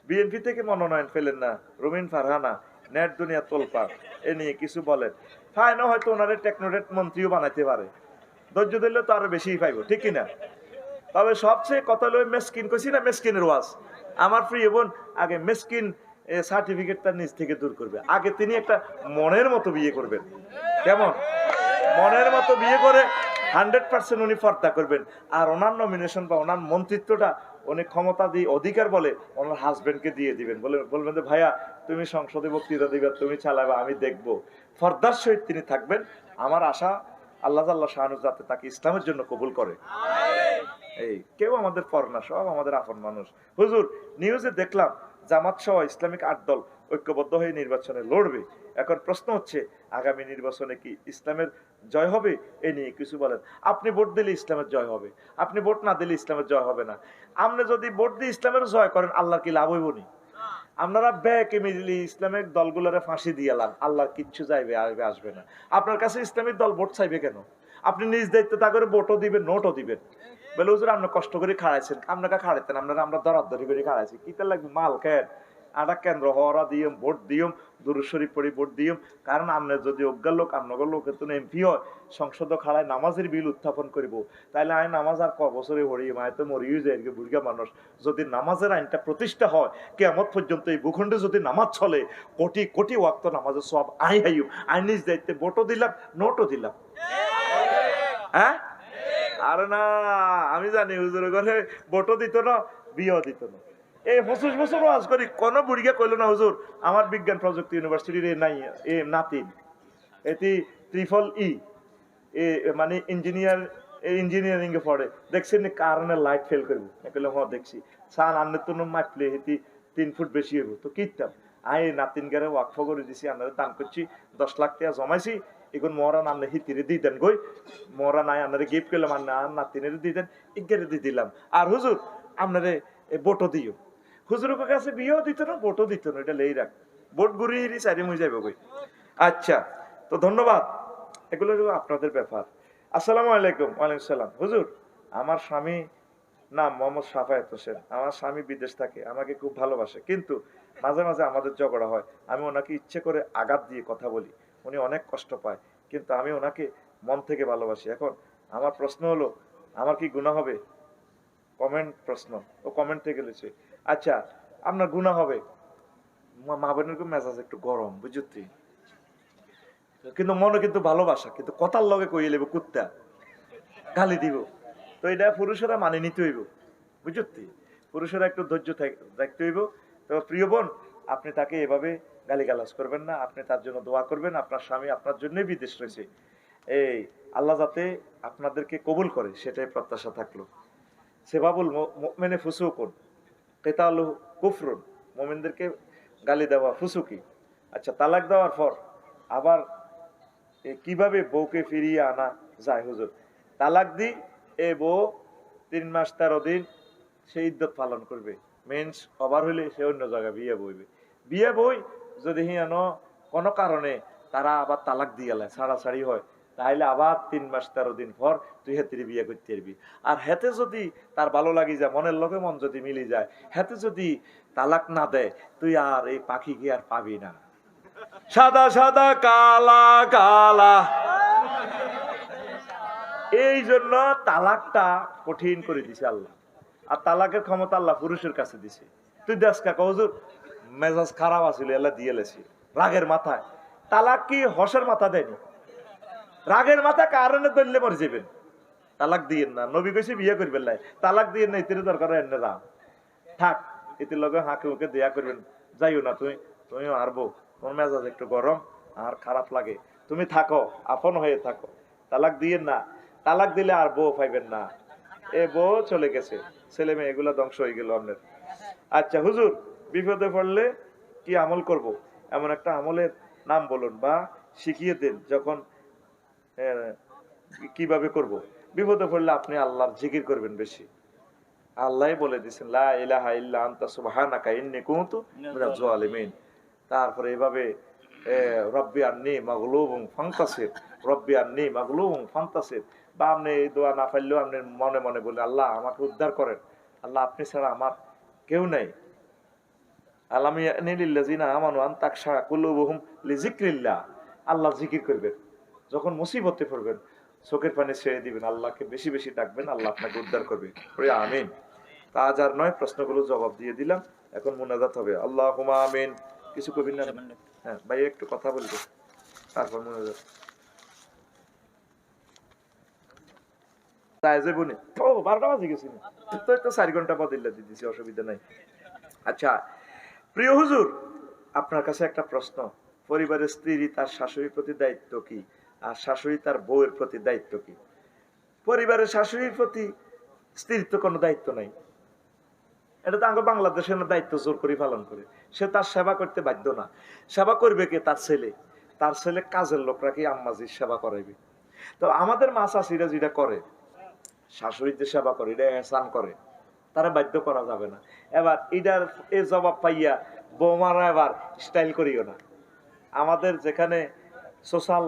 BNP থেকে মনোনয়ন পেলেন না, রুমিন ফারহানা, নেট দুনিয়া তোলপাড়, এ নিয়ে কিছু বলেন। ফাইনও হয়তো ওনারে টেকনোক্রেট মন্ত্রীও বানাইতে পারে, ধৈর্য দিলে তো আরো বেশি পাইব, ঠিক কিনা? তবে সবচেয়ে কথা হলো মেসকিন, কইছি না মেসকিনের ওয়াজ। আমার প্রিয় বোন আগে মেসকিন সার্টিফিকেটটা নিজ থেকে দূর করবে। আগে তিনি একটা মনের মতো বিয়ে করবেন। কেমন? মনের মতো বিয়ে করে 100% উনি পর্দা করবেন। আর ওনার নমিনেশন বা ওনার মন্ত্রিত্বটা উনি ক্ষমতা দিয়ে অধিকার বলে ওনার হাজবেন্ডকে দিয়ে দিবেন। বলবেন যে ভাইয়া তুমি সংসদে বক্তৃতা দিবে, তুমি চালাবে, আমি দেখবো। পর্দার সহিত তিনি থাকবেন। আমার আশা আল্লাহ শাহানু যাতে তাকে ইসলামের জন্য কবুল করে। এই কেউ আমাদের পর না, সব আমাদের আপন মানুষ। হুজুর, নিউজে দেখলাম জামাত সহ ইসলামিক 8 দল ঐক্যবদ্ধ হয়ে নির্বাচনে লড়বে। এখন প্রশ্ন হচ্ছে, আগামী নির্বাচনে কি ইসলামের জয় হবে? এ নিয়ে কিছু বলেন। আপনি ভোট দিলে ইসলামের জয় হবে, আপনি ভোট না দিলে ইসলামের জয় হবে না। আপনি যদি ভোট দিয়ে ইসলামের জয় করেন, আল্লাহর কি লাভ হইব নি? আপনারা ব্যাকে মিলি ইসলামিক দলগুলোরে ফাঁসি দিয়ালাম, আল্লাহর কিচ্ছু যাইবে আসবে না। আপনার কাছে ইসলামিক দল ভোট চাইবে কেন? আপনি নিজ দায়িত্ব তা করে ভোটও দিবেন, নোটও দিবেন। বলে হুজুর আপনি কষ্ট করে খাড়াইছেন, আপনাকে খাড়াইতেন, আমরা দরাদরি করে খাড়াইছি, কি তার লাগবে মাল খেন আটা কেন্দ্র হওয়ারা দিয়ম, ভোট দিয়ম, দুরূদ শরীফ পড়ি ভোট দিয়ম। কারণ আপনি যদি অজ্ঞা লোক, আপনার লোক এমপি হয়, সংসদ খাড়ায় নামাজের বিল উত্থাপন করিব, তাইলে আইন নামাজ আর ক বছরে হরি মায় তো মরিয়ে যায় বুড়িয়া মানুষ। যদি নামাজের আইনটা প্রতিষ্ঠা হয়, কিয়ামত পর্যন্ত এই ভূখণ্ডে যদি নামাজ চলে, কোটি কোটি ওয়াক্ত নামাজের সব আইন নিজ দায়িত্বে ভোটও দিলাম, নোটও দিলাম। হ্যাঁ, আরে না, আমি জানি হুজুরের ঘরে ভোটও দিত না, বিয়েও দিত না। এই 25 বছর ওয়াজ করি, কোন বুড়িকে কইলো না হুজুর আমার বিজ্ঞান প্রযুক্তি ইউনিভার্সিটির নাই এ নাতিন, এটি EEE এ মানে ইঞ্জিনিয়ারিং এ পড়ে, দেখছেন কারণে লাইট ফেল করবো? কইলাম হ্যাঁ দেখছি। সান আন্নের তো মাপলে হেতি 3 ফুট বেশি হইব, তো কিতাম আই নাতিন গারে ওয়াকফ করে দিছি, আপনাদের দান করছি, 10 লাখ টাকা জমাইছি। এখন মরা নামলে হিতিরে দিয়ে দেন গই, মরা নাই আপনারে গিফট করলাম, আর নাতিনের দিয়ে দেন, ইজ্ঞারে দিয়ে দিলাম। আর হুজুর আপনারে ভোটও দিও। হুজুরের কাছে বিয়েও দিত না, ভোটও দিত না, এটা লেই রাখ, ভোট ঘুরিয়ে চারি মুই যাইব গই। আচ্ছা, তো ধন্যবাদ, এগুলো আপনাদের ব্যাপার। আসসালামু আলাইকুম। ওয়ালাইকুম সালাম। হুজুর, আমার স্বামী নাম মোহাম্মদ সাফায়েত হোসেন, আমার স্বামী বিদেশ থাকে, আমাকে খুব ভালোবাসে, কিন্তু মাঝে মাঝে আমাদের ঝগড়া হয়। আমি ওনাকে ইচ্ছে করে আঘাত দিয়ে কথা বলি, উনি অনেক কষ্ট পায়, কিন্তু আমি ওনাকে মন থেকে ভালোবাসি। এখন আমার প্রশ্ন হলো, আমার কি গুনাহ হবে? কমেন্ট প্রশ্ন, ও কমেন্টে গেলেছে। আচ্ছা, আপনার গুনাহ হবে। মা বোনের মেজাজ একটু গরম, বুঝতি, কিন্তু মনে কিন্তু ভালোবাসা, কিন্তু কথার লগে কইয়ে লেব কুত্তা গালি দিব, তো এটা পুরুষেরা মানে নিতে হইব, বুঝতি, পুরুষেরা একটু ধৈর্য রাখতে হইব। তো প্রিয় বোন, আপনি তাকে এভাবে গালিগালাজ করবেন না, আপনি তার জন্য দোয়া করবেন। আপনার স্বামী আপনার জন্যই বিদেশ রয়েছে, এই আল্লাহ যাতে আপনাদেরকে কবুল করে সেটাই প্রত্যাশা থাকলো। সেবাবুল মুমিনে ফুসুকুন কিতালু কুফরুন, মুমিনদেরকে গালি দেওয়া ফুসুকি। আচ্ছা, তালাক দেওয়ার পর আবার কিভাবে বউকে ফিরিয়ে আনা যায়? হুজুর, তালাক দি এ বউ 3 মাস 13 দিন সে ইদ্যত পালন করবে, মেন্স ওভার হইলে সে অন্য জায়গায় বিয়ে বইবে। বিয়ে বই যদি হিয়ানো কোনো কারণে তারা আবার তালাক দিয়ে লাই, ছাড়াছাড়ি হয়, তাহলে আবার 3 মাস 13 দিন পর তুই হেতে বিয়ে করতে পারবি। আর হেতে যদি তার ভালো লাগি যায়, মনের লগে মন যদি মিলি যায়, হেতে যদি তালাক না দেয়, তুই আর এই পাখিকে আর পাবি না। সাদা সাদা কালা কালা, এই জন্য তালাকটা কঠিন করে দিছে আল্লাহ। আর তালাকের ক্ষমতা আল্লাহ পুরুষের কাছে দিছে। তুই দেশ কাকা হুজুর মেজাজ খারাপ আছিল, এলা দিয়ে লেছি রাগের মাথায়। তালাক কি হসের মাথা দেয়নি, রাগের মাথা কারণে দললে মরে যাবেন। তালাক দিয়েন না, নবী কইছে বিয়ে করবেন না, তালাক দিয়েন না, ইতির দরকার এনে রাম থাক, ইতির লগে হাঁকে মুখে দেয়া করবেন। যাইও না তুমি, তুমিও হারবো, তোমার মেজাজ একটু গরম আর খারাপ লাগে, তুমি থাকো, আপন হয়ে থাকো, তালাক দিয়েন না। তালাক দিলে আর বউ পাইবেন না, এ বউ চলে গেছে, ছেলে মেয়ে এগুলা ধ্বংস হয়ে গেল আপনার। আচ্ছা হুজুর, বিপদে পড়লে কি আমল করব? এমন একটা আমলের নাম বলুন বা শিখিয়ে দেন, যখন কিভাবে করব? বিপদে পড়লে আপনি আল্লাহর জিকির করবেন বেশি। আল্লাহ বলে দিচ্ছেন লা ইলাহা ইল্লা আনতা সুবহানাকা ইন্নী কুনতু মিনাজ জালিমিন। তারপরে এভাবে রব্বি আন্নী মাগলুবুন ফান্তাসির, রব্বি আন্নী মাগলুবুন ফান্তাসির। বা আপনি এই দোয়া না পারলেও আপনি মনে মনে বলে, আল্লাহ আমাকে উদ্ধার করেন, আল্লাহ আপনি ছাড়া আমার কেউ নেই, আলাম ইয়ানি লিল্লাযিনা আমানু আন তাকশা কুলুবুহুম লিযিকরিল্লাহ। আল্লাহ জিকির করবেন, যখন মুসিবতে পড়বেন চোখের পানি ছেড়ে দিবেন, আল্লাহকে বেশি বেশি ডাকবেন, আল্লাহ আপনাকে উদ্ধার করবে। আমিন। তা আজ আর নয়, প্রশ্নগুলো জবাব দিয়ে দিলাম, এখন মুনাজাত হবে। আল্লাহুম্মা আমিন। কিছু কবির না? হ্যাঁ ভাই একটু কথা বলবো, তারপর মুনাজাত। তাই যে বনি ও 12টা বাজে গেছি, তো 4 ঘন্টা বদিল্লা দিয়ে দিছি, অসুবিধা নাই। আচ্ছা প্রিয় হুজুর, আপনার কাছে একটা প্রশ্ন। পরিবারের স্ত্রী তার শাশুড়ির প্রতি দায়িত্ব কি, আর শাশুড়ি তার বউয়ের প্রতি দায়িত্ব কি? পরিবারের শাশুড়ির প্রতি স্ত্রীর তো কোনো দায়িত্ব নাই, এটা তো আমাদের বাংলাদেশের দায়িত্ব জোর করে পালন করে। সে তার সেবা করতে বাধ্য না। সেবা করবে কে? তার ছেলে। তার ছেলে কাজের লোকরা কি আম্মাজির সেবা করাইবে। তো আমাদের মা চাষিরা যেটা করে, শাশুড়িদের সেবা করে, এটা এহসান করে, তারা বাধ্য করা যাবে না। এবার এটার এ জবাব পাইয়া বৌমারা এবার স্টাইল করিও না। আমাদের যেখানে সোশ্যাল,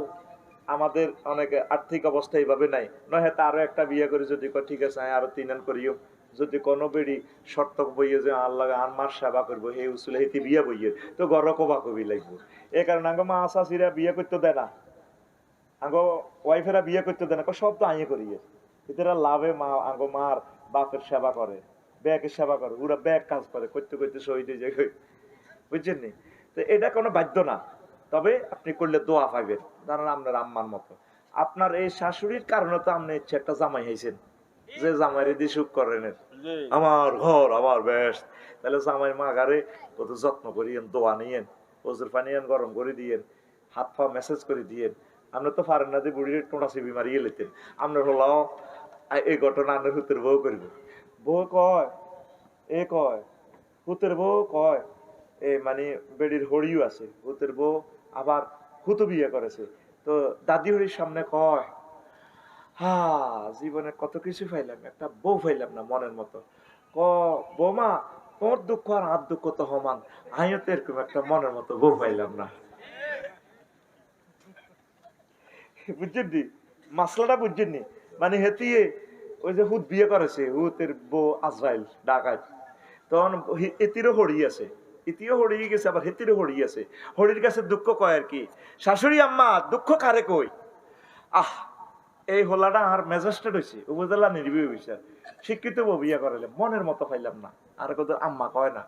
আমাদের অনেক আর্থিক অবস্থা এইভাবে নাই, নয় আরো একটা বিয়ে করে যদি ঠিক আছে আরো 3 আন করিও, যদি কোনো বেড়ি শর্ত বইয়ে যে আল্লাহ আর মার সেবা করবো হে উসুলে হেতি বিয়ে বইয়ে, তো ঘর কবা কবি লাগবো। এই কারণে আঙ্গ মা চাষিরা বিয়ে করতে দেয় না, আঙ্গ ওয়াইফেরা বিয়ে করতে দেয় না, সব তো আইয়ে করিয়ে। এদের লাভে মা আঙ্গ মার বাপের সেবা করে, ব্যাগের সেবা করে, ওরা ব্যাগ কাজ করে, করতে করতে শহীদ হয়ে যায়, বুঝছেন নি? তো এটা কোনো বাধ্য না, তবে আপনি করলে দোয়া পাইবেন, কারণ আপনার আম্মার মতো। আপনার এই শাশুড়ির কারণে তো আপনি ইচ্ছে একটা জামাই হয়েছেন, যে জামাইরে দিয়ে সুখ করেন, আমার ঘর আমার বেশ। তাহলে জামাই মাগারে কত যত্ন করিয়েন, দোয়া নিয়েন, ওজুর পানি গরম করে দিয়েন, হাত পা মেসেজ করে দিয়েন। আপনি তো পারেন না যে বুড়ির টোটা সিবি মারিয়ে লেতেন। আপনার হলো এই ঘটনা আপনার হুতের বউ করব। বউ কয়, এ কয় হুতের বউ কয়, এ মানে বেডির হরিও আছে, হুতের বউ আবার হুতো বিয়ে করেছে। তো দাদি হরির সামনে কয়, হা জীবনে কত কিছু পাইলাম, একটা বউ পাইলাম না মনের মতো। বৌমা তোর দুঃখ আর আর দুঃখ তো সমান, আমিও তো এরকম একটা মনের মতো বউ পাইলাম না। বুঝছেন নি মাসলাটা? বুঝছেন নি? মানে হেতিয়ে ওই যে হুত বিয়ে করেছে, হুতের বউ আজরাইল ডাকাত, তখন এতিরও হরি আছে, ইতিও হরিয়ে গেছে, আবার হেতিরও হরি আছে। হরির কাছে দুঃখ কয় আর কি, শাশুড়ি আম্মা দুঃখ কারে কই। আহ এই হোলাটা আর ম্যাজিস্ট্রেট হয়েছে, উপজেলা নির্বাহী বিচার, শিক্ষিত বউ বিয়ে করালে মনের মতো পাইলাম না, আর কত আম্মা কয় না।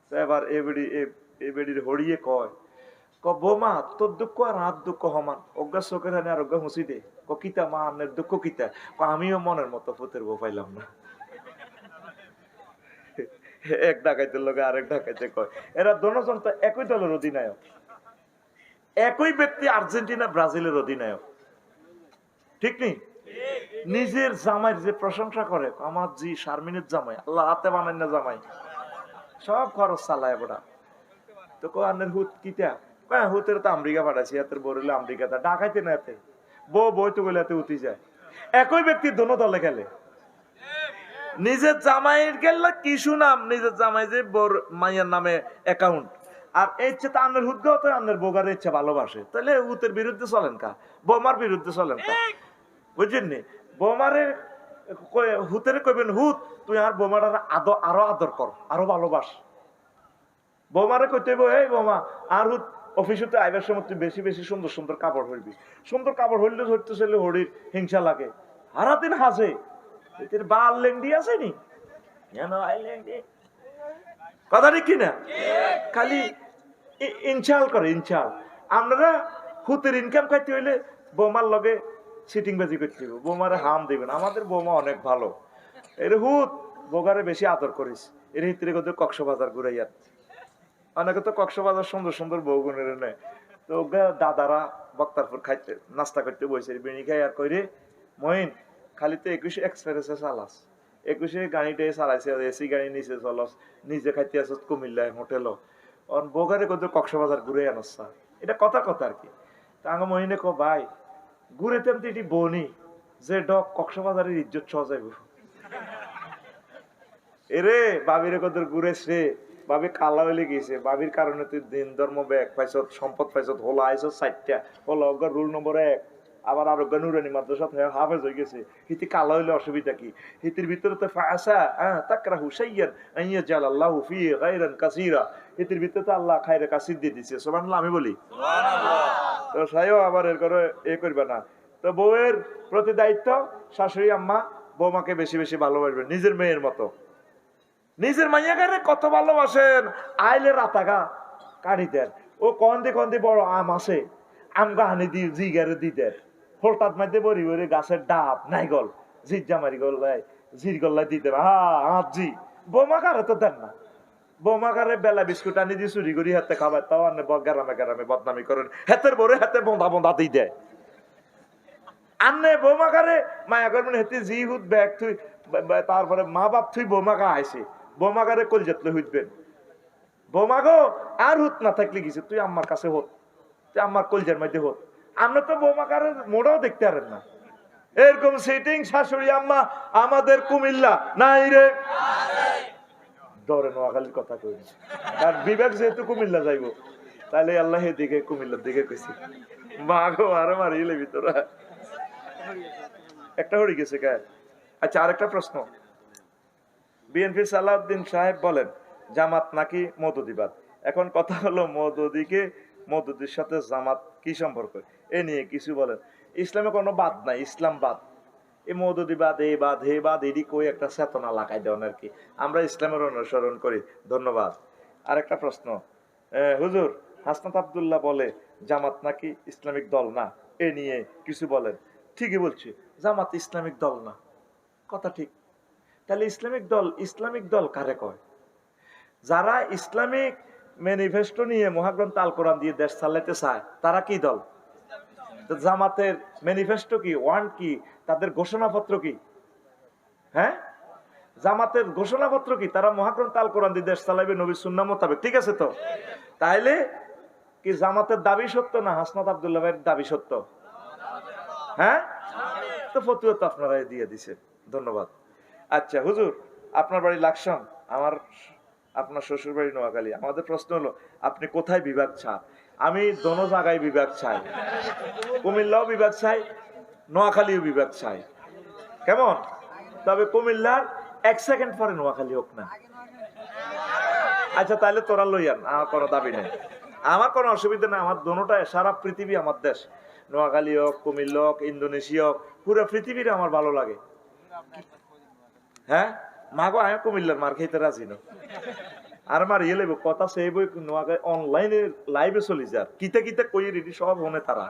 তো এবার এ বেড়ির হরিয়ে কয়, বৌমা তোর দুঃখ আর হাত দুঃখ সমান, অজ্ঞা চোখের হানি আর অজ্ঞা হুঁচি দে। কিতা মা আপনার দুঃখ কিতা? আমিও মনের মতো ফুতের বউ পাইলাম না। এক ডাকাইতের লোক আরেক ডাকাইতে কয়, এরা দোনোজন তো একই দলের অধিনায়ক, একই ব্যক্তি আর্জেন্টিনা ব্রাজিলের অধিনায়ক, ঠিক নেই? নিজের জামাইয়ের যে প্রশংসা করে, আমার জি শারমিনের জামাই, আল্লাহ হাতে বানাই না জামাই, সব খরচ চালায় বড়া। তো কানের হুত কিতা? হুতের তো আমেরিকা পাঠাইছি, এত বড়লে আমেরিকাতে ডাকাইতে না, এতে বউ বই তো বলে এতে উঠি যায়। একই ব্যক্তি দোনো দলে খেলে। নিজের জামাইয়ের গেল কি সুনাম, নিজের জামাই যে বোর মাইয়ের নামে অ্যাকাউন্ট, আর এই ইচ্ছে তো আন্নের হুদগাও তো আন্নের বোগার ইচ্ছে ভালোবাসে, তাহলে হুতের বিরুদ্ধে চলেন কা, বোমার বিরুদ্ধে চলেন কা, বুঝছেন নি? বোমারে হুতের কইবেন, হুত তুই আর বোমাটার আরো আদর কর, আরো ভালোবাস। বৌমারে কইতে এই বৌমা আর হুত অফিসে আইবার সময় তুই বেশি বেশি সুন্দর সুন্দর কাপড় হইবি, সুন্দর কাপড় হইলে ধরতে চাইলে হরির হিংসা লাগে, হারাদিন হাসে, বাল লেন্ডি আছে নি কথা ঠিক কিনা? খালি ইনশাল করে ইনশাল। আপনারা হুতের ইনকাম খাইতে হইলে বৌমার লগে সিটিং বাজি করতে হইব, বৌমারে হাম দিবেন। আমাদের বৌমা অনেক ভালো, এর হুত বোগারে বেশি আদর করিস, এর ভিতরে কত কক্সবাজার ঘুরাইয়া, অনেকে তো কক্সবাজার সুন্দর সুন্দর বউগুনের নেয়। তো দাদারা বক্তারপুর খাইতে নাস্তা করতে বসে বিড়ি খাই আর কইরে, মহিন খালি তো 21 এক্সপ্রেসে চালাস, 21 গাড়িটাই চালাইছে, এসি গাড়ি নিচে চলস, নিজে খাইতে আসস কুমিল্লায় হোটেল, বোগারে কত কক্সবাজার ঘুরে আনসা, এটা কথা কথা আর কি। তা আঙ্গ মহিনে ক ভাই ঘুরেতাম তো এটি বনি যে ডক কক্সবাজারের ইজ্জত সহ যাইব। এরে বাবিরে কত ঘুরেছ রে, বাবি কালা হইলে গেছে, বাবির কারণে তুই দিন ধর্ম ব্যাগ পাইছ, সম্পদ পাইছ, হোলা আইস 4টা হোলা, রুল নম্বর 1 আবার আরোগ্য নুরানি মাদ্রাসা হাফেজ হয়ে গেছে, হিতি কালো হইলে অসুবিধা কি? হিতির ভিতরে তো ফাসা তাকরাহু শাইয়ান আন ইয়াজআলাল্লাহু ফি গায়রান কাসীরা, হিতির ভিতরে তো আল্লাহ খায়রে কাসীর দিয়ে দিয়েছে। সুবহানাল্লাহ আমি বলি সুবহানাল্লাহ। তো সাইও আবার এর করে করবে না। তো বউয়ের প্রতি দায়িত্ব, শাশুড়ি আম্মা বৌমাকে বেশি বেশি ভালোবাসবেন নিজের মেয়ের মতো। নিজের মাইয়াকে কত ভালোবাসেন, আইলে রাতাগা কাটি দেন। ও কন্দে বড় আম আছে, আম গাহানি দি জিগারে দি দেন, হোলটাত মাইতে বড়ি বড়ি গাছের ডাব নাইগল জিজ্জা মারি গল্লায় জির গল্লায় দিতে জি বৌমাকারে তো দেন না। বৌমাকারে বেলা বিস্কুট আনি দিয়ে চুরি করি হাতে খাবার, তাও আনে গ্রামে গ্রামে বদনামি করেন, হাতের বড়ে হাতে বন্ধা বন্ধা দিয়ে দেয়। আন্নে বৌমাকারে মায়া করবেন হেতে জি হুদ ব্যাগ থুই, তারপরে মা বাপ থুই বৌমাকা আইসে, বৌমাকারে কল যেতলে হুইতবেন, বৌমা গো আর হুত না থাকলে গেছে তুই আমার কাছে হোত, তুই আমার কলজের মধ্যে হোত। আমরা তো বৌমাকারের মোড়াও দেখতে পারেন না। এরকম সিটিং শাশুড়ি আম্মা আমাদের কুমিল্লা নাই রে, ধরে নোয়াখালীর কথা কই, আর বিবেক যেহেতু কুমিল্লা যাইব, তাহলে আল্লাহ দিকে কুমিল্লার দিকে কইছি। মা গো আরো মারিলে ভিতরা একটা হয়ে গেছে গায়ে। আচ্ছা, আরেকটা প্রশ্ন। বিএনপি সালাউদ্দিন সাহেব বলেন জামাত নাকি মওদুদিবাদ। এখন কথা হলো মওদুদির সাথে জামাত কি সম্পর্ক, এ নিয়ে কিছু বলেন। ইসলামে কোনো বাদ নাই, ইসলাম বাদ। এই মওদুদিবাদ এই বাদ হে বাদ এটি কই একটা চেতনা লাগাই দেন আর কি। আমরা ইসলামের অনুসরণ করি। ধন্যবাদ। আরেকটা প্রশ্ন, হুজুর হাসনাত আব্দুল্লাহ বলে জামাত নাকি ইসলামিক দল না, এ নিয়ে কিছু বলেন। ঠিকই বলছি, জামাত ইসলামিক দল না, কথা ঠিক। তাহলে ইসলামিক দল কারে কয়? যারা ইসলামিক ম্যানিফেস্টো নিয়ে মহাগ্রন্থ আল কোরআন দিয়ে দেশ চালাইতে চায় তারা কি দল? জামাতের ম্যানিফেস্টো কি, ওয়ান কি, তাদের ঘোষণাপত্র কি? হ্যাঁ, জামাতের ঘোষণাপত্র কি? তারা মহাগ্রন্থ আল কোরআন দিয়ে দেশ চালাইবে নবীর সুন্নাহ মোতাবেক, ঠিক আছে? তো তাইলে কি জামাতের দাবি সত্য না হাসনাত আব্দুল্লাহ ভাইয়ের দাবি সত্য? হ্যাঁ, তো ফতুয়া তো আপনারাই দিয়ে দিছেন। ধন্যবাদ। আচ্ছা হুজুর, আপনার বাড়ি লাকসাম, আপনার শ্বশুর বাড়ি নোয়াখালী। আমাদের প্রশ্ন হলো আপনি কোথায় বিভাগ চান? আমি দোনো জায়গায় বিভাগ চাই, কুমিল্লাও বিভাগ চাই, নোয়াখালীও বিভাগ চাই। কেমন? তবে কুমিল্লার 1 সেকেন্ড পরে নোয়াখালী হোক না। আচ্ছা তাহলে তোরা লইয়ান, আমার কোনো দাবি নেই, আমার কোনো অসুবিধা নেই। আমার দোনোটাই, সারা পৃথিবী আমার দেশ। নোয়াখালী হোক, কুমিল্লা হোক, ইন্দোনেশিয়া হোক, পুরো পৃথিবীর আমার ভালো লাগে। হ্যাঁ মাগো, আমি কুমিল্লার মার খাইতে রাজি না। আর মার ইয়ে লাগবে কথা সেই বই অনলাইনে লাইভে চলি যার কিতে কিতে কই রেডি সব হনে তারা।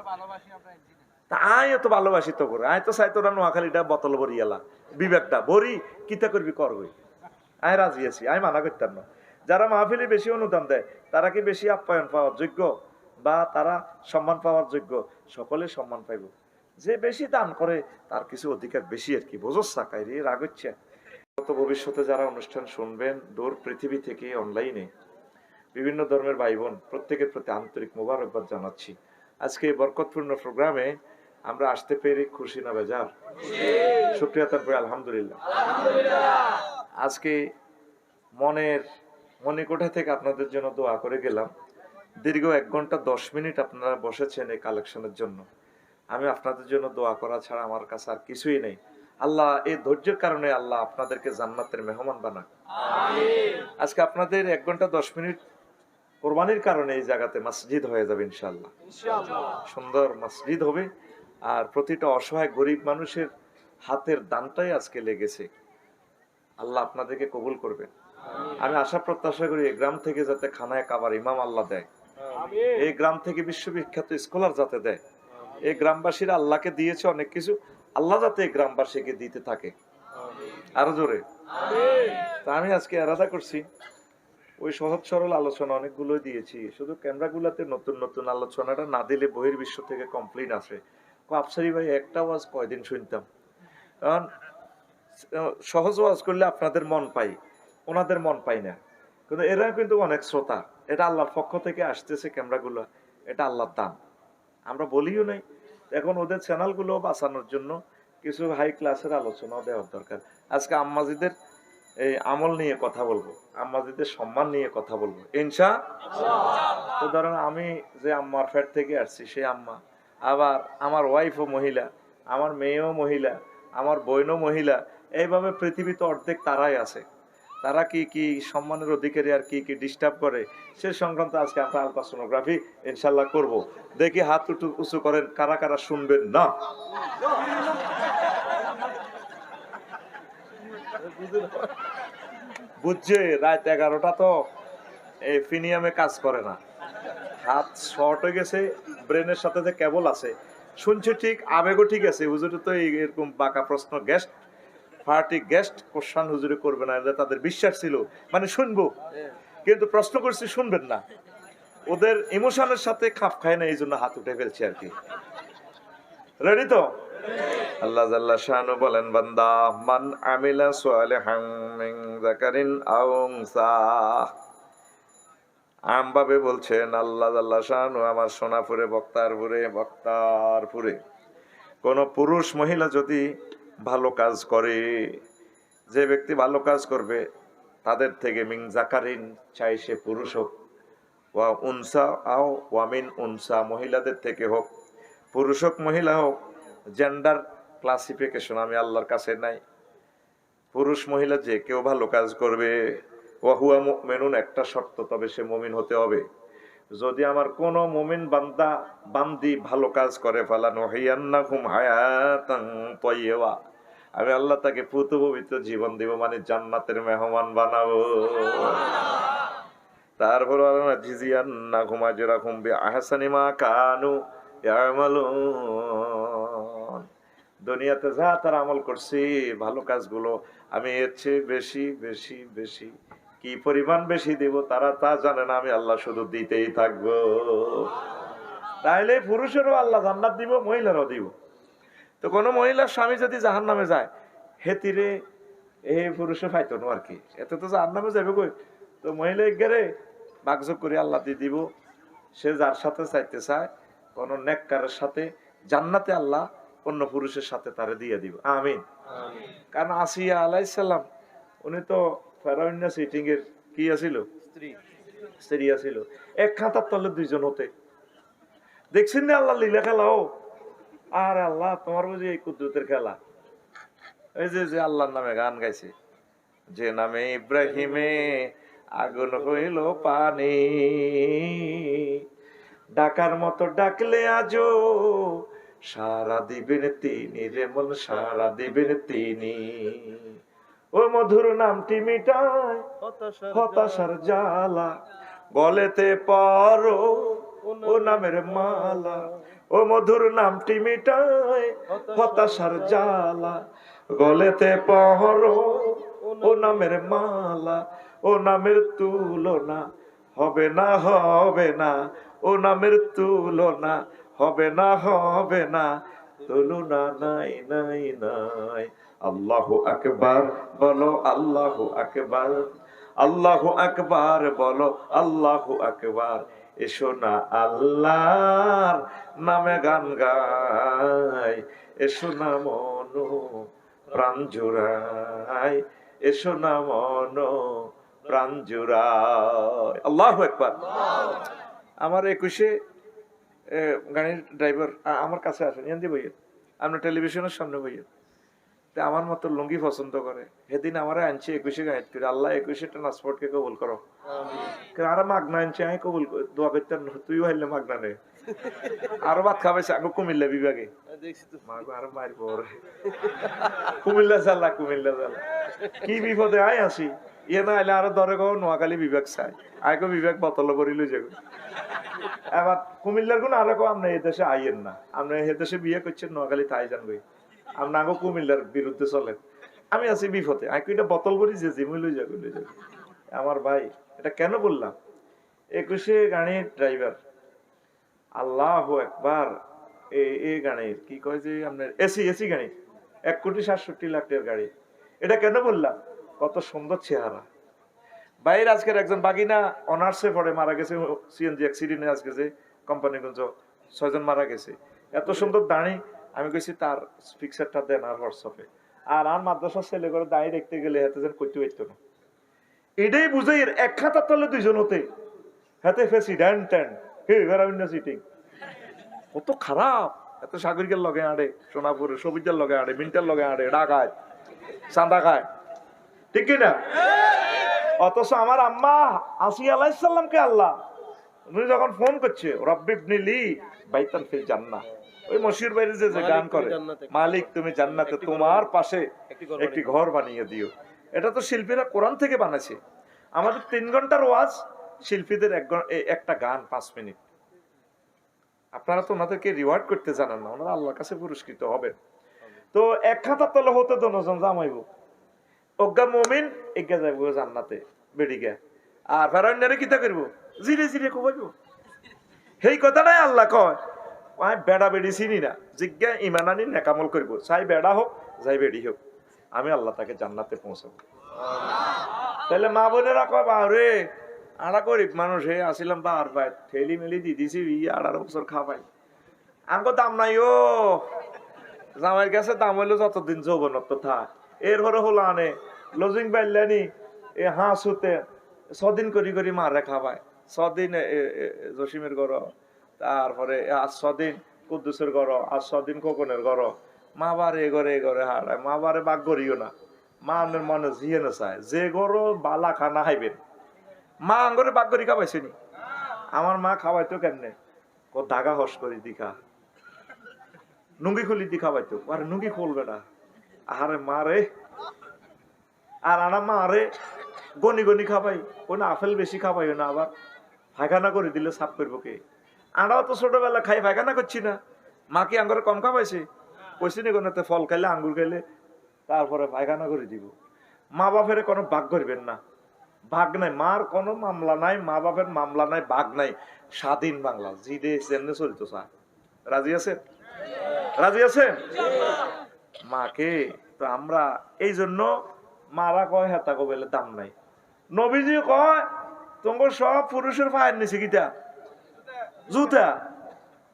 তা আয় তো ভালোবাসি তো করে, আয় তো চাই তোরা নোয়াখালীটা বোতল ভরি এলা বিবেকটা ভরি কিতা করবি কর গই। আয় রাজি আছি, আমি মানা করতাম না। যারা মাহফিলে বেশি অনুদান দেয় তারা কি বেশি আপ্যায়ন পাওয়ার যোগ্য বা তারা সম্মান পাওয়ার যোগ্য? সকলে সম্মান পাইব। যে বেশি দান করে তার কিছু অধিকার বেশি আর কি। বোঝস সাকাই রে, রাগ হচ্ছে। ভবিষ্যতে যারা অনুষ্ঠান শুনবেন দূর পৃথিবী থেকে অনলাইনে, বিভিন্ন ধর্মের ভাই বোন প্রত্যেকের প্রতি আন্তরিক মোবারকবাদ জানাচ্ছি। আজকে এই বরকতপূর্ণ প্রোগ্রামে আমরা আসতে পেরে খুশি না বেজার? শুকরিয়া তারপরে আলহামদুলিল্লাহ। আজকে মনে কোঠা থেকে আপনাদের জন্য দোয়া করে গেলাম। দীর্ঘ 1 ঘন্টা 10 মিনিট আপনারা বসেছেন এই কালেকশনের জন্য। আমি আপনাদের জন্য দোয়া করা ছাড়া আমার কাছে আর কিছুই নেই। আল্লাহ এই ধৈর্যের কারণে আল্লাহ আপনাদেরকে জান্নাতের মেহমান বানাক। আজকে আপনাদের 1 ঘন্টা 10 মিনিট কোরবানির কারণে এই জায়গাতে মসজিদ হয়ে যাবে ইনশাআল্লাহ। সুন্দর মসজিদ হবে। আর প্রতিটা অসহায় গরিব মানুষের হাতের দানটাই আজকে লেগেছে। আল্লাহ আপনাদেরকে কবুল করবেন। আমি আশা প্রত্যাশা করি এই গ্রাম থেকে যাতে খানায় কাবার ইমাম আল্লাহ দেয়, এই গ্রাম থেকে বিশ্ববিখ্যাত স্কলার যাতে দেয়। এই গ্রামবাসীরা আল্লাহকে দিয়েছে অনেক কিছু, আল্লাহ যাতে এই গ্রামবাসীকে দিতে থাকে আরো জোরে। তা আমি আজকে এরাদা করছি ওই সহজ সরল আলোচনা অনেকগুলো দিয়েছি, শুধু ক্যামেরাগুলোতে নতুন নতুন আলোচনাটা না দিলে বহির্বিশ্ব থেকে কমপ্লেইন আসে। আফসারি ভাই একটা ওয়াজ কয়দিন শুনতাম। কারণ সহজ ওয়াজ করলে আপনাদের মন পাই, ওনাদের মন পাই না। কিন্তু এরা কিন্তু অনেক শ্রোতা, এটা আল্লাহর পক্ষ থেকে আসতেছে ক্যামেরাগুলো, এটা আল্লাহর দান। আমরা বলিও নাই। এখন ওদের চ্যানেলগুলো বাঁচানোর জন্য কিছু হাই ক্লাসের আলোচনাও দেওয়ার দরকার। আজকে আম্মাজিদের এই আমল নিয়ে কথা বলবো, আম্মাজিদের সম্মান নিয়ে কথা বলবো ইনশাআল্লাহ। তো ধরেন আমি যে আম্মার ফ্যাট থেকে আসছি, সেই আম্মা আবার আমার ওয়াইফও মহিলা, আমার মেয়েও মহিলা, আমার বোনও মহিলা। এইভাবে পৃথিবীতে অর্ধেক তারাই আছে। তারা কি কি সম্মানের অধিকারী আর কি কি ডিস্টার্ব করে সে সংক্রান্ত আজকে আমরা আলট্রাসোনোগ্রাফি ইনশাল্লাহ করব। দেখি হাত উঁচু করেন কারা কারা শুনবেন না। বুঝছে রাত 11টা তো এই ফিনিয়ামে কাজ করে না, হাত শর্ট হয়ে গেছে, ব্রেনের সাথে যে কেবল আছে শুনছে ঠিক, আবেগও ঠিক আছে। হুজুরে তো এরকম বাঁকা প্রশ্ন গেস্ট পার্টি গেস্ট কোশ্চান হুজুরে করবে না, এটা তাদের বিশ্বাস ছিল, মানে শুনবো, কিন্তু প্রশ্ন করছি শুনবেন না। ওদের ইমোশনের সাথে খাপ খায় না, এই জন্য হাত উঠে ফেলছে আর কি। রেডি তো? আল্লাহ জাল্লা শানু বলেন, বান্দা মান আমিলা সালিহান মিন যাকারিন আও উনসা। আমভাবে বলছেন আল্লাহ জাল্লা শানু, আমার সোনাপুরে বক্তারপুরে কোন পুরুষ মহিলা যদি ভালো কাজ করে, যে ব্যক্তি ভালো কাজ করবে তাদের থেকে মিন যাকারিন, চাই সে পুরুষ হোক, ওয়া উনসা আও ওয়ামিন উনসা, মহিলাদের থেকে হোক, পুরুষ হোক মহিলা হোক, জেন্ডার ক্লাসিফিকেশন আমি আল্লাহর কাছে নাই। পুরুষ মহিলা যে কেউ ভালো কাজ করবে, ওয়া হুয়া মুমিনুন, একটা শর্ত, তবে সে মুমিন হতে হবে। যদি আমার কোন মুমিন বান্দা বান্দি ভালো কাজ করে, ফালা নুহিয়ান্নাহুম হায়াতান তাইয়্যিবা, আমি আল্লাহ তাকে পুত পবিত্র জীবন দিব, মানে জান্নাতের মেহমান বানাবো। তারপর জিজিয়ান্নাহুম আজরাহুম বিআহসানি মা কানু ইয়ামালুন, দুনিয়াতে যা তারা আমল করছে ভালো কাজগুলো আমি এর চেয়ে বেশি বেশি বেশি কি পরিমাণ বেশি দেব তারা তা জানে না, আমি আল্লাহ শুধু দিতেই থাকবো। তাইলে পুরুষেরও আল্লাহ জান্নাত দিব, মহিলারও দিব। তো কোনো মহিলার স্বামী যদি জাহান্নামে যায়, হেতিরে এ পুরুষে পাইতো না আর কি, এত তো জাহান্নামে যাবে কই। তো মহিলা গেলে বাকযোগ করে আল্লাহ দিয়ে দিব। সে যার সাথে চাইতে চায়, কোন নেককারের সাথে জান্নাতে আল্লাহ অন্য পুরুষের সাথে তারে দিয়ে দিব, আমিন। কারণ আসিয়া আলাইহিস সালাম উনি তো ফেরাউন সিটিং এর কি আছিল, স্ত্রী আছিল। এক খাতার তলে দুইজন হতে দেখছেন না আল্লাহ লীলা খেলা। ও আর আল্লাহ তোমার বুঝি এই কুদরতের খেলা। এই যে আল্লাহর নামে গান গাইছে, যে নামে ইব্রাহিমে আগুন হইল পানি, ডাকার মতো ডাকলে আজো সারা দিবেন তিনি, রে মন সারা দিবেন তিনি। ও মধুর নামটি মিটায় হতাশার জ্বালা, গলেতে পরো ও নামের মালা। ও মধুর নামটি মিটায় হতাশার জ্বালা, গলেতে পরো ও নামের মালা। ও নামের তুলনা হবে না হবে না, ও নামের তুলনা হবে না হবে না, তুলনা নাই নাই নাই। আল্লাহু আকবার বলো, আল্লাহু আকবার, আল্লাহু আকবার বলো, আল্লাহু আকবার। এসো না আল্লাহর নামে গান গাই, এসো না মনো প্রাণ জুড়াই, এসো না মনো প্রাণ জুড়াই। আল্লাহু আকবার। আমার 21-এ গাড়ির ড্রাইভার আমার কাছে আসেন, এনদি বইয়ের আমরা টেলিভিশনের সামনে বইয়ের, আমার মতো লুঙ্গি পছন্দ করে। সেদিন আমার আনছে 21-এ গাইড করে, আল্লাহ 21-এ ট্রান্সপোর্টকে কবুল করো। আর মাগনা আনছে, আমি কবুল দোয়া করতে, তুইও হাইলে মাগনা নে। আরো ভাত খাবাইছে আগে কুমিল্লা বিভাগে, আরো মায়ের পর কুমিল্লা চাল্লা, কুমিল্লা চাল্লা কি বিপদে আয় আসি। ইয়ে না আইলে আরো ধরে গো নোয়াখালী বিভাগ চাই, আগে বিভাগ বতল করি লই যাবে। এবার কুমিল্লার কোন আরো আপনি এ দেশে আইয়েন না, আপনি এ দেশে বিয়ে করছেন নোয়াখালী তাই জানবে, আপনি আগে কুমিল্লার বিরুদ্ধে চলেন। আমি আছি বিপদে, আমি এটা বোতল করি যে জিমুই লই যাবে লই যাবে। আমার ভাই এটা কেন বললাম, 21-এ গাড়ির ড্রাইভার, আল্লাহু আকবার। এই গাড়ির কি কয় যে আপনার এসি গাড়ি 1,67,00,000 টাকার গাড়ি। এটা কেন বললাম, কত সুন্দর চেহারা। বাইরে আজকের একজন বাগিনা অনার্সে পড়ে মারা গেছে সিএনজি অ্যাক্সিডেন্টে, আজকে যে কোম্পানিগঞ্জ 6 জন মারা গেছে। এত সুন্দর দাঁড়ি, আমি কইছি তার পিকচারটা দেন আর হোয়াটসঅ্যাপে। আর মাদ্রাসার ছেলে করে দাঁড়ি দেখতে গেলে হাতে যেন করতে পারতো না। এটাই বুঝে এক খাতার তলে দুইজন হতে হাতে প্রেসিডেন্ট সিটিং। কত খারাপ, এত সাগরিকের লগে আড়ে, সোনাপুরে সবুজের লগে আড়ে, মিন্টার লগে আড়ে, ডাকায়, চাঁদা খায়, ঠিক কিনা? অথচ আমার আম্মা আসিয়া আলাইহিস সালামকে আল্লাহ উনি যখন ফোন করছে, রব্বি ইবনিলি বাইতান ফিল জান্নাহ, ওই মশিউর বাইরে যে গান করে, মালিক তুমি জান্নাতে তোমার পাশে একটি ঘর বানিয়ে দিও, এটা তো শিল্পীরা কোরআন থেকে বানাইছে। আমাদের 3 ঘন্টার ওয়াজ, শিল্পীদের একটা গান 5 মিনিট। আপনারা তো ওনাদেরকে রিওয়ার্ড করতে জানেন না, ওনারা আল্লাহর কাছে পুরস্কৃত হবেন। তো এক খাতার তলে হতে দনজন জামাইব, অজ্ঞা মুমিন এগিয়ে যাইব জান্নাতে বেডিগা, আর ফেরান্ডারে কিতা করব, জিরে জিরে কোবাইব। সেই কথাটাই আল্লাহ কয়, আমি বেড়া বেড়ি চিনি না, জিজ্ঞা ইমান আনি নেকামল করবো, চাই বেড়া হোক যাই বেড়ি হোক, আমি আল্লাহ তাকে জান্নাতে পৌঁছাবো। তাহলে মা বোনেরা কয়, বারে আড়া গরিব মানুষ হে আসিলাম, বার পাই ঠেলি মেলি দি দিছি 18 বছর খাবাই, আঙ্গো দাম নাই ও, জামাইয়ের কাছে দাম হইলো যতদিন যৌবনত্ব থাক, এর ঘরে হলো আনে লজিং বাইলানি এ হাঁস হতে 6 দিন করি করি মারে খাবায়, 6 দিন জসিমের ঘর, তারপরে আজ 6 দিন কুদ্দুসের ঘর, আজ 6 দিন খোকনের ঘর, মা বারে এ ঘরে হারায়, মা বারে বাগ করিও না, মা আপনার মনে জিয়ে না চায় যে গরো বালা খানা খাইবেন, মা আঙ্গরে বাগ করি খাবাইছেনি, আমার মা খাওয়াইতো কেমনে, দাগা হস করি দিখা নুঙ্গি খুলি দি খাওয়াইতো, আরে নুঙ্গি খুলবে না, আরে মা রে, আর আনা মা রে গনি গনি খাবাই, কোন আপেল বেশি খাবাইও না, আবার পায়খানা করে দিলে সাফ করবো কে? আমরাও তো ছোটবেলা খাই পায়খানা করছি না, মা কি আঙ্গুরে কম খাবাইছে? কইছি নি কোনোতে ফল খাইলে আঙ্গুর খাইলে তারপরে পায়খানা করে দিব। মা বাপের কোনো ভাগ করবেন না, ভাগ নাই, মার কোনো মামলা নাই, মা বাপের মামলা নাই, ভাগ নাই, স্বাধীন বাংলা জি দে সেমনে চলতো চা। রাজি আছেন? রাজি আছেন? মাকে তো আমরা এই জন্য মারা কয় হেতা কবেলে দাম নাই, নবীজি কয় তোমার সব পুরুষের পায়ের নিচে কিটা জুতা,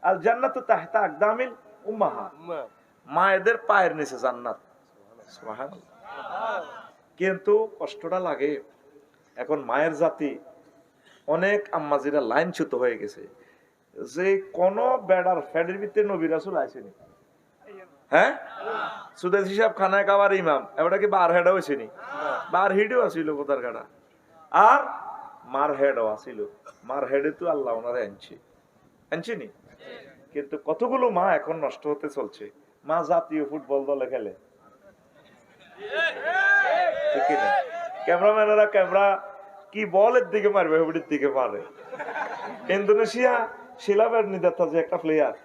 আর জান্নাত তাহতা আকদামিল উম্মাহাত, মায়েদের পায়ের নিচে জান্নাত। সুবহানাল্লাহ। কিন্তু কষ্টটা লাগে, এখন মায়ের জাতি অনেক আম্মাজিরা লাইনচ্যুত হয়ে গেছে, যে কোন বেড়ার ফ্যাডের ভিতরে নবী রাসূল আইছেনি, হ্যাঁ সুদেশ হিসাব খানায় খাবার ইমাম এবারটা কি বার হেডও হয়েছেনি, বার হেডও আসিল কোথার কাটা, আর মার হেডও আসিল, মার হেডে তো আল্লাহ ওনারে আনছিনি। কিন্তু কতগুলো মা এখন নষ্ট হতে চলছে, মা জাতীয় ফুটবল দলে খেলে, ঠিক না? ক্যামেরাম্যানেরা ক্যামেরা কি বলের দিকে মারবে, হেবড়ির দিকে মারে। ইন্দোনেশিয়া শিলাবের নিদাতা যে একটা প্লেয়ার,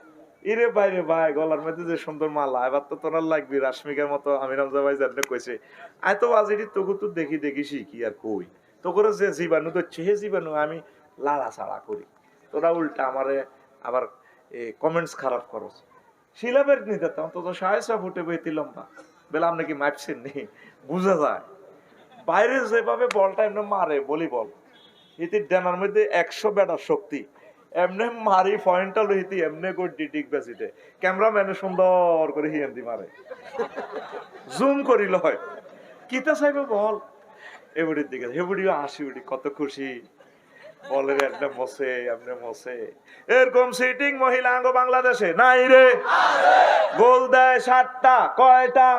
ইরে বাইরে ভাই গলার মধ্যে যে সুন্দর মালা, এবার তো তোরা লাগবি রাশমিকার মতো। আমি রামজা ভাই জানতে কইছে আয় তো বাজিটি তোকে তো দেখি দেখি শিখি, আর কই তো করে যে জীবাণু ধরছে হে জীবাণু আমি লাড়া ছাড়া করি, তোরা উল্টা আমারে আবার কমেন্টস খারাপ করস। শিলাবের নিদাতা অন্তত 6.5 ফুটে বেতি লম্বা, বেলা আপনি কি মাপছেন নি, বুঝা যায়। বাইরে যেভাবে বলটা এমনি মারে ভলিবল, ইতি ডানার মধ্যে 100 ব্যাটার শক্তি, এমনি মারি পয়েন্টটা লইতি এমনি করে ডিটিক বেসিতে ক্যামেরাম্যানে সুন্দর করে হিয়ান্দি মারে, জুম করিল হয় কিতা চাইবে বল এবারের দিকে, হেবুড়িও হাসি উঠি কত খুশি, বলের একটা মসে এমনি মসে। এরকম সিটিং মহিলা আঙ্গ বাংলাদেশে নাই রে, গোল দেয় 7টা, কয়টা?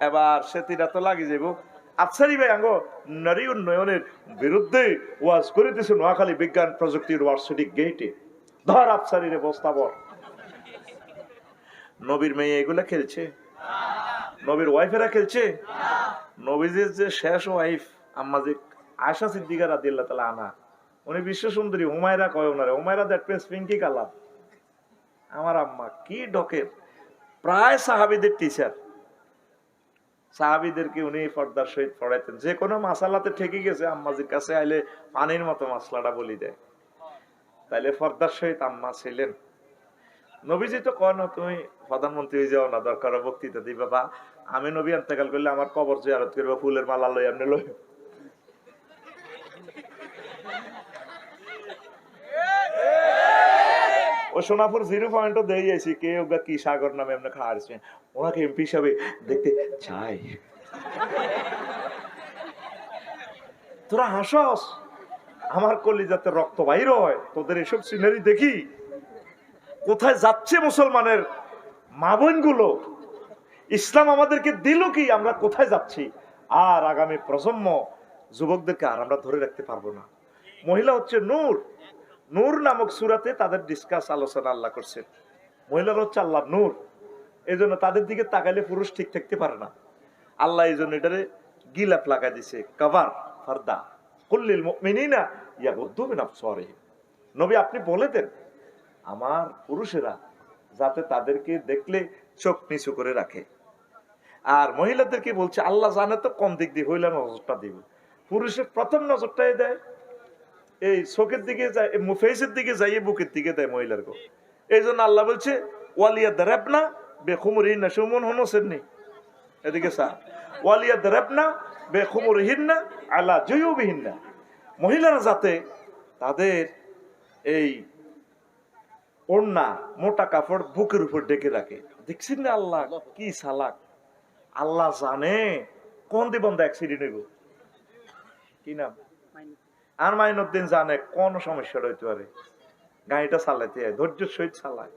এবার সেটিরা তো লাগি যাবো। আফসারি ভাই আঙ্গ নারী উন্নয়নের বিরুদ্ধে ওয়াজ করিতেছে নোয়াখালী বিজ্ঞান প্রযুক্তি ইউনিভার্সিটি গেটে, ধর আফসারি রে বস্তাবর। নবীর মেয়ে এগুলা খেলছে, নবীর ওয়াইফেরা খেলছে। নবীজির যে শেষ ওয়াইফ আম্মাজি আয়েশা সিদ্দিকা রাদিয়াল্লাহু তাআলা আনহা, উনি বিশ্ব সুন্দরী, হুমায়রা কয় ওনারে, Humaira that means Pinki colour. আমার আম্মা কি ডকের, প্রায় সাহাবীদের টিচার, সাহাবীদেরকে উনি পর্দার সহিত পড়াইতেন। যে কোনো মাসালাতে ঠেকে গেছে আম্মাজির কাছে আইলে পানির মতো মশলাটা বলি দেয়, তাইলে পর্দার সহিত আম্মা ছিলেন। নবীজি তো কয় না তুমি প্রধানমন্ত্রী হয়ে যাও না, দরকার বক্তৃতা দিই বাবা, আমি নবী ইন্তেকাল করলে আমার কবর জিয়ারত করবো, ফুলের মালা লই এমনি লই। ও সোনাপুর 0 পয়েন্টও দিয়ে যাইছি, কে ওগা কি সাগর নামে এমনি খাওয়া আসছে, ওনাকে এমপি হিসাবে দেখতে চাই। তোরা হাসস, আমার কলিজাতে রক্ত বাইর হয় তোদের এসব সিনারি দেখি। কোথায় যাচ্ছে মুসলমানের মা বোনগুলো? ইসলাম আমাদেরকে দিল কি? আমরা কোথায় যাচ্ছি? আর আগামী প্রজন্ম যুবকদেরকে আর আমরা ধরে রাখতে পারবো না। মহিলা হচ্ছে নূর। নূর নামক সূরাতে তাদের ডিসকাস আলোচনা আল্লাহ করছে। মহিলারা হচ্ছে আল্লাহর নূর। এই জন্য তাদের দিকে তাকাইলে পুরুষ ঠিক থাকতে পারে না। আল্লাহ এই জন্য এটারে গিলাপ লাগা দিছে, কভার ফারদা কুল্লিল মুমিনিনা ইয়াগুদ্দু মিন আবসারিহিম। নবী আপনি বলে দেন আমার পুরুষেরা যাতে তাদেরকে দেখলে চোখ নিচু করে রাখে। আর মহিলাদেরকে বলছে আল্লাহ জানে তো কোন দিক দিয়ে হইলে নজরটা দিব। পুরুষের প্রথম নজরটাই দেয় এই চোখের দিকে যায়, ফেসের দিকে যাইয়ে বুকের দিকে দেয় মহিলার গো। এই জন্য আল্লাহ বলছে ওয়ালিয়া দারাবনা বেখুমুরিহিন্না। সুমন হনসেননি এদিকে সা ওয়ালিয়া দারাবনা বেখুমুরিহিন্না আলা জুয়ুবিহিন্না। মহিলারা যাতে তাদের এই ওড়না মোটা কাপড় বুকের উপর ডেকে রাখে। দেখছেন না আল্লাহ কি সালাক। আল্লাহ জানে কোন দিবন্ধ অ্যাক্সিডেন্ট হইব। কি নাম? আর মাইনুদ্দিন জানে কোন সমস্যা হইতে পারে। গাড়িটা চালাইতে হয় ধৈর্যের সহিত চালায়।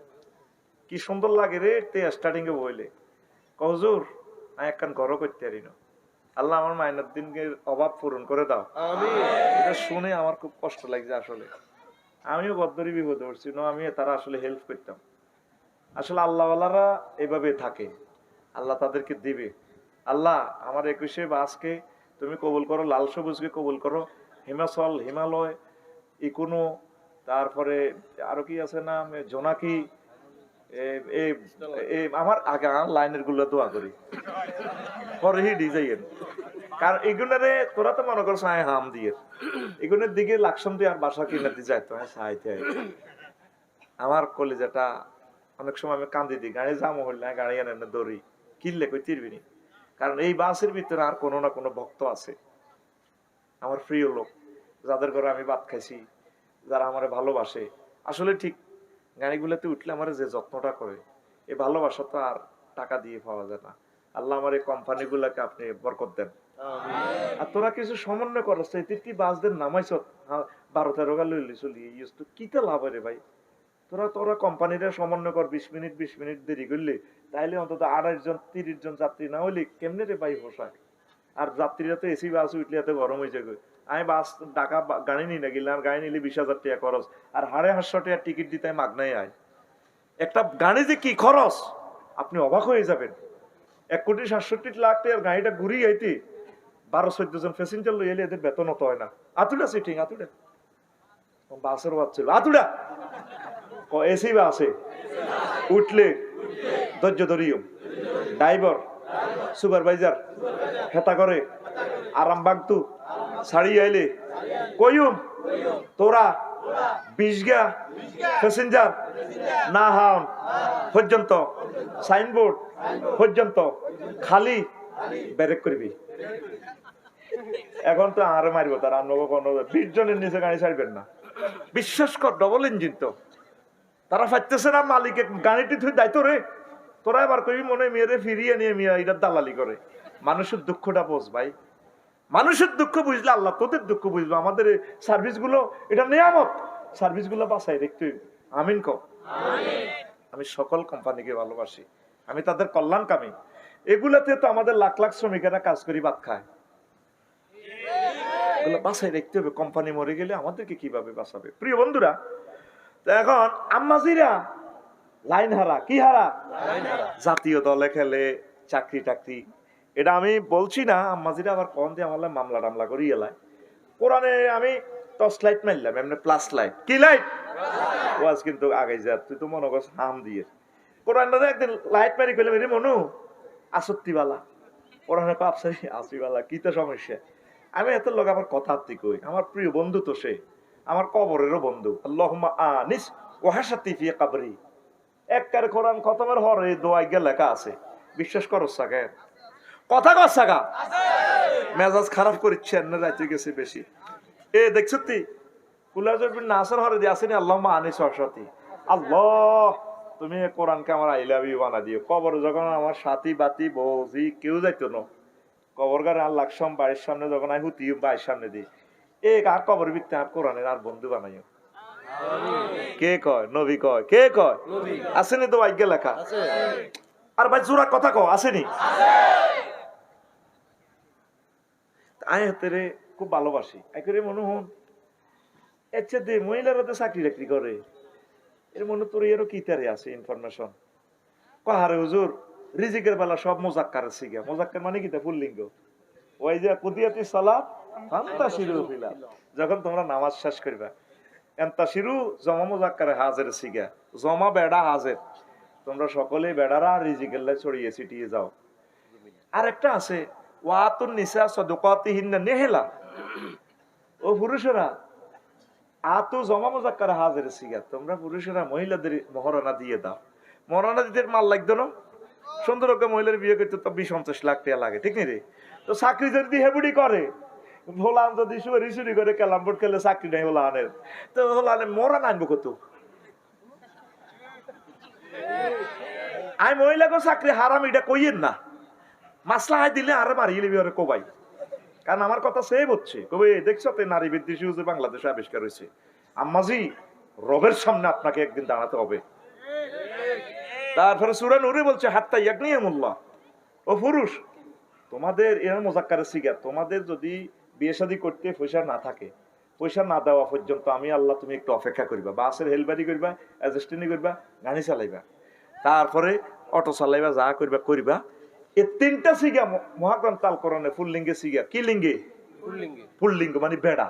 কি সুন্দর লাগে রে স্টার্টিং এ বইলে হুজুর আমি একখান ঘরও করতে পারি না। আল্লাহ আমার মাইনুদ্দিনকে অভাব পূরণ করে দাও। এটা শুনে আমার খুব কষ্ট লাগছে আসলে। আমিও বদ্ধরি বিপদে পড়ছি না, আমি তারা আসলে হেল্প করতাম। আসলে আল্লাহওয়ালারা এভাবে থাকে, আল্লাহ তাদেরকে দিবে। আল্লাহ আমার 21 বা আজকে তুমি কবুল করো, লাল সবুজকে কবুল করো, হিমাচল হিমালয় ইকোনো, তারপরে আরো কি আছে না জোনাকি, আমার আগে লাইনের গুলো দোয়া করি পরে হি ডিজাইন। কারণ এগুলারে তোরা তো মনে করছো আয় হাম দিয়ে এগুলোর দিকে লাকসাম দিয়ে আর বাসা কিনে দিয়ে যায় তো সাহায্য। আমার কলেজাটা অনেক সময় আমি কান্দি দিই, গাড়ি জামো হইলে না গাড়ি এনে দৌড়ি কিনলে কই তিরবিনি। কারণ এই বাসের ভিতরে আর কোনো না কোনো ভক্ত আছে, আমার প্রিয় লোক, যাদের ঘরে আমি ভাত খাইছি, যারা আমার ভালোবাসে। আসলে ঠিক গাড়িগুলোতে উঠলে আমার যে যত্নটা করে, এই ভালোবাসা তো আর টাকা দিয়ে পাওয়া যায় না। আল্লাহ আমার এই কোম্পানি গুলাকে আপনি বরকত দেন। আর তোরা কিছু সমন্বয় করছ, কি বাসদের নামাইছ 12-13 গা লইলি চলি কিটা লাভ রে ভাই। তোরা কোম্পানিরা সমন্বয় কর, 20 মিনিট দেরি করলে তাইলে অন্তত 28 জন 30 জন যাত্রী না হইলে কেমনে রে ভাই পোষায়। আর যাত্রীরা তো এসি বাস উঠলে এত গরম হয়ে যাবে। আমি বাস ঢাকা গাড়ি নিই না গেলাম, গাড়ি নিলে 20,000 টাকা খরচ, আর 550 টাকা টিকিট দিতে মাগনাই আয়। একটা গাড়ি যে কি খরচ আপনি অবাক হয়ে যাবেন। 1,67,00,000 টাকার গাড়িটা ঘুরিয়ে আইতে 12-14 জন প্যাসেঞ্জার লই এলে এদের বেতন হতো হয় না। আতুডা সিটিং আতুডা বাসের বাদ ছিল আতুডা এসি বা আছে উঠলে ধৈর্য ধরিও, ড্রাইভার সুপারভাইজার হেতা করে আরাম বাগতু ছাড়ি আইলে কইম তোরা 20 গা প্যাসেঞ্জার না হাম পর্যন্ত সাইনবোর্ড পর্যন্ত খালি ব্রেক করবি। এখন তো আরো মারিব তার 20 জনের নিচে গাড়ি ছাড়বেন না। বিশ্বাস কর ডবল ইঞ্জিন তো তারা ফাইতেছে না, মালিকের গাড়িটি তুই দায়িত্ব রে। তোরা এবার কবি মনে মেয়েরে ফিরিয়ে নিয়ে মিয়া এটা দালালি করে। মানুষের দুঃখটা বোঝ ভাই, মানুষের দুঃখ বুঝলে আল্লাহ তোদের দুঃখ বুঝবে। আমাদের সার্ভিস গুলো এটা নিয়ামত, সার্ভিস গুলো বাসায় দেখতে। আমিন কও। আমি সকল কোম্পানিকে ভালোবাসি, আমি তাদের কল্যাণকামী। এগুলাতে তো আমাদের লাখ লাখ শ্রমিকেরা কাজ করি ভাত খায়, এগুলো বাসায় দেখতে হবে। কোম্পানি মরে গেলে আমাদেরকে কিভাবে বাঁচাবে। প্রিয় বন্ধুরা, এখন আম্মাজিরা লাইন হারা, কি হারা? জাতীয় দলে খেলে, চাকরি টাকরি, এটা আমি বলছি না। আম্মাজিরা আবার কম দিয়ে আমার মামলা টামলা করি এলায়। কোরআনে আমি টর্চ লাইট মারলাম, এমনি প্লাস লাইট। কি লাইট? ওয়াজ কিন্তু আগে যা, তুই তো মনে করছ হাম দিয়ে। কোরআন একদিন লাইট মারি করলে মেরে মনু আসত্তিওয়ালা, কোরআনে পাপসারি আসিওয়ালা, কি তো সমস্যা। আমি এত লোক আমার কথা কই, আমার প্রিয় বন্ধু তো সে, আমার কবরেরও বন্ধু। আল্লাহুম্মা আনিস ওয়াহাসাতি ফি কবরি। একবার কোরআন খতমের হরে দোয়া গিয়ে লেখা আছে, বিশ্বাস করো সাকে কথা কর সাকা মেজাজ খারাপ করেছেন না, রাইতে গেছে বেশি। এ দেখছ তুই কুলাজবিন নাসর হরে দিয়ে আসেনি আল্লাহুম্মা আনিস ওয়াহাসাতি। আল্লাহ তুমি কোরআনকে আমার আই লাভ ইউ বানা দিও। কবরে যখন আমার সাথী বাতি বৌজি কেউ যাইতো না, কবর গারে আর লাকসাম বাড়ির সামনে যখন আই হুতি বাড়ির সামনে দিই, এ আর কবর ভিত্তি আর কোরআনের আর বন্ধু বানাইও। কে কয়? নবী কয়। কে কয়? আসেনি তো ভাগ্যে লেখা। আর ভাই জোরা কথা কও, আসেনি? আয় হাতে খুব ভালোবাসি একেবারে মনে হন আচ্ছা দে মহিলারা তো চাকরি টাকরি করে এর মনে তোর এরও কি তারে আছে ইনফরমেশন কাহারে হুজুর রিজিকের বেলা সব মোজাক্কারের শিখা মোজাক্কার মানে কি তা পুল্লিঙ্গ ওই যে কুদিয়াতি সালাত ফান্তাশিরু ফিলা যখন তোমরা নামাজ শেষ করবা এন্তাশিরু জমা মোজাক্কারে হাজের শিখা জমা বেড়া হাজের তোমরা সকলে বেড়ারা রিজিকের লাই ছড়িয়ে ছিটিয়ে যাও আর একটা আছে ওয়াতুন নিসা সাদকাতিহিন্না নেহেলা ও পুরুষেরা আতো জমা মোজাক্কারে হাজের শিখা তোমরা পুরুষেরা মহিলাদের মহারণা দিয়ে দাও মহারণা দিতে মাল লাগতো না সুন্দর মহিলার বিয়ে করতে তো 20-50 লাখ টাকা লাগে ঠিক রে তো চাকরি যদি হেবুড়ি করে ভোলান যদি রিসুরি করে কেলাম বোর্ড খেলে চাকরি নাই হোলানের তো হোলানে মরা আনবো কত আমি মহিলাকে চাকরি হারাম এটা কইয়েন না মাসলা হাই দিলে আরে মারিয়ে লিবি ওরে কোবাই কারণ আমার কথা সেভ হচ্ছে কবে দেখছো তো নারী বিদ্বেষী হুজুর বাংলাদেশে আবিষ্কার হয়েছে আম্মাজি রবের সামনে আপনাকে একদিন দাঁড়াতে হবে তারপরে সূরা নূরে বলছে হাত্তা ইয়াগনিয়ামুল্লাহ ও পুরুষ তোমাদের এর মোজাক্কারের সিগা তোমাদের যদি বিয়ে শাদী করতে পয়সা না থাকে পয়সা না দেওয়া পর্যন্ত আমি আল্লাহ তুমি একটু অপেক্ষা করবা বাসের হেলবারি করবা অ্যাডজাস্টিনি করবা গাড়ি চালাইবা তারপরে অটো চালাইবা যা করবা করবা এই তিনটা সিগা মহাগ্রন্থ আল কোরআনে ফুল্লিঙ্গে সিগা কি লিঙ্গে ফুল্লিঙ্গ মানে বেড়া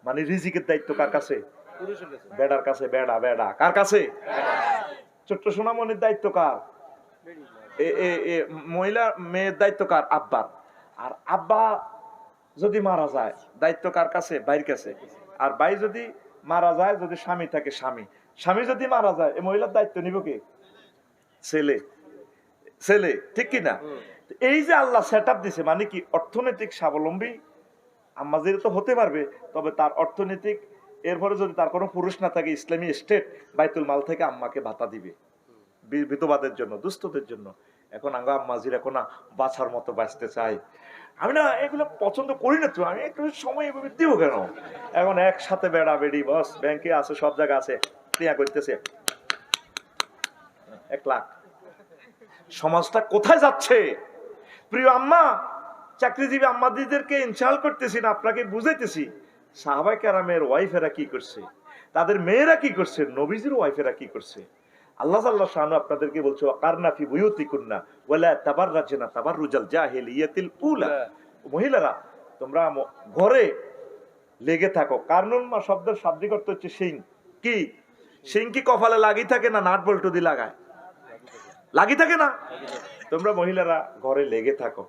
মানে রিজিকের দায়িত্ব কার কাছে বেড়ার কাছে বেড়া বেড়া কার কাছে ছোট্ট সোনামণির দায়িত্ব কার মহিলা মেয়ের দায়িত্ব কার আব্বার আর আব্বা যদি মারা যায় দায়িত্ব কার কাছে ভাইয়ের কাছে আর ভাই যদি মারা যায় যদি স্বামী থাকে স্বামী স্বামী যদি মারা যায় এই মহিলার দায়িত্ব নিব কে ছেলে ছেলে ঠিক কিনা এই যে আল্লাহ সেট আপ দিছে মানে কি অর্থনৈতিক স্বাবলম্বী আম্মাজির তো হতে পারবে তবে তার অর্থনৈতিক এরপরে যদি তার কোনো পুরুষ না থাকে ইসলামী স্টেট বাইতুল মাল থেকে আম্মাকে ভাতা দিবে বিধবাদের জন্য দুস্থদের জন্য এখন আঙ্গা আম্মাজির এখন না বাছার মতো বাঁচতে চাই আমি না এগুলো পছন্দ করি না তো আমি একটু সময় এভাবে দিব কেন এখন একসাথে বেড়া বেড়ি বস ব্যাংকে আছে সব জায়গা আছে ক্রিয়া করতেছে 1 লাখ সমাজটা কোথায় যাচ্ছে প্রিয় আম্মা চাকরিজীবী আম্মাদিদেরকে ইনশাল করতেছি না আপনাকে বুঝাইতেছি সাহাবায়ে কেরামের ওয়াইফেরা কি করছে তাদের মেয়েরা কি করছে নবীজির ওয়াইফেরা কি করছে আল্লাহ আল্লাহ শানু আপনাদেরকে বলছো কারনা ফি বুয়ুতিকুন্না ওয়ালা তাবাররাজনা তাবাররুজাল জাহিলিয়াতিল উলা মহিলারা তোমরা ঘরে লেগে থাকো কারনুন মা শব্দের শাব্দিক অর্থ হচ্ছে সিং কি সিং কি কপালে লাগি থাকে না নাট বল্টু দি লাগায় লাগি থাকে না তোমরা মহিলারা ঘরে লেগে থাকো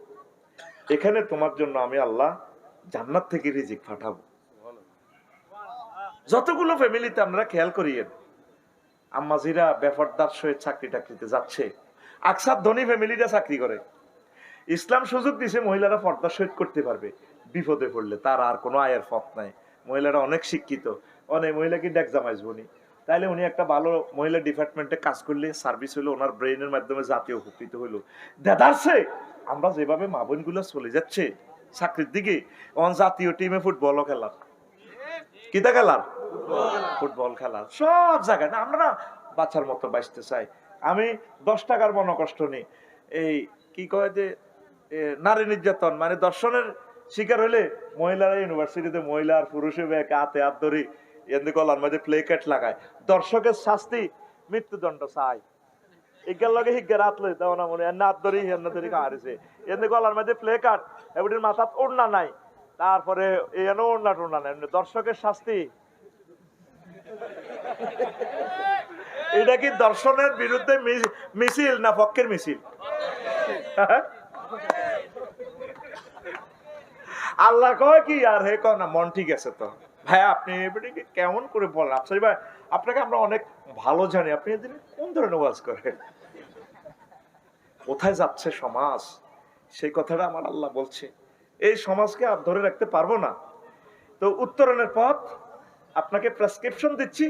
এখানে তোমার জন্য আমি আল্লাহ জান্নাত থেকে রিজিক পাঠাবো যতগুলো ফ্যামিলিতে আমরা খেয়াল করিয়েন আম্মাজিরা বেফরদার সহিত চাকরি টাকরিতে যাচ্ছে আকসার ধনী ফ্যামিলিরা চাকরি করে ইসলাম সুযোগ দিছে মহিলারা পর্দার সহিত করতে পারবে বিপদে পড়লে তার আর কোনো আয়ের পথ নাই মহিলারা অনেক শিক্ষিত অনেক মহিলাকে ডেক জামাইজবনি তাইলে উনি একটা ভালো মহিলা ডিপার্টমেন্টে কাজ করলে সার্ভিস হলো ওনার ব্রেইনের মাধ্যমে জাতীয় উপকৃত হইলো দেদারছে আমরা যেভাবে মা বোনগুলো চলে যাচ্ছে চাকরির দিকে অন জাতীয় টিমে ফুটবলও খেলার কিতা খেলার ফুটবল খেলার সব জায়গায় না আমরা না বাচ্চার মতো বাঁচতে চাই আমি 10 টাকার মনোকষ্ট নেই এই কি কয় যে নারী নির্যাতন মানে দর্শনের শিকার হলে মহিলারা ইউনিভার্সিটিতে মহিলা আর পুরুষে হাতে হাত ধরি এমনি গলার মধ্যে প্লে কার্ড লাগায় দর্শকের শাস্তি মৃত্যুদণ্ড চাই এগুলোর লগে হিজ্ঞার হাত লই দাও না মনে এনে হাত ধরি এনে ধরি হারিছে এমনি গলার মধ্যে প্লে কার্ড এবার মাথাত ওড়না নাই তারপরে এনে ওড়না টোড়না নাই দর্শকের শাস্তি এটা কি দর্শনের বিরুদ্ধে মিছিল না পক্ষের মিছিল আল্লাহ কয় কি আর হে কয় না মন ঠিক আছে তো ভাই আপনি এবারে কেমন করে বলেন আফসারি ভাই আপনাকে আমরা অনেক ভালো জানি আপনি এদিন কোন ধরনের ওয়াজ করেন কোথায় যাচ্ছে সমাজ সেই কথাটা আমার আল্লাহ বলছে এই সমাজকে আর ধরে রাখতে পারবো না তো উত্তরণের পথ আপনাকে প্রেসক্রিপশন দিচ্ছি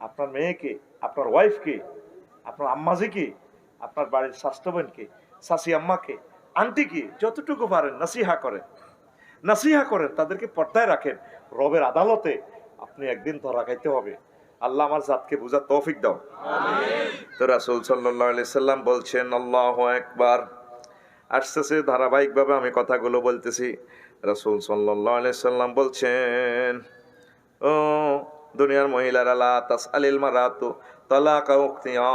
আপনার মেয়েকে আপনার ওয়াইফকে আপনার আম্মাজিকে আপনার বাড়ির স্বাস্থ্য বোনকে শাশি আম্মাকে আন্টিকে যতটুকু পারেন নাসিহা করেন তাদেরকে পর্দায় রাখেন রবের আদালতে আপনি একদিন ধরা খাইতে হবে আল্লাহ আমার জাতকে বুঝার তৌফিক দাও। তো রাসূল সাল্লাল্লাহু আলাইহি সাল্লাম বলছেন আল্লাহু আকবার। আসতেছে ধারাবাহিকভাবে আমি কথাগুলো বলতেছি। রাসূল সাল্লাল্লাহু আলাইহি সাল্লাম বলছেন, ও দুনিয়ার মহিলারা, লা তাসআলিল মারাতু তালাকা উখতিহা,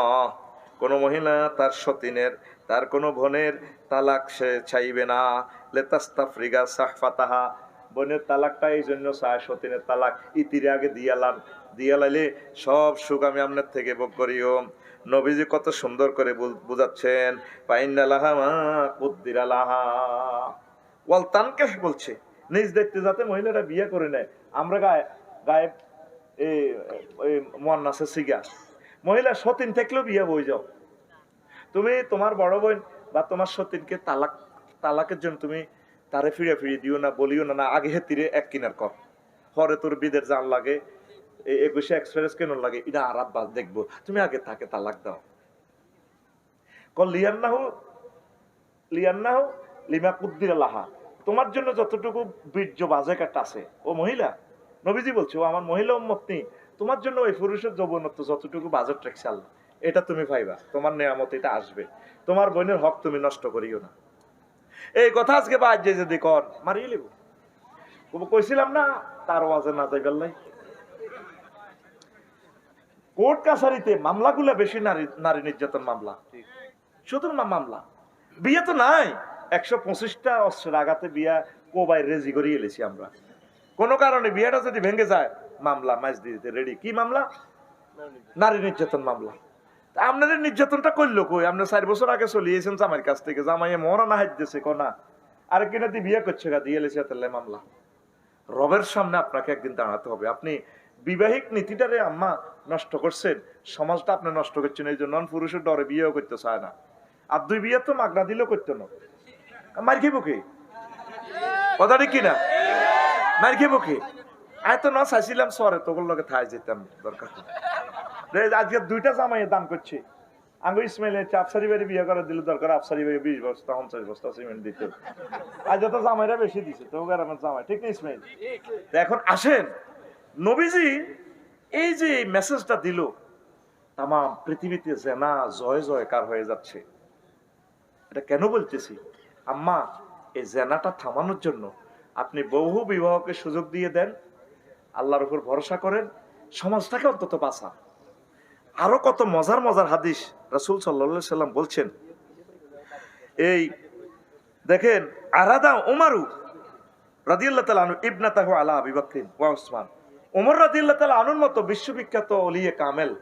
কোন মহিলা তার সতীনের, তার কোন বোনের তালাক সে চাইবে না। লেতাস্তাফরিগা সাহফাতাহা, বোনের তালাকটা এই জন্য চায়, সতীনের তালাক ইতিরে আগে দিয়া লাইলে সব সুখ আমি আপনার থেকে ভোগ করিও। নবীজি কত সুন্দর করে বুঝাচ্ছেন, পাইন্না লাহা মা কুদ্দিরা লাহা ওয়াল তানকাহ, বলছে নিজ দেখতে যাতে মহিলারা বিয়ে করে নেয়। আমরা গায়েব এই মুয়ান্নাসে সিগা, মহিলা সতীন থাকলেও বিয়ে বই যাও। তুমি তোমার বড় বোন বা তোমার সতীনকে তালাকের জন্য তুমি তারে ফিরিয়ে দিও না, বলিও না, না আগে হেতিরে এক কিনার কর, পরে তোর বিদের জান লাগে, 21 এক্সপ্রেস কেন লাগে, এটা আর বাদ দেখবো, তুমি আগে তাকে তালাক দাও। লিয়ান্নাহু লিমা কুদ্দিরা লাহা, তোমার জন্য যতটুকু বীর্য বাজেকাট আছে ও মহিলা, নবীজি বলছে ও আমার মহিলা উম্মত নেই, তোমার জন্য ওই পুরুষের যৌবনত্ব যতটুকু বাজেট রাখছে আল্লাহ, এটা তুমি পাইবা, তোমার নেয়ামত এটা আসবে, তোমার বোনের হক তুমি নষ্ট করিও না। এই কথা আজকে বাদ যে যদি কর মারিয়ে লিব, কইছিলাম না তার ওয়াজে না যাইবার লাই। কোর্ট কাছারিতে মামলাগুলো বেশি, নারী নির্যাতন মামলা, শুধু মামলা, বিয়ে তো নাই। 125টা অস্ত্রের আঘাতে বিয়া কোবাই রেজি করিয়ে এলেছি আমরা। কোনো কারণে বিয়েটা যদি ভেঙে যায়, মামলা মাইজ দিতে রেডি। কি মামলা? নারী নির্যাতন মামলা। আপনাদের নির্যাতনটা করলো কই? আপনি 4 বছর আগে চলিয়েছেন জামাইয়ের কাছ থেকে, জামাইয়ে মরা না হাত দিয়েছে কোনা, আর কিনা দিয়ে বিয়ে করছে গা দিয়ে এলেছে, তাহলে মামলা। রবের সামনে আপনাকে একদিন দাঁড়াতে হবে। আপনি বিবাহিক নীতিটারে আম্মা নষ্ট করছেন, সমাজটা আপনি নষ্ট করছেন, এই জন্য পুরুষের ডরে বিয়েও করতে চায় না। আর 2 বিয়ে তো মাগনা দিলেও করতো না, মার খেবো কে? কথা ঠিক কিনা? মার খেবো কে? আয় তো না চাইছিলাম সরে তোর লোকে থাই যেতাম, দরকার আজকে 2টা জামাইয়ের দাম করছে। আঙ্গু ইসমাইলের আফসারি বাড়ি বিয়ে করে দিলে দরকার আফসারি বাড়ি 20 বস্তা 50 বস্তা সিমেন্ট দিতে, আজ তো জামাইরা বেশি দিছে, তো আমার জামাই ঠিক না ইসমাইল? এখন আসেন, নবীজি এই যে মেসেজটা দিল, তাম পৃথিবীতে জেনা জয় জয়কার হয়ে যাচ্ছে। এটা কেন বলতেছি আম্মা? এই জেনাটা থামানোর জন্য আপনি বহু বিবাহকে সুযোগ দিয়ে দেন, আল্লাহর উপর ভরসা করেন, সমাজটাকে অন্তত বাঁচান। আরো কত মজার মজার হাদিস রাসূল সাল্লাল্লাহু আলাইহি সাল্লাম বলছেন। এই দেখেন, আরাদা উমারু রাদিয়াল্লাহু তাআলা আনহু ইবনাতাহু আলা আবি বকর ওয়া উসমান, ওমর রাদিয়াল্লাহু তাআলা আনহুর মতো বিশ্ববিখ্যাত ওলিয়ে কামেল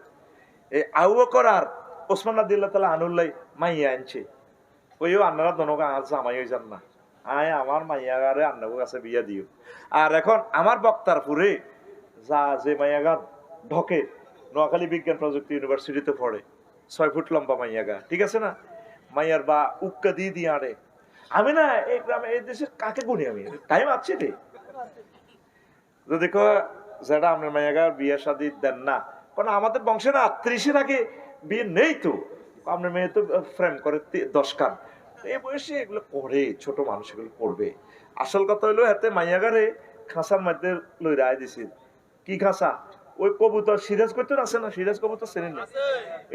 এই আবু বকর আর ওসমান রাদিয়াল্লাহু তাআলা আনহুল্লাই মাইয়া আনছে। ওইও আপনারা দনগা আর জামাই হই যান না, আয় আমার মাইয়াগারে আপনার কাছে বিয়া দিও। আর এখন আমার বক্তারপুরে যে মাইয়াগা ঢকে, নোয়াখালী বিজ্ঞান প্রযুক্তি ইউনিভার্সিটিতে পড়ে, 6 ফুট লম্বা মাইয়াগা, ঠিক আছে না? মাইয়ার বা উক্কা দিয়ে আরে, আমি না এই গ্রামে এই দেশের কাকে গুনি, আমি টাইম আছে রে, যদি যেটা আপনার মাইয়াগা বিয়ে শাদী দেন না, কারণ আমাদের বংশে না 30-এর আগে বিয়ে নেই, তো আপনার মেয়ে তো ফ্রেম করে 10 কান, এই বয়সে এগুলো করে, ছোট মানুষ এগুলো করবে। আসল কথা হইলো এতে মাইয়াগারে খাঁচার মধ্যে লই রায় দিছি। কি খাঁচা? ওই কবুতর সিরাজ করতে আছে না, সিরাজ কবুতর চেনেন না,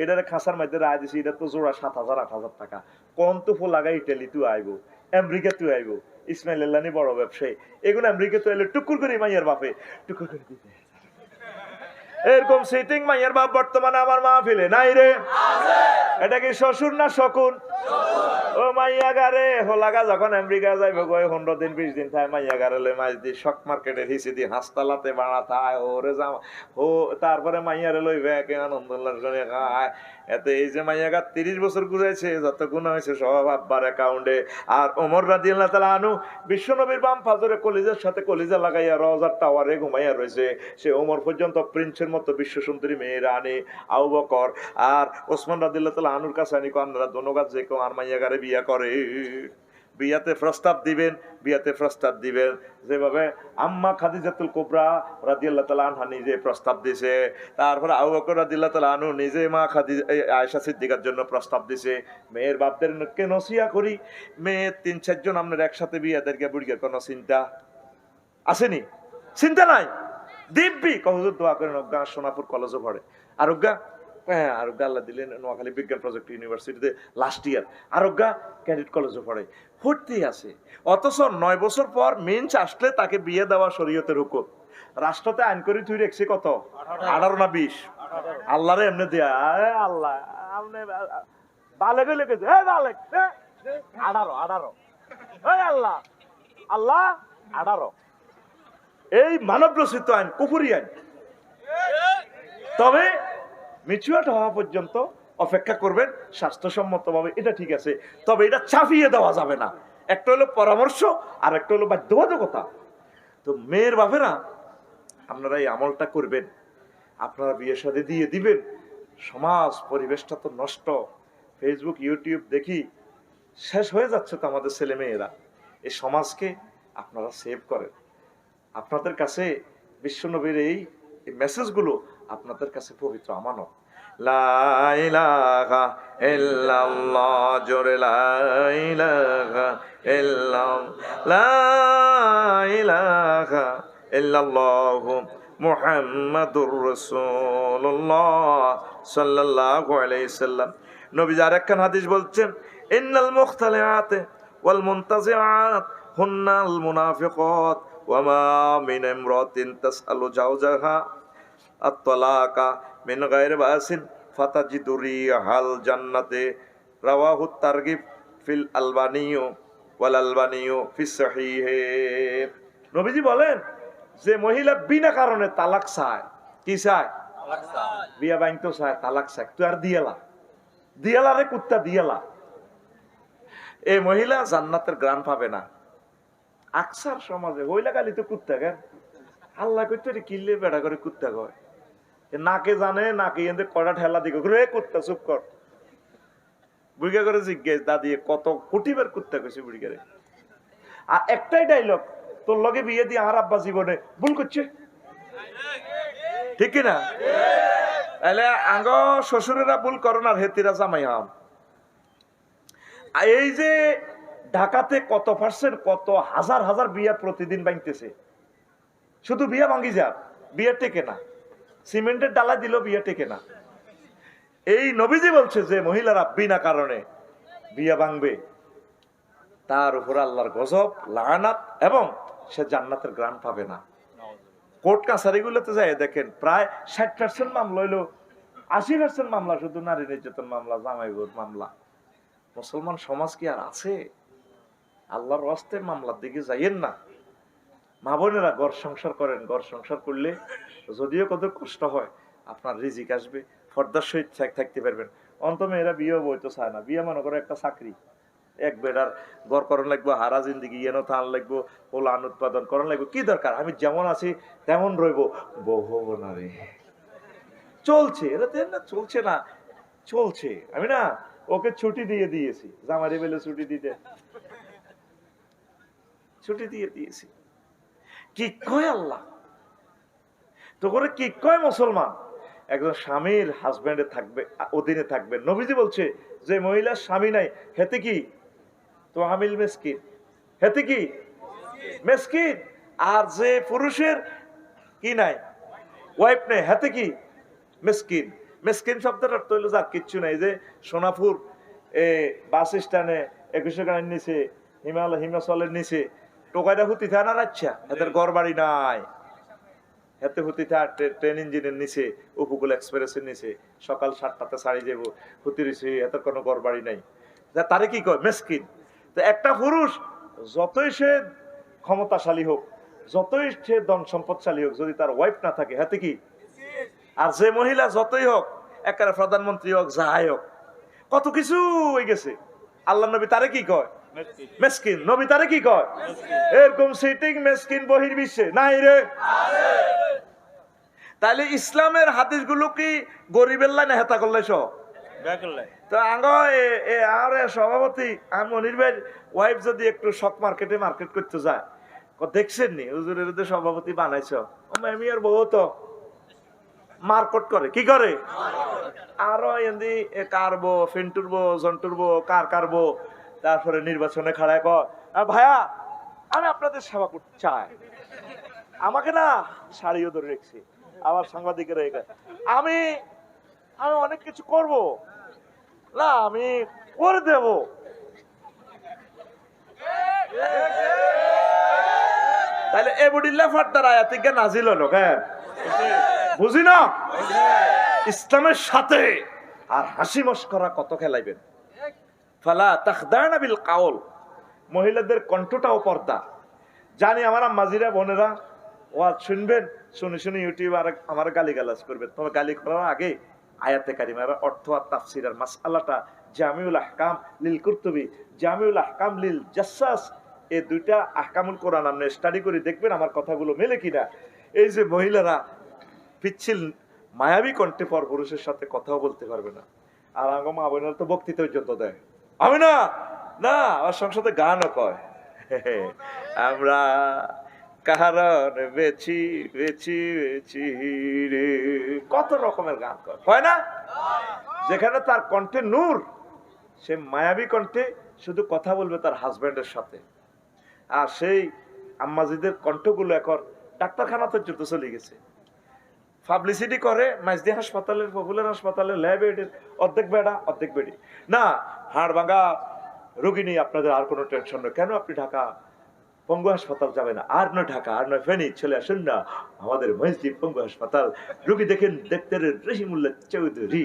এটারে খাঁচার মধ্যে রায় দিছি। এটা তো জোড়া 7,000-8,000 টাকা। কোন তো ফো লাগাই ইটালি তুই আইবো, আমেরিকা তুই আইবো, ইসমাইল আল্লানি বড় ব্যবসায়ী, এগুলো আমেরিকা তো এলে টুকুর করে মাইয়ার বাপে টুকুর করে দিতে। এরকম সিটিং মাইয়ার বাপ বর্তমানে আমার মাহফিলে নাই রে। এটা কি শ্বশুর না শকুন? ও মাইয়া গারে হোলাগা যখন আমেরিকা যাইবে, 15 দিন 20 দিন থায় মাইয়া গারে মাছ দি শক মার্কেটের হিসি দি হাসপাতালাতে বাড়া থায় ওরে যা ও, তারপরে মাইয়ারে লইবে একে আনন্দ করে খায়। এতে এই যে মাইয়া গা 30 বছর ঘুরেছে, যত গুণ হয়েছে সব আব্বার অ্যাকাউন্টে। আর ওমর রাদিয়াল্লাহু তাআলা আনহু বিশ্বনবীর বাম ফাজরে কলিজার সাথে কলিজা লাগাইয়া রওজার টাওয়ারে ঘুমাইয়া রয়েছে। সে ওমর পর্যন্ত প্রিন্সের মতো বিশ্ব সুন্দরী মেয়েরা আনে। আবু বকর আর ওসমান রাদিয়াল্লাহু তাআলা আনহুর কাছে আনি, আপনারা দোনোগাত যে কেউ আর মাইয়া গারে বিয়া করে, বিয়াতে প্রস্তাব দিবেন যেভাবে আম্মা খাদিজাতুল কুবরা রাদিয়াল্লাহু তাআলা আনহা নিজে প্রস্তাব দিয়েছে, তারপরে আবু বকর রাদিয়াল্লাহু তাআলা আনহু নিজে মা আয়েশা সিদ্দিকার জন্য প্রস্তাব দিয়েছে। মেয়ের বাপদেরকে নসিহত করি, মেয়ে 3-4 জন আপনার একসাথে বিয়াদেরকে বুড়িয়ে কোনো চিন্তা আসেনি? চিন্তা নাই। দিব্যি কহজুর দোয়া করেন অজ্ঞা সোনাপুর কলেজও পড়ে আরোগ্যা হ্যাঁ আরোগ্যা আল্লাহ দিলেন নোয়াখালী বিজ্ঞান প্রযুক্তি ইউনিভার্সিটিতে লাস্ট ইয়ার আরোগ্যা ক্যাডেট কলেজও পড়ে ভর্তি আছে অথচ 9 বছর পর মেন্স আসলে তাকে বিয়ে দেওয়া শরীয়তের হুকুম রাষ্ট্রতে আইন করে তুই রেখছে কত 18 না 20 আল্লাহরে এমনি দেয়া আল্লাহ বালেক লেগেছে বালেক 18 আল্লাহ আল্লাহ 18 এই মানব রচিত আইন কুফরি আইন তবে মিচুয়াট হওয়া পর্যন্ত অপেক্ষা করবেন স্বাস্থ্যসম্মত ভাবে এটা ঠিক আছে তবে এটা চাপিয়ে দেওয়া যাবে না একটা হলো পরামর্শ আর একটা হলো বাধ্যবাধকতা তো মেয়ের বাপেরা আপনারা এই আমলটা করবেন আপনারা বিয়ে শাদী দিয়ে দিবেন সমাজ পরিবেশটা তো নষ্ট ফেসবুক ইউটিউব দেখি শেষ হয়ে যাচ্ছে তো আমাদের ছেলে মেয়েরা এই সমাজকে আপনারা সেভ করেন আপনাদের কাছে বিশ্বনবীর এই মেসেজগুলো আপনাদের কাছে পবিত্র আমানত লা ইলাহা ইল্লাল্লাহ জোরে লা ইলাহা ইল্লাল্লাহ লা ইলাহা ইল্লাল্লাহ মুহাম্মাদুর রাসূলুল্লাহ সাল্লাল্লাহু আলাইহি সাল্লাম নবীজি আরেকখান হাদিস বলছেন ইন্নাল মুখতালিআত ওয়াল মুনতাজিআত হুন্নাল মুনাফিকাত ওয়া মা মিন ইমরাতিন তাসআলু জাওজাহা আত-তালাকা মিন গায়রি বাসিন ফাতাজিদু রিহাল জান্নাতে রাওয়াহু তারগিব ফিল আলবানিয়ু ওয়াল আলবানিয়ু ফিস সহিহে নবীজি বলেন যে মহিলা বিনা কারণে তালাক চায় কি চায় তালাক চায় বিয়া বাইনতো চায় তালাক চায় তুই আর দিয়ালা রে কুত্তা দিয়ালা এই মহিলা জান্নাতের গ্রাণ পাবে না আকসার সমাজে হইলা গালি তো কুত্তা কেন আল্লাহ কইতে কিল্লে বেড়া করে কুত্তা কয় নাকে জানে নাকে এনে কড়া ঠেলা দিকে রে কুত্তা চুপ কর বুড়িগা করে জিজ্ঞেস দাদি কত কোটিবার কুত্তা কইছে বুড়িগারে আর একটাই ডায়লগ তোর লগে বিয়ে দিয়ে আর আব্বা জীবনে ভুল করছে ঠিক না তাহলে আঙ্গ শ্বশুরেরা ভুল করো না হেতিরা জামাই হাম এই যে ঢাকাতে কত পার্সেন্ট কত হাজার হাজার বিয়া প্রতিদিন ভাঙতেছে শুধু বিয়া ভাঙি যাক বিয়ে টেকে না সিমেন্টের ডালা দিল বিয়ে টেকে না এই নবীজি বলছে যে মহিলারা বিনা কারণে বিয়া ভাঙবে তার উপর আল্লাহর গজব লানাত এবং সে জান্নাতের গ্রাণ পাবে না কোর্ট কাছারিগুলোতে যায় দেখেন প্রায় 60% মামলা হইলো 80% মামলা শুধু নারী নির্যাতন মামলা জামাই বউর মামলা মুসলমান সমাজ কি আর আছে আল্লাহর রাস্তে মামলার দিকে যাইয়েন না মা বোনেরা ঘর সংসার করেন ঘর সংসার করলে যদিও কত কষ্ট হয় আপনার রিজিক আসবে ফর্দার সহিত থাকতে পারবেন অন্ত মেয়েরা বিয়ে বইতে চায় না বিয়ে মনে করে একটা চাকরি এক বেড়ার ঘর করণ লাগবো হারা জিন্দিগি এনো থান লাগবো ওলান উৎপাদন করণ লাগবো কি দরকার আমি যেমন আছি তেমন রইব বহু না রে চলছে এটা না চলছে না চলছে আমি না ওকে ছুটি দিয়ে দিয়েছি জামারি বেলে ছুটি দিয়ে দিয়েছি কি কয় আল্লাহ তো করে কি কয় মুসলমান একজন স্বামীর হাজবেন্ডে থাকবে অধীনে থাকবে নবীজি বলছে যে মহিলার স্বামী নাই হেতে কি তো আমিল মেসকিন হেতে কি মেসকিন আর যে পুরুষের কি নাই ওয়াইফ নেই হেতে কি মেসকিন মেসকিন শব্দের অর্থ হইলো যার কিচ্ছু নাই যে সোনাপুর বাস স্ট্যান্ডে 2100 টাকার নিচে হিমাচলের নিচে টোকাইটা হুতি থাকে না রাচ্ছা এদের ঘর বাড়ি নাই হাতে হুতি থাকে ট্রেন ইঞ্জিনের নিচে উপকূল এক্সপ্রেসের নিচে সকাল 7টাতে ছাড়ি যাবো হুতি রয়েছে এত কোনো ঘর বাড়ি নাই তারে কি কয় মেসকিন তো একটা পুরুষ যতই সে ক্ষমতাশালী হোক যতই সে ধন সম্পদশালী হোক যদি তার ওয়াইফ না থাকে হাতে কি আর যে মহিলা যতই হোক একেবারে প্রধানমন্ত্রী হোক যাই হোক কত কিছু হয়ে গেছে আল্লাহ নবী তারে কি কয় মেসকিন নবী তারে কি কয় এরকম সিটিং মেসকিন বহির্বিশ্বে নাই রে তাহলে ইসলামের হাদিসগুলো কি গরিবের লাই না হেতা করলে সব তো আঙ্গ আর সভাপতি মনির ভাই ওয়াইফ যদি একটু শক মার্কেটে মার্কেট করতে যায় দেখছেন নি হুজুরের সভাপতি বানাইছ আমি আর বউ তো মার্কেট করে কি করে আরো এমনি কারবো ফেন্টুরবো জন্টুরবো কারবো তারপরে নির্বাচনে খাড়ায় কয় ভাইয়া আমি আপনাদের সেবা করতে চাই আমাকে না শাড়িও ধরে রেখেছি, আমার সাংবাদিকেরা আমি আমি অনেক কিছু করব না, আমি করে দেব। তাহলে এবুডিল্লাহ ফারদার আয়াতে গিয়ে নাজিল হলো কেন বুঝি না? ইসলামের সাথে আর হাসি মস্করা কত খেলাইবেন। ফালা তাখদানা বিল কাউল, মহিলাদের কণ্ঠটাও পর্দা। জানি আমার আম্মাজিরা বোনেরা ওয়াজ শুনবেন, শুনে শুনে ইউটিউব আর আমার গালিগালাজ করবেন। তবে গালি করার আগে আয়াতে কারিমার অর্থ আর তাফসীর আর মাসআলাটা জামিউল আহকাম লিল কুরতুবী, জামিউল আহকাম লিল জাসসাস, এই দুইটা আহকামুল কোরআন আপনি স্টাডি করে দেখবেন আমার কথাগুলো মেলে কিনা। এই যে মহিলারা পিচ্ছিল মায়াবী কণ্ঠে পর পুরুষের সাথে কথাও বলতে পারবে না, আর আঙ্গম আবনার তো বক্তৃতা পর্যন্ত দেয়। আমি না না আমার সংসদে গানও কয়, আমরা কারণ বেছি বেছি বেছি রে, কত রকমের গান কয় না। যেখানে তার কণ্ঠে নূর, সে মায়াবী কণ্ঠে শুধু কথা বলবে তার হাজবেন্ডের সাথে। আর সেই আম্মাজিদের কণ্ঠগুলো এখন ডাক্তারখানা পর্যন্ত চলে গেছে, পাবলিসিটি করে। মাইজদি হাসপাতালের, পপুলার হাসপাতালের ল্যাবের অর্ধেক বেড়া অর্ধেক বেড়ি। না, হাড় ভাঙা রোগী নিয়ে আপনাদের আর কোনো টেনশন নেই। কেন আপনি ঢাকা পঙ্গু হাসপাতাল যাবে না? আর নয় ঢাকা, আর নয় ফেনী, চলে আসুন না আমাদের মসজিদ পঙ্গু হাসপাতাল, রোগী দেখেন ডাক্তার রহিমুল্লাহ চৌধুরী।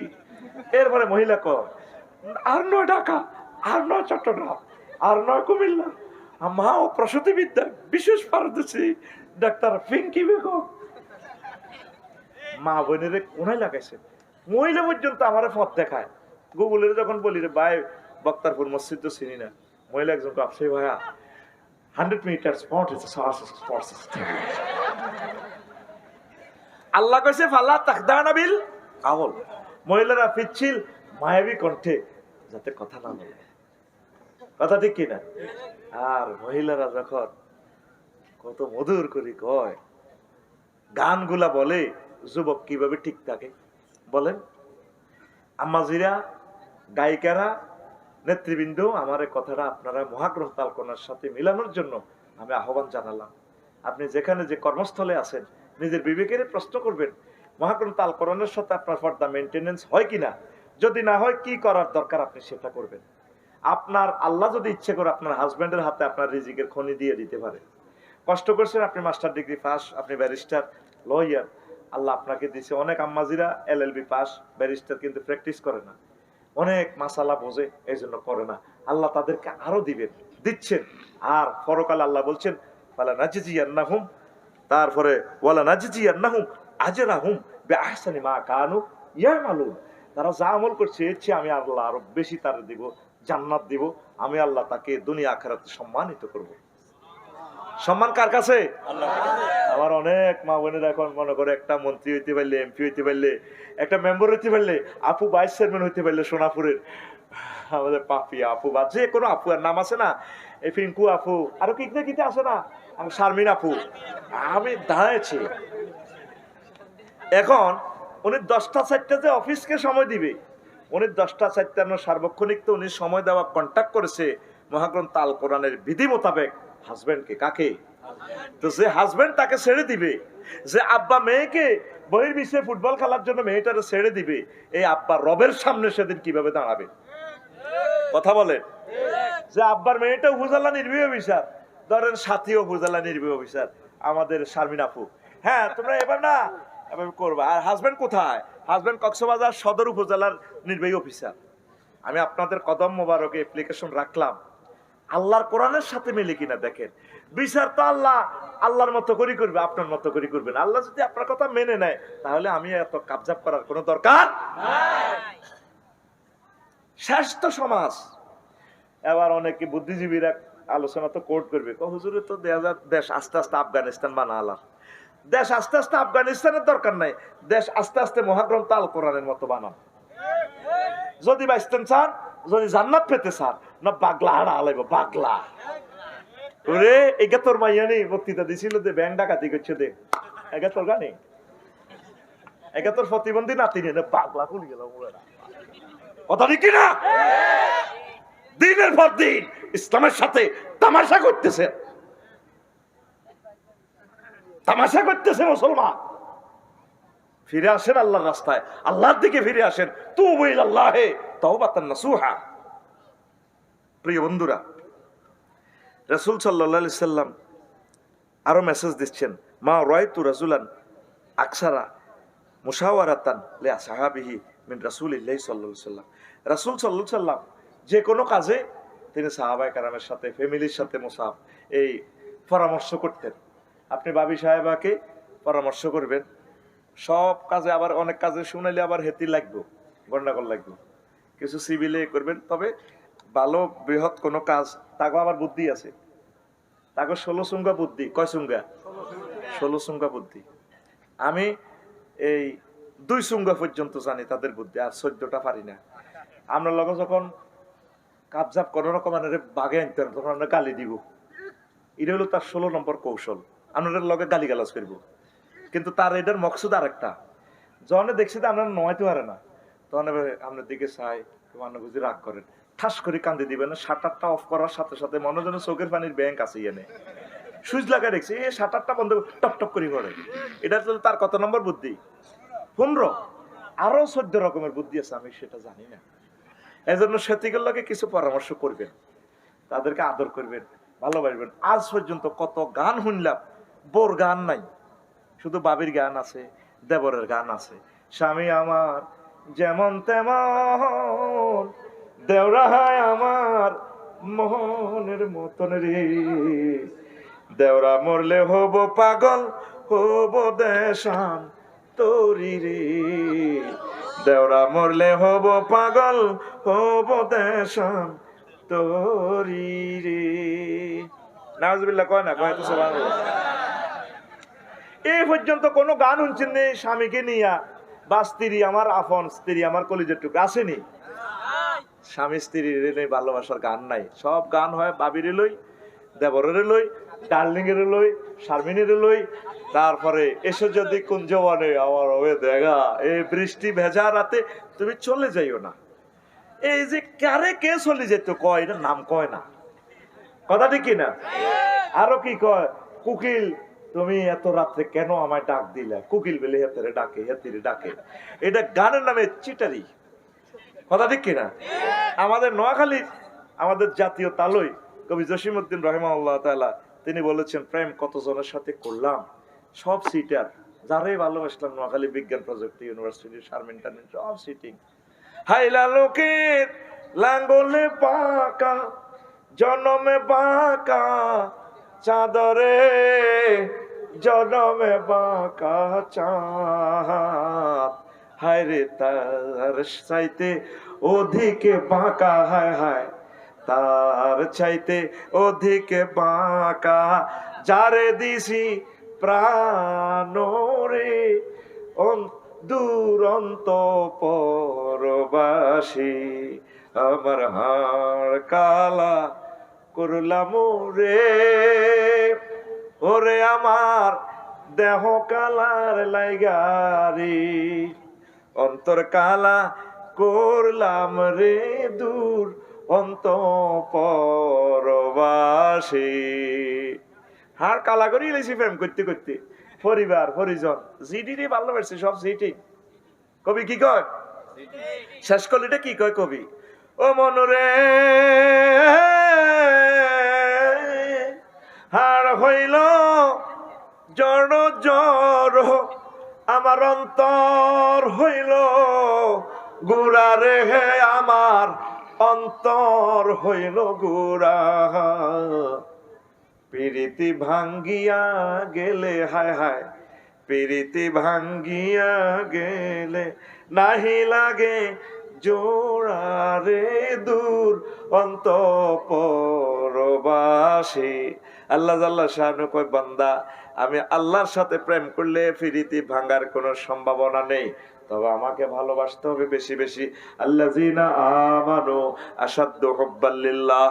এরপরে মহিলা কয় আর নয় ঢাকা, আর নয় চট্টগ্রাম, আর নয় কুমিল্লা, মা ও প্রসূতি বিদ্যা বিশেষ পারদর্শী ডাক্তার পিঙ্কি বেগম। মা বোনের কোনায় লাগাইছে, মহিলা পর্যন্ত আমার পথ দেখায়। গুগলের যখন বলি রে ভাই বক্তারপুর মসজিদ তো চিনি না, মহিলা একজন ব্যবসায়ী ভাইয়া 100 meters sport is a source of sports. আল্লাহ কইছে ফালা তাখদানা বিল কাউল, মহিলারা পিচ্ছিল মায়াবী কণ্ঠে যাতে কথা না বলে। কথা ঠিক কিনা? আর মহিলারা যখন কত মধুর করে কয়, গানগুলা বলে, যুবক কিভাবে ঠিক থাকে বলেন? আম্মাজিরা, গায়িকারা, নেতৃবৃন্দ, আমার এই কথাটা আপনারা মহাগ্রন্থ আল কোরআনের সাথে মিলানোর জন্য আমি আহ্বান জানালাম। আপনি যেখানে যে কর্মস্থলে আছেন নিজের বিবেকের প্রশ্ন করবেন, মহাগ্রন্থ আল কোরআনের সাথে আপনার পর্দা মেনটেনেন্স হয় কিনা। যদি না হয় কি করার দরকার আপনি সেটা করবেন। আপনার আল্লাহ যদি ইচ্ছে করে আপনার হাজব্যান্ডের হাতে আপনার রিজিকের খনি দিয়ে দিতে পারে। কষ্ট করছেন, আপনি মাস্টার ডিগ্রি পাস, আপনি ব্যারিস্টার, লয়ার, আল্লাহ আপনাকে দিচ্ছে। অনেক আম্মাজিরা LLB পাস, ব্যারিস্টার, কিন্তু প্র্যাকটিস করে না, অনেক মাসালা বোঝে, এই জন্য করে না। আল্লাহ তাদেরকে আরো দিবেন, দিচ্ছেন। আর পরকালে আল্লাহ বলছেন ওয়ালা নাজজিয়ান্নাহুম, তারপরে ওয়ালা নাজজিয়ান্নাহুম আজরাহুম বিআহসানি মা কানু ইয়ামালুন। তারা যা আমল করছে এর চেয়ে আমি আল্লাহ আরো বেশি তার দিব, জান্নাত দিব। আমি আল্লাহ তাকে দুনিয়া আখিরাতে সম্মানিত করব। সম্মান কার কাছে? আল্লাহ। আমার অনেক মা বোনেরা এখন মনে করে একটা মন্ত্রী হইতে পারলে, MP হইতে পারলে, একটা মেম্বার হইতে পারলে, আপু ভাইস চেয়ারম্যান হইতে পারলে, সোনাপুরের আমাদের পাপি আপু বা যে কোনো আপু আর নাম আছে না, এই পিঙ্কু আপু, আরো কিতে কিতে আছে না, শারমিন আপু, আমি দাঁড়াইছি। এখন উনি 10টা 4টাতে অফিসকে সময় দিবে, উনি 10টা 4টার সার্বক্ষণিক তো উনি সময় দেওয়া কন্ট্যাক্ট করেছে মহাগ্রন্থ আল কোরআনের বিধি মোতাবেক হাজবেন্ডকে। কাকে? তো যে হাজবেন্ড তাকে ছেড়ে দিবে, যে আব্বা মেয়েকে বহির্বিশ্বে ফুটবল খেলার জন্য মেয়েটারে ছেড়ে দিবে, এই আব্বা রবের সামনে সেদিন কিভাবে দাঁড়াবে? কথা বলেন। যে আব্বার মেয়েটা উপজেলা নির্বাহী অফিসার, ধরেন সাথীও উপজেলা নির্বাহী অফিসার, আমাদের শারমিন আপু, হ্যাঁ তোমরা এবার না এবার করবা। আর হাজবেন্ড কোথায়? হাজবেন্ড কক্সবাজার সদর উপজেলার নির্বাহী অফিসার। আমি আপনাদের কদম মোবারকে অ্যাপ্লিকেশন রাখলাম, আল্লাহর কোরআনের সাথে মিলে কিনা দেখেন। বিচার তো আল্লাহ আল্লাহর মতো করে করবে, আপনার মতো করে করবেন। আল্লাহ যদি আপনার কথা মেনে নেয় তাহলে আমি এত কাবজাব করার কোনো দরকার নাই। শেষ তো সমাজ। এবার অনেকে বুদ্ধিজীবীরা আলোচনা তো কোর্ট করবে, হুজুরে তো দেশ আস্তে আস্তে আফগানিস্তান বানালাম। দেশ আস্তে আস্তে আফগানিস্তানের দরকার নাই, দেশ আস্তে আস্তে মহাগ্রন্থ আল কোরআনের মতো বানান। যদি বাঁচতেন চান, যদি জান্নাত পেতে চান, না পাগলা হাড়া আলাইব পাগলা। ওরে এগা তোর মাইয়া নেই বক্তৃতা দিছিল যে ব্যাংক ডাকাতি করছে দে, এগা তোর গানে, এগা তোর প্রতিবন্ধী নাতি নে পাগলা খুলে গেল। কথা ঠিক কিনা? দিনের পর দিন ইসলামের সাথে তামাশা করতেছে। তামাশা করতেছে মুসলমান। ফিরে আসেন আল্লাহর রাস্তায়, আল্লাহর দিকে ফিরে আসেন। তুবু ইলাল্লাহি তাওবাতান নাসুহা। প্রিয় বন্ধুরা, রাসূল সাল্লাল্লাহু আলাইহি সাল্লাম আরো মেসেজ দিচ্ছেন, মা রাআইতু রাজুলান আকসারা মুশাওয়ারাতান লি আসহাবিহি মিন রাসূলিল্লাহি সাল্লাল্লাহু আলাইহি সাল্লাম। রাসূল সাল্লাল্লাহু আলাইহি সাল্লাম যে কোনো কাজে তিনি সাহাবায়ে কেরামের সাথে, ফ্যামিলির সাথে এই পরামর্শ করতেন। আপনি ভাবি সাহেবাকে পরামর্শ করবেন সব কাজে, আবার অনেক কাজে শুনাইলে আবার হেতি লাগবে, গন্ডাগোল লাগবে, কিছু সিভিলে করবেন। তবে ভালো বৃহৎ কোনো কাজ তাকে আবার বুদ্ধি আছে, তাকে 16 সুঙ্গা বুদ্ধি। কয় সুঙ্গা? 16 সুঙ্গা বুদ্ধি। আমি এই 2 সুঙ্গা পর্যন্ত জানি তাদের বুদ্ধি, আর 14টা পারি না। আমরা লগে যখন কাবজাব কোন রকম বাগে আনতেন তখন আমরা গালি দিব, এটা হলো তার 16 নম্বর কৌশল। আমরা লগে গালি গালাজ করব, কিন্তু তার এটার মকসুদ আর একটা। যখন দেখছি যে আমরা নয়তে পারে না, তখন আপনার দিকে চাই, মানুষ বুঝি রাগ করেন, ঠাস করে কান্দে দিবেন না। শাটারটা অফ করার সাথে সাথে মনে যেন চোখের পানির ব্যাংক আছে, এনে সুইচ লাগাই দেখছি, এই শাটারটা বন্ধ টপ টপ করে পড়ে। এটা তো তার কত নম্বর বুদ্ধি? 15। আরো 14 রকমের বুদ্ধি আছে, আমি সেটা জানি না। এই জন্য সেতিকের লগে কিছু পরামর্শ করবেন, তাদেরকে আদর করবেন, ভালোবাসবেন। আজ পর্যন্ত কত গান শুনলাম, বোর গান নাই, শুধু বাবির গান আছে, দেবরের গান আছে। স্বামী আমার যেমন তেমন, দেওরাহায় আমার মোহনের মতন রে, দেওরা মরলে হব পাগল, হব দেশান তোরি রে, দেওরা মরলে হব পাগল, হব দেশান তোরি রে। নাউজুবিল্লাহ কয় না, কয় তো সুবহানাল্লাহ। এই পর্যন্ত কোনো গান শুনছেন নি স্বামীকে নিয়া, বা স্ত্রী আমার আপন, স্ত্রী আমার কলিজার টুকরা, আসেনি? স্বামী স্ত্রীর লই ভালোবাসার গান নাই। সব গান হয় বাবির লই, দেবরের লই, ডার্লিং এর লই, শারমিনের লই। তারপরে এসে যদি কুঞ্জবনে আমার হবে দেখা, এই বৃষ্টি ভেজা রাতে তুমি চলে যাইও না। এই যে কারে কে চলে যেত কয়, এটা নাম কয় না, কথা ঠিক কিনা? আরো কি কয়, কুকিল তুমি এত রাত্রে কেন আমায় ডাক দিলা? কুকিল বেলে হেতেরে ডাকে, হেতিরে ডাকে। এটা গানের নামে চিটারি, কথা ঠিক কিনা? আমাদের নোয়াখালী, আমাদের জাতীয় তালই কবি জসিমউদ্দিন রাহিমাহুল্লাহ তাআলা তিনি বলেছেন, প্রেম কতজনের সাথে করলাম, সব সিটার, যারাই ভালোবাসলাম নোয়াখালী বিজ্ঞান প্রযুক্তি ইউনিভার্সিটি, শারমিন টারমিন সব সিটিং। হাইলা লোকের লাঙ্গলে পাকা, জনমে বাঁকা চাঁদরে, জনমে বাঁকা চাঁদ, হায় রে তার চাইতে অধিকে বাঁকা, হায় হায় তার চাইতে অধিকে বাঁকা, যারে দিছি প্রাণ রে, দুরন্ত পরবাসী, আমার হাড় কালা করলাম রে, ওরে আমার দেহ কালার লাইগারি, অন্তর কালা করলাম রে, দূর অন্ত পরবাসী। হাড় কালা করি লেছি প্রেম করতে করতে, পরিবার পরিজন জিডি ভালোবাসছে, সব জিটি। কবি কি কয় শেষ কলিটা কি কয় কবি? ও মনরে হাড় হইল জড় জড়, আমার অন্তর হইল গুড়া রে, আমার অন্তর হইল গুড়া, প্রীতি ভাঙ্গিয়া গেলে, হায় হায় প্রীতি ভাঙ্গিয়া গেলে, নাহি লাগে জোড়া রে, দূর অন্ত পরবাসী। আল্লাহ জাল্লা শানু কয়, বান্দা আমি আল্লাহর সাথে প্রেম করলে প্রীতি ভাঙার কোনো সম্ভাবনা নেই, তবে আমাকে ভালোবাসতে হবে বেশি বেশি। আল্লাযীনা আমানু আশাদ্দু হুব্বাল লিল্লাহ,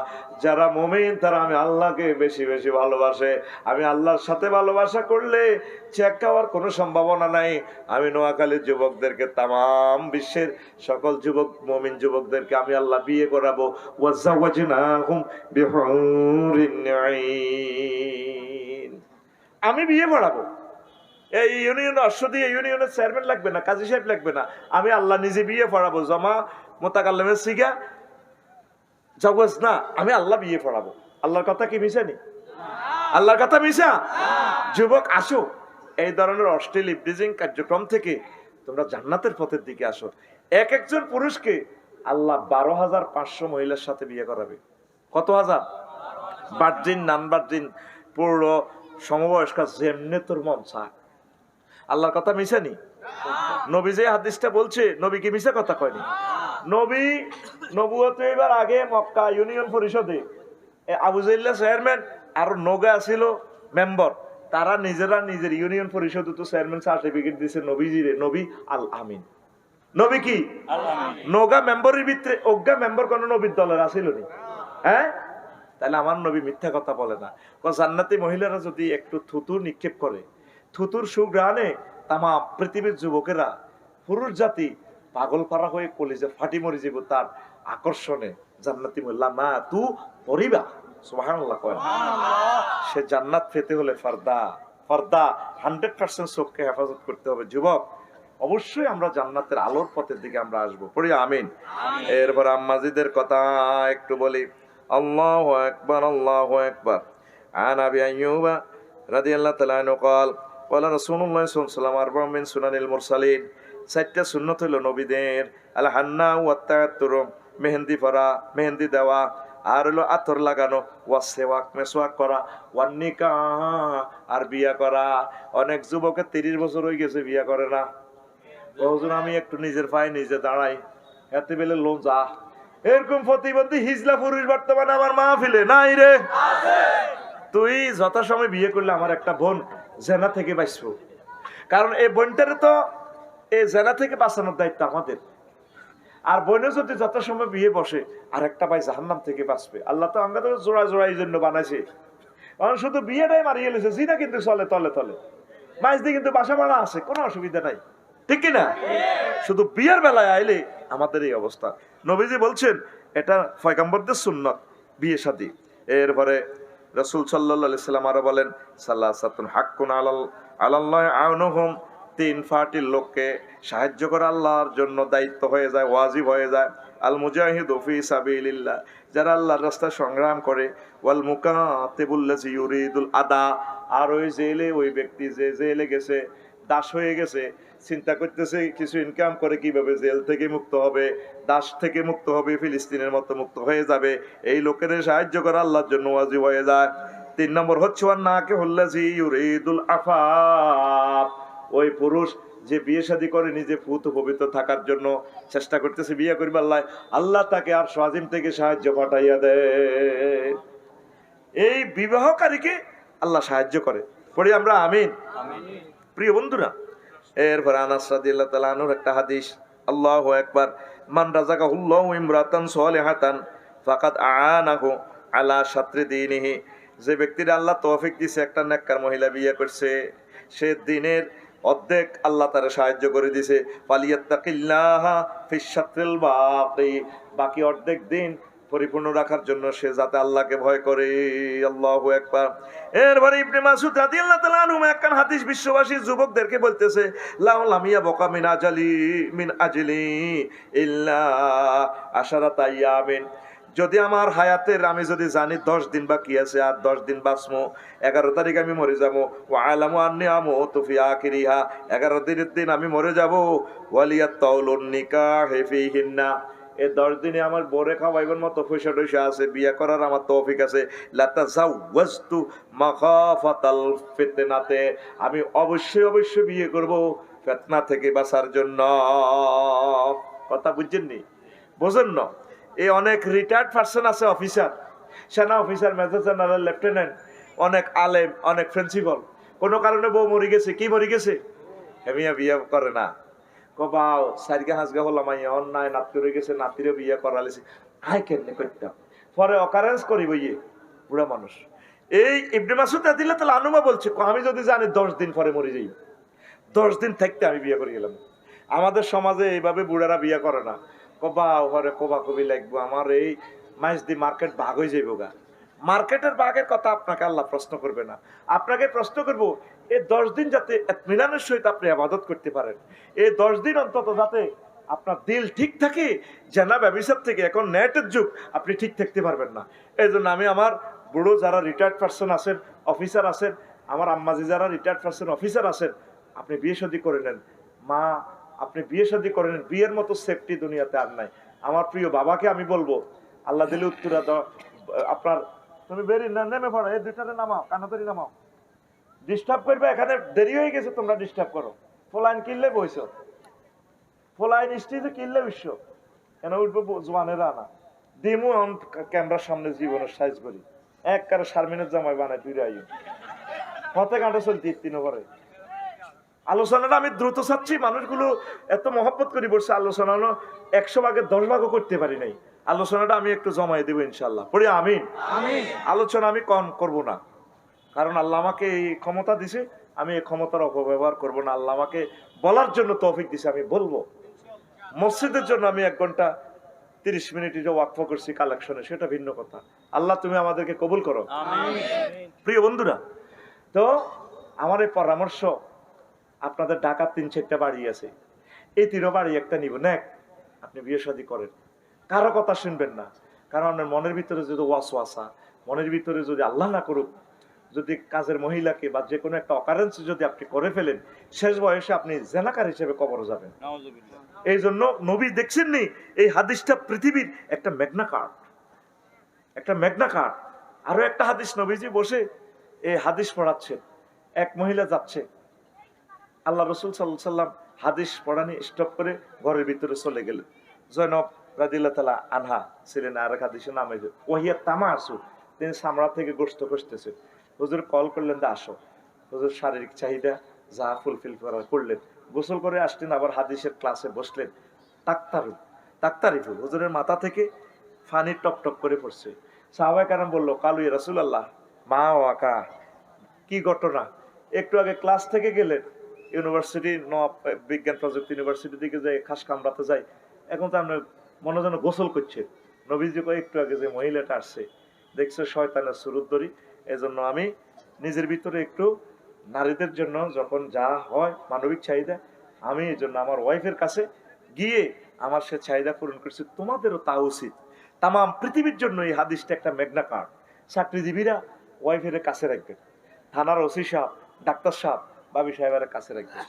যারা মুমিন তারা আমি আল্লাহকে বেশি বেশি ভালোবাসে। আমি আল্লাহর সাথে ভালোবাসা করলে চেক খাওয়ার কোনো সম্ভাবনা নাই। আমি নোয়াখালীর যুবকদেরকে, তামাম বিশ্বের সকল যুবক মুমিন যুবকদেরকে আমি আল্লাহ বিয়ে করাবো। ওয়াজাওয়াজনাহুম বিহুরিন আইন, আমি বিয়ে পড়াবো। এই ইউনিয়ন অশ্ব দিয়ে ইউনিয়নের চেয়ারম্যান লাগবে না, কাজী সাহেব লাগবে না, আমি আল্লাহ নিজে বিয়ে পড়াবো, জমা মোতাকাল্লামের সিগা জগজ না, আমি আল্লাহ বিয়ে পড়াবো। আল্লাহর কথা কি মিশা নি? আল্লাহর কথা মিশা? যুবক আসো, এই ধরনের অশ্লীল ইবলিজিং কার্যক্রম থেকে তোমরা জান্নাতের পথের দিকে আসো। এক একজন পুরুষকে আল্লাহ 12,500 মহিলার সাথে বিয়ে করাবে। কত হাজার? বার্জিন, নান বার্জিন, পূর্ণ সমবয়স্ক, যেমনে তোর মন চায়। আল্লাহর কথা মিশা নি? নবী যে হাদিসটা বলছে, নবী কি মিশা কথা কয়নি? নবী নবুয়ত এবার আগে মক্কা ইউনিয়ন পরিষদে আবু জাইল্লা চেয়ারম্যান আর নগা ছিল মেম্বার, তারা নিজেরা নিজের ইউনিয়ন পরিষদ তো চেয়ারম্যান সার্টিফিকেট দিয়েছে নবীজিরে, নবী আল আমিন। নবী কি নগা মেম্বারের ভিতরে অজ্ঞা মেম্বার কোন নবীর দলের আছিল নি? হ্যাঁ, তাহলে আমার নবী মিথ্যা কথা বলে না। জান্নাতি মহিলারা যদি একটু থুতুর নিক্ষেপ করে, থুতুর সুঘ্রাণে তামা পৃথিবীর যুবকেরা, পুরুষ জাতি পাগল পারা হয়ে কলিজে ফাটি মরি যাব তার আকর্ষণে। জান্নাতি মহিলা মা তু পরিবা, সুবহানাল্লাহ কয়। সে জান্নাত পেতে হলে ফারদা ফারদা 100% চোখকে হেফাজত করতে হবে। যুবক, অবশ্যই আমরা জান্নাতের আলোর পথের দিকে আমরা আসবো, পড়ি আমিন। এরপর আম্মাজিদের কথা একটু বলি। আল্লাহু আকবার, আল্লাহু আকবার। আন আবি আইয়ুব রাদিয়াল্লাহু তাআলা আনহু قال قال رسول الله صلى الله عليه وسلم أربع من سنن المرسلين। চারটা সুন্নাত হলো নবীদের, আল হান্না ওয়াত তায়াত্তুর, মেহেন্দি পরা, মেহেন্দি দেওয়া, আর হলো আতর লাগানো, ওয়াসওয়াক মেসওয়াক করা, ওয়ান নিকাহ আর বিয়া করা। অনেক যুবকের 30 বছর হয়ে গেছে বিয়া করে না। হুজুর আমি একটু নিজের পায়ে নিজে দাঁড়াই, এতে বেলে লজ্জা। এরকম প্রতিবন্ধী হিজলা পুরুষ বর্তমানে আমার মাহফিলে নাই রে। তুই যথাসময় বিয়ে করলে আমার একটা বোন জেনা থেকে বাঁচবো, কারণ এই বোনটারে তো এই জেনা থেকে বাঁচানোর দায়িত্ব আমাদের। আর বোনে যদি যথাসময় বিয়ে বসে, আর একটা ভাই জাহান্নাম থেকে বাঁচবে। আল্লাহ তো আমরা তো জোড়া জোড়া এই জন্য বানাইছে, কারণ শুধু বিয়েটাই মারিয়ে গেছে, জিনা কিন্তু চলে তলে তলে, মাঝ দিয়ে কিন্তু বাসা বাড়া আছে, কোনো অসুবিধা নাই, ঠিক কিনা? শুধু বিয়ের বেলায় আইলে আমাদের এই অবস্থা। নবীজি বলছেন এটা পয়গম্বরদের সুন্নাত, বিয়ে শাদী। এরপরে রাসূল সাল্লাল্লাহু আলাইহি সাল্লাম আরো বলেন, সালাসাতুন হাক্কুন আলাল্লাহি আউনুহুম, 3 পার্টির লোককে সাহায্য করা আল্লাহর জন্য দায়িত্ব হয়ে যায়, ওয়াজিব হয়ে যায়। আল মুজাহিদু ফি সাবিলিল্লাহ, যারা আল্লাহর রাস্তায় সংগ্রাম করে, ওয়াল মুকাতিবুল্লাযী ইউরিদুল আদা, আর ওই জেলে, ওই ব্যক্তি যে জেলে গেছে, দাস হয়ে গেছে, চিন্তা করতেছে কিছু ইনকাম করে কিভাবে জেল থেকে মুক্ত হবে, দাস থেকে মুক্ত হবে, ফিলিস্তিনের মতো মুক্ত হয়ে যাবে। এই লোকের সাহায্য করা আল্লাহর জন্য ওয়াজিব হয়ে যায়। 3 নম্বর হচ্ছে ওয়ান্নাকিহুল্লাযী ইউরিদুল আফাফ, ওই পুরুষ যে বিয়ে শাদী করে নিজে পুত পবিত্র থাকার জন্য চেষ্টা করতেছে, বিয়ে করবে, আল্লাহ আল্লাহ তাকে আর স্বাধীন থেকে সাহায্য পাঠাইয়া দেয়। এই বিবাহকারীকে আল্লাহ সাহায্য করে, পড়ি আমরা আমিন। প্রিয় বন্ধুরা, এরপর আনাস রাদিয়াল্লাহু তাআলা আনহুর একটা হাদিস, আল্লাহু আকবার, মান রাযাকাহুল্লাহু ইমরাতান সালিহাতান ফাকাদ আ'ানাহু আলা শাত্রি দীনিহি, যে ব্যক্তির আল্লাহ তৌফিক দিয়েছে একটা নেককার মহিলা বিয়ে করছে, সে দিনের অর্ধেক আল্লাহ তারে সাহায্য করে দিয়েছে। ফালিয়াত্তাকিল্লাহা ফিশ শাত্রিল বাকি, বাকি অর্ধেক দিন পরিপূর্ণ রাখার জন্য সে যাতে আল্লাহকে ভয় করে। আল্লাহু আকবার। এরপরে ইবনে মাসউদ রাদিয়াল্লাহু তাআলা আনহু একখান হাদিস বিশ্ববাসী যুবকদেরকে বলতেছে, লাউলামিয়া বকা মিন আজলি ইল্লা আশারাত আইয়ামিন, যদি আমার হায়াতের আমি যদি জানি 10 দিন বাকি আছে, আর 10 দিন বাঁচমো, 11 তারিখ আমি মরে যাবো, ওয়া আলামু আন্নী আমুতু ফি আখিরিহা, 11 দিনের দিন আমি মরে যাবো, ওয়ালিয়াত তাউলুন নিকাহ ফিহিন্না, এই 10 দিনে আমার বরে খাওয়াইবার মতো পয়সা টয়সা আছে, বিয়ে করার আমার তৌফিক আছে, লাতাজাওয়াজতু মাখাফাতাল ফিতনাতে, আমি অবশ্যই বিয়ে করব ফিতনা থেকে বাঁচার জন্য। কথা বুঝছেন নি? বোঝেন না? এই অনেক রিটায়ার্ড পার্সন আছে, অফিসার, সেনা অফিসার, মেজর জেনারেল, লেফটেন্যান্ট, অনেক আলেম, অনেক প্রিন্সিপাল, কোনো কারণে বউ মরে গেছে, কি মরে গেছে, হেমিয়া বিয়ে করে না, কবাও সাইরগা হাজগা হলাম, অন্যায় নাতি করে গেছে, নাতিরে বিয়ে করালেছে, আয় কেমনে করতাম, পরে অকারেন্স করি বইয়ে বুড়া মানুষ। এই ইবনে মাসউদ রাদিয়াল্লাহু তাআলা আনহু বলছে, আমি যদি জানি 10 দিন পরে মরে যাই, 10 দিন থাকতে আমি বিয়ে করে গেলাম। আমাদের সমাজে এইভাবে বুড়ারা বিয়ে করে না, কবা ওরে কবা কবি লাগবো, আমার এই মাইজ দি মার্কেট ভাগ হয়ে যাইব গা। মার্কেটের ভাগের কথা আপনাকে আল্লাহ প্রশ্ন করবে না, আপনাকে প্রশ্ন করবো এই 10 দিন যাতে ইতমিনানের সহিত আপনি ইবাদত করতে পারেন, এই 10 দিন অন্তত যাতে আপনার দিল ঠিক থাকে। জেনা ব্যভিচার থেকে, এখন নেটের যুগ, আপনি ঠিক থাকতে পারবেন না। এই জন্য আমি আমার বুড়ো যারা রিটায়ার্ড পার্সন আছেন, অফিসার আছেন, আমার আম্মাজি যারা রিটায়ার্ড পার্সন অফিসার আছেন, আপনি বিয়ে শাদী করে নেন। মা, আপনি বিয়ে শাদী করে নেন, বিয়ের মতো সেফটি দুনিয়াতে আর নাই। আমার প্রিয় বাবাকে আমি বলবো, আল্লাহ দিলে উত্তরা আপনার, তুমি বেরিয়ে না, নেমে পড়ো, এই দুইটাতে নামাও, কানাতরি নামাও, ডিস্টার্ব করবে, এখানে দেরি হয়ে গেছে, তোমরা ডিস্টার্ব করো। ফোলাইন কিনলে বইছ, ফোলাইন স্টেজে কিনলে বিশ্ব কেন উঠবো জোয়ানেরা না দিমু ক্যামেরার সামনে জীবনের সাইজ করি এক কারে শারমিনের জামাই বানাই তুই আইও কতে কাঁটা চলতি তিন করে। আলোচনাটা আমি দ্রুত চাচ্ছি, মানুষগুলো এত মহব্বত করে বসছে, আলোচনা 100 ভাগের 10 ভাগও করতে পারি নাই। আলোচনাটা আমি একটু জমাই দেবো ইনশাল্লাহ, পড়ি আমিন। আলোচনা আমি কম করব না, কারণ আল্লাহ আমাকে এই ক্ষমতা দিছে, আমি এই ক্ষমতার অপব্যবহার করব না। আল্লাহ আমাকে বলার জন্য তৌফিক দিছে, আমি বলবো। মসজিদের জন্য আমি 1 ঘন্টা 30 মিনিট ওয়াকফ করছি কালেকশনে, সেটা ভিন্ন কথা। আল্লাহ তুমি আমাদেরকে কবুল করো, প্রিয় বন্ধুরা। তো আমার এই পরামর্শ, আপনাদের ঢাকার 3-4টা বাড়ি আছে, এই 3 বাড়ি একটা নিব না, আপনি বিয়ে শাদী করেন, কারো কথা শুনবেন না। কারণ আপনার মনের ভিতরে যদি ওয়াসওয়াসা, মনের ভিতরে যদি আল্লাহ না করুক, যদি কাজের মহিলাকে বা যে কোনো একটা অকারেন্স যদি আপনি করে ফেলেন, শেষ বয়সে আপনি জেনাকার হিসেবে কবরে যাবেন। এই জন্য নবী দেখছেন নি, এই হাদিসটা পৃথিবীর একটা ম্যাগনা কার্ড, একটা ম্যাগনা কার্ড। আরো একটা হাদিস, নবীজি বসে এই হাদিস পড়াচ্ছে, এক মহিলা যাচ্ছে, আল্লাহ রসুল সাল্লাল্লাহু আলাইহি সাল্লাম হাদিস পড়ানি স্টপ করে ঘরের ভিতরে চলে গেলেন। জয়নব রাদিয়াল্লাহু তাআলা আনহা ছিলেন, আর এক হাদিসে নামে ওয়াহিয়া তামাসু, তিনি সামরা থেকে গোশত কষতেছে। হুজুর কল করলেন, দা আসো। হুজুর শারীরিক চাহিদা যা ফুলফিল করলেন, গোসল করে আসলেন, আবার হাদিসের ক্লাসে বসলেন। তাক্তারিফু, হুজুরের মাথা থেকে ফানি টক টক করে পড়ছে। সাহাবায়ে কেরাম বলল, কালু ইয়া রাসূলুল্লাহ, মা ওয়াকা, কি ঘটনা? একটু আগে ক্লাস থেকে গেলেন, ইউনিভার্সিটি বিজ্ঞান প্রযুক্তি ইউনিভার্সিটি দিকে যাই, খাস কামরাতে যাই, এখন তো আপনি মনে যেন গোসল করছে। নবীজি কয়, একটু আগে যে মহিলাটা আসছে, দেখছো শয়তানের সুরত ধরি, এজন্য আমি নিজের ভিতরে একটু নারীদের জন্য যখন যা হয় মানবিক চাহিদা, আমি এই জন্য আমার ওয়াইফের কাছে গিয়ে আমার সে চাহিদা পূরণ করছি, তোমাদেরও তা উচিত। তাম পৃথিবীর জন্য এই হাদিসটা একটা ম্যাগনা কার্ড। চাকরিজীবীরা ওয়াইফের কাছে রাখবেন, থানার ওসি সাহেব, ডাক্তার সাহেব, বাবি সাহেবের কাছে রাখবেন।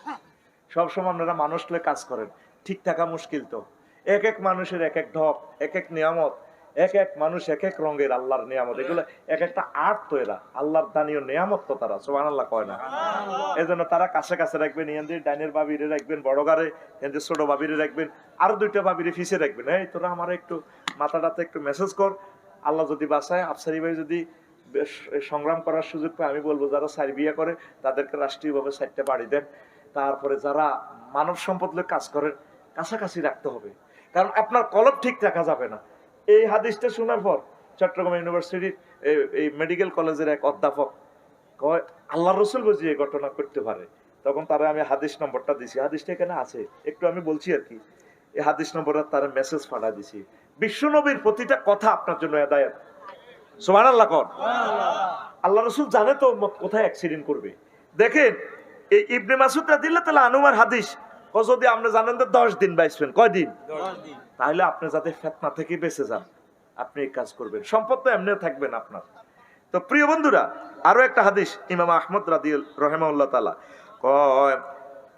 সবসময় আপনারা মানুষকে কাজ করেন, ঠিক থাকা মুশকিল তো। এক এক মানুষের এক এক ঢপ, এক এক নিয়ামত, এক এক মানুষ এক এক রঙের আল্লাহর নিয়ামত, এগুলো এক একটা আর্ট তো, এরা আল্লাহর দানীয় নিয়ামত তো, তারা সুবহানাল্লাহ কয় না। এই জন্য তারা কাছে কাছে রাখবেন, এদের ডাইনের বাবিরে রাখবেন, বড় গারে এদের ছোট বাবিরে রাখবেন, আরো 2টা বাবিরে ফিসে রাখবেন। এই তোরা আমার একটু মাথাটাতে একটু মেসেজ কর, আল্লাহ যদি বাঁচায়, আফসারি ভাই যদি সংগ্রাম করার সুযোগ পায়, আমি বলবো যারা সারি বিয়ে করে তাদেরকে রাষ্ট্রীয়ভাবে 4টা বাড়ি দেন। তারপরে যারা মানব সম্পদ লোক কাজ করেন, কাছাকাছি রাখতে হবে, কারণ আপনার কলব ঠিক রাখা যাবে না। এই হাদিসটা শোনার পর চট্টগ্রাম ইউনিভার্সিটির এই মেডিকেল কলেজের এক অধ্যাপক কয়, আল্লাহ রসুল বুঝি এই ঘটনা করতে পারে। তখন তারা আমি হাদিস নম্বরটা দিছি, হাদিসটা এখানে আছে, একটু আমি বলছি আর কি। এই হাদিস নম্বরে তারা মেসেজ পাঠা দিছি। বিশ্বনবীর প্রতিটা কথা আপনার জন্য হেদায়েত। সুবহানাল্লাহ কর। আল্লাহ রসুল জানে তো কোথায় অ্যাক্সিডেন্ট করবে। দেখেন এই ইবনে মাসউদ রাদিয়াল্লাহু তাআলা আনহুর হাদিস, যদি আপনি জানেন তো 10 দিন বাইসবেন, কয়দিন? 10 দিন। তাহলে আপনি যাতে ফিতনা থেকে বেঁচে যান, আপনি এই কাজ করবেন, সম্পদ তো এমনিও থাকবেন আপনার। তো প্রিয় বন্ধুরা, আরো একটা হাদিস, ইমাম আহমদ রাহিমাহুল্লাহ তাআলা কয়,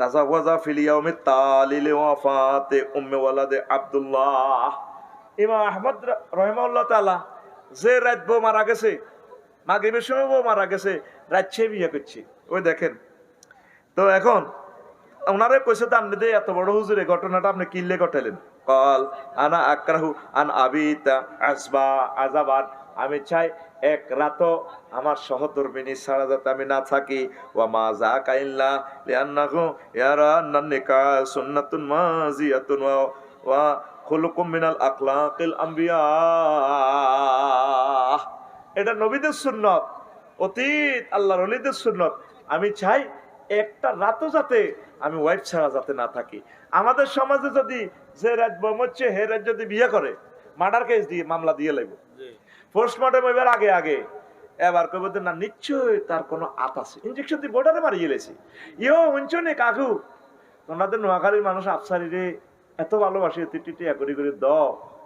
তাজাওয়াজা ফিল ইয়াউমিত তালিল ওয়াফাতে উম্মে ওয়ালাদে আব্দুল্লাহ। ইমাম আহমদ রাহিমাহুল্লাহ তাআলা যে রাত বউ মারা গেছে, মাগরিবের সময় বউ মারা গেছে, রাত ছে বিয়ে করছে, ওই দেখেন। তো এখন ওনারে কইছে, তো আপনি এত বড় হুজুর, এই ঘটনাটা আপনি কিনলে ঘটালেন। কল আনা আকরাহু আন আবিতা আসবা আজাবান, আমি চাই এক রাতও আমার সহধর্মিনী ছাড়া যাতে আমি না থাকি। ওয়া মা যাকা ইল্লা লিআন্নাহু ইয়ারা আন্নান নিকাহ সুন্নাতুন মাজিয়াতুন ওয়া খুলুকুম মিনাল আখলাকিল আম্বিয়া। এটা নবীদের সুন্নত, অতীত আল্লাহর ওলিদের সুন্নত। আমি চাই একটা রাতও যাতে আমি ওয়াইফ ছাড়া যাতে না থাকি। আমাদের সমাজে যদি যে রাত বম হচ্ছে, হে রাত যদি বিয়ে করে, মার্ডার কেস দিয়ে মামলা দিয়ে লাগবে, পোস্টমর্টম এবার আগে আগে, এবার কইব না নিশ্চয় তার কোনো আত আছে, ইঞ্জেকশন দিয়ে বোর্ডারে মারিয়ে গেলেছি। ইও উঞ্চো নে কাকু, তোমাদের নোয়াখালীর মানুষ আফসারি রে এত ভালোবাসে, টিটিয়া করি করে দ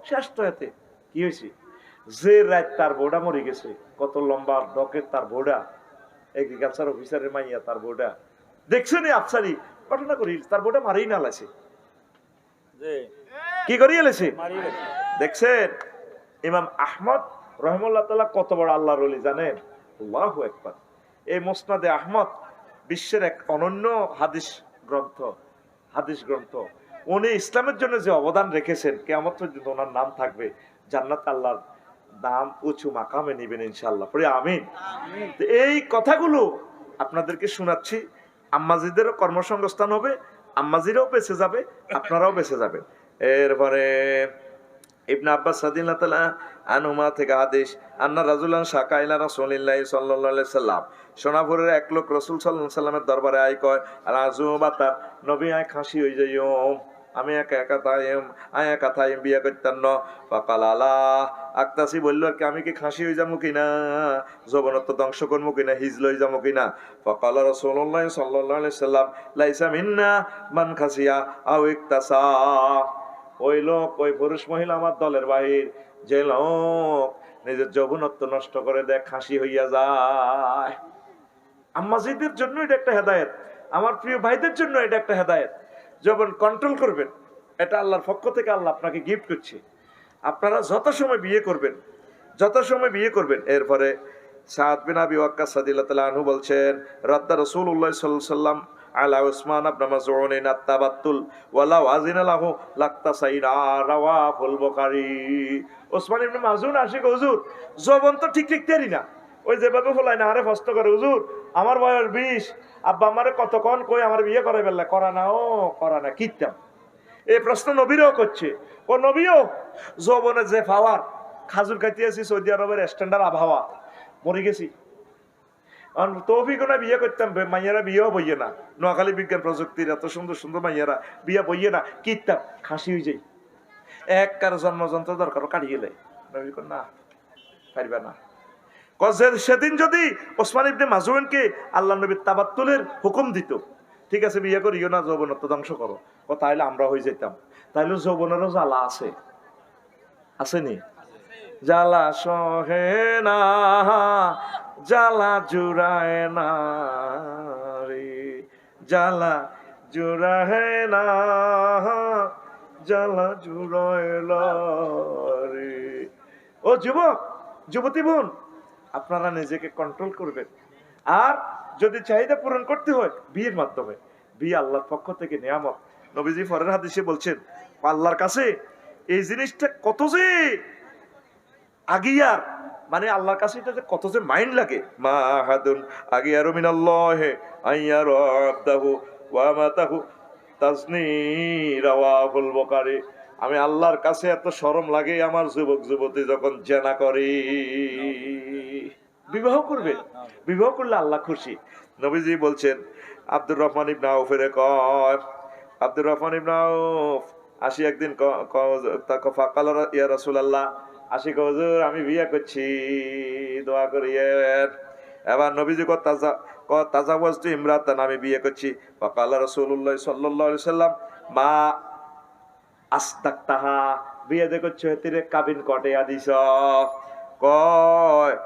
শেষ তো এতে কি হয়েছে? যে রাত তার বোর্ডা মরে গেছে, কত লম্বা ডকের তার বোর্ডা, এগ্রিকালচার অফিসারের মাইয়া তার বোর্ডা, দেখছেন আফসারি ঘটনা করি তার বোর্ডা মারিয়ে না লাইছে, কি করিয়ে এলেছে দেখছেন? ইমাম আহমদ রহমুল্লাহ তাআলা কত বড় আল্লাহর ওলি জানেন? আল্লাহু আকবার। এই মুসনাদে আহমদ বিশ্বের এক অনন্য হাদিস গ্রন্থ। উনি ইসলামের জন্য যে অবদান রেখেছেন, কিয়ামত পর্যন্ত ওনার নাম থাকবে, জান্নাত আল্লাহর নাম উঁচু মাকামে নিবেন ইনশাআল্লাহ, পড়ে আমিন। এই কথাগুলো আপনাদেরকে শোনাচ্ছি, আম্মাজিদেরও কর্মসংস্থান হবে, আম্মাজিরাও বেঁচে যাবে, আপনারাও বেঁচে যাবেন। এরপরে ইবনে আব্বাস রাদিয়াল্লাহু তাআলা আনহুমা থেকে হাদিস, আন্না রাজুলান শাকা ইলা রাসূলিল্লাহি সাল্লাল্লাহু আলাইহি সাল্লাম, সোনাপুরের এক লোক রাসূল সাল্লাল্লাহু আলাইহি সাল্লামের দরবারে আই কয়, রাজু বাতা নবী আয় খাসি হই যাইও, আমি একা থাই বিয়া করতাম না। ফাকাল আলা আকতাসি, বলল আর কি আমি কি খাসি হয়ে যাবো কিনা, যৌবনত্ব ধ্বংস করবো কিনা, হিজ লই যাবো কিনা। ফাকাল রাসূলুল্লাহ সাল্লাল্লাহু আলাইহি সাল্লাম, লাইসা মিন্না মান খাসিয়া আও ইকতাসা, ওই লোক, ওই পুরুষ মহিলা আমার দলের বাহির, যে লোক নিজের যৌবনত্ব নষ্ট করে দেয়, খাসি হইয়া যায়। আম্মাজিদের জন্য এটা একটা হেদায়েত, আমার প্রিয় ভাইদের জন্য এটা একটা হেদায়েত। যৌবন কন্ট্রোল করবেন, এটা আল্লাহর পক্ষ থেকে আল্লাহ আপনাকে গিফট করছে। আপনারা যত সময় বিয়ে করবেন। এরপরে সাদ বিন আবি ওয়াক্কাস রাদিয়াল্লাহু তাআলা আনহু বলছেন, রাদ্দা রাসূলুল্লাহ সাল্লাল্লাহু আলাইহি ওয়াসাল্লাম আলা উসমান ইবনে মাযউন আত-তাবাত্তুল ওয়ালাউ আযিনা লাহু লাক্তাসাইরা, রাওয়াহুল বুখারী। উসমান ইবনে মাযউন আশিক, হুজুর যৌবন তো ঠিক তেরি না, ওই যেভাবে ফলাই না আরে ফস্ত করে, হুজুর আমার বয়স 20, আব্বা আমারে কতক্ষণ কই আমার বিয়ে করাই ফেললা, করা না কিতাম। এই প্রশ্ন নবীরাও করছে, ও নবীও যৌবনের যে পাওয়ার, খাজুর খাইতে আছি সৌদি আরবের স্ট্যান্ডার্ড আবহাওয়া, মরে গেছি, তৌফিকও না বিয়ে করতাম, মাইয়ারা বিয়েও বইয়ে না, নোয়াখালী বিজ্ঞান প্রযুক্তির এত সুন্দর সুন্দর মাইয়ারা বিয়ে বইয়ে না, কিতাম খাসি হয়ে যাই, এক কারো জন্মযন্ত্র দরকার কাটিয়ে গেলে নবী না পারবে না। সেদিন যদি ওসমান ইবনে মাযউনকে আল্লাহ নবী তাবাত্তুলের হুকুম দিত, ঠিক আছে বিয়ে করিও না, যৌবনত্ব ধ্বংস করো, তাহলে আমরা হয়ে যেতাম। তাইলে যৌবনেরও জ্বালা আসেনি? জ্বালা সহে না, জ্বালা জুড়ায় না রে, জ্বালা জুড়ায় না, জ্বালা জুড়ায় না রে। ও যুবক, যুবতী বোন, আপনারা নিজেকে কন্ট্রোল করবেন। আর যদি চাহিদা পূরণ করতে হয় বিয়ের মাধ্যমে, বিয়ে আল্লাহর পক্ষ থেকে নিয়ামত। নবীজি পরের হাদিসে বলছেন, আল্লাহর কাছে এই জিনিসটা কত যে আগিয়ার, মানে আল্লাহর কাছে এটা যে কত যে মাইন্ড লাগে। মা হাদুন আগিয়ারু মিনাল্লাহি আইয়ারু আবদাহু ওয়া মাতাহু তাজনি, রাওয়াহুল বুখারী। আমি আল্লাহর কাছে এত শরম লাগে আমার যুবক যুবতী যখন জেনা করে। বিবাহ করবে, বিবাহ করলে আল্লাহ খুশি। নবীজি বলছেন, আব্দুর রহমান ইবনে আউফের কয়, আব্দুর রহমান ইবনে আউফ আসি একদিন ফাকাল ইয়া রাসূলুল্লাহ, আসি হুজুর আমি বিয়ে করছি, দোয়া করিয়েন। এবার নবীজি তাজাওয়াজতু ইমরাতান, আমি বিয়ে করছি। ফাকাল রাসূলুল্লাহ সাল্লাল্লাহু আলাইহি সাল্লাম, মা আস্তাকতাহা, বিয়ে যে করছো হেতিরে কাবিন কটেয়া দিছ, কয়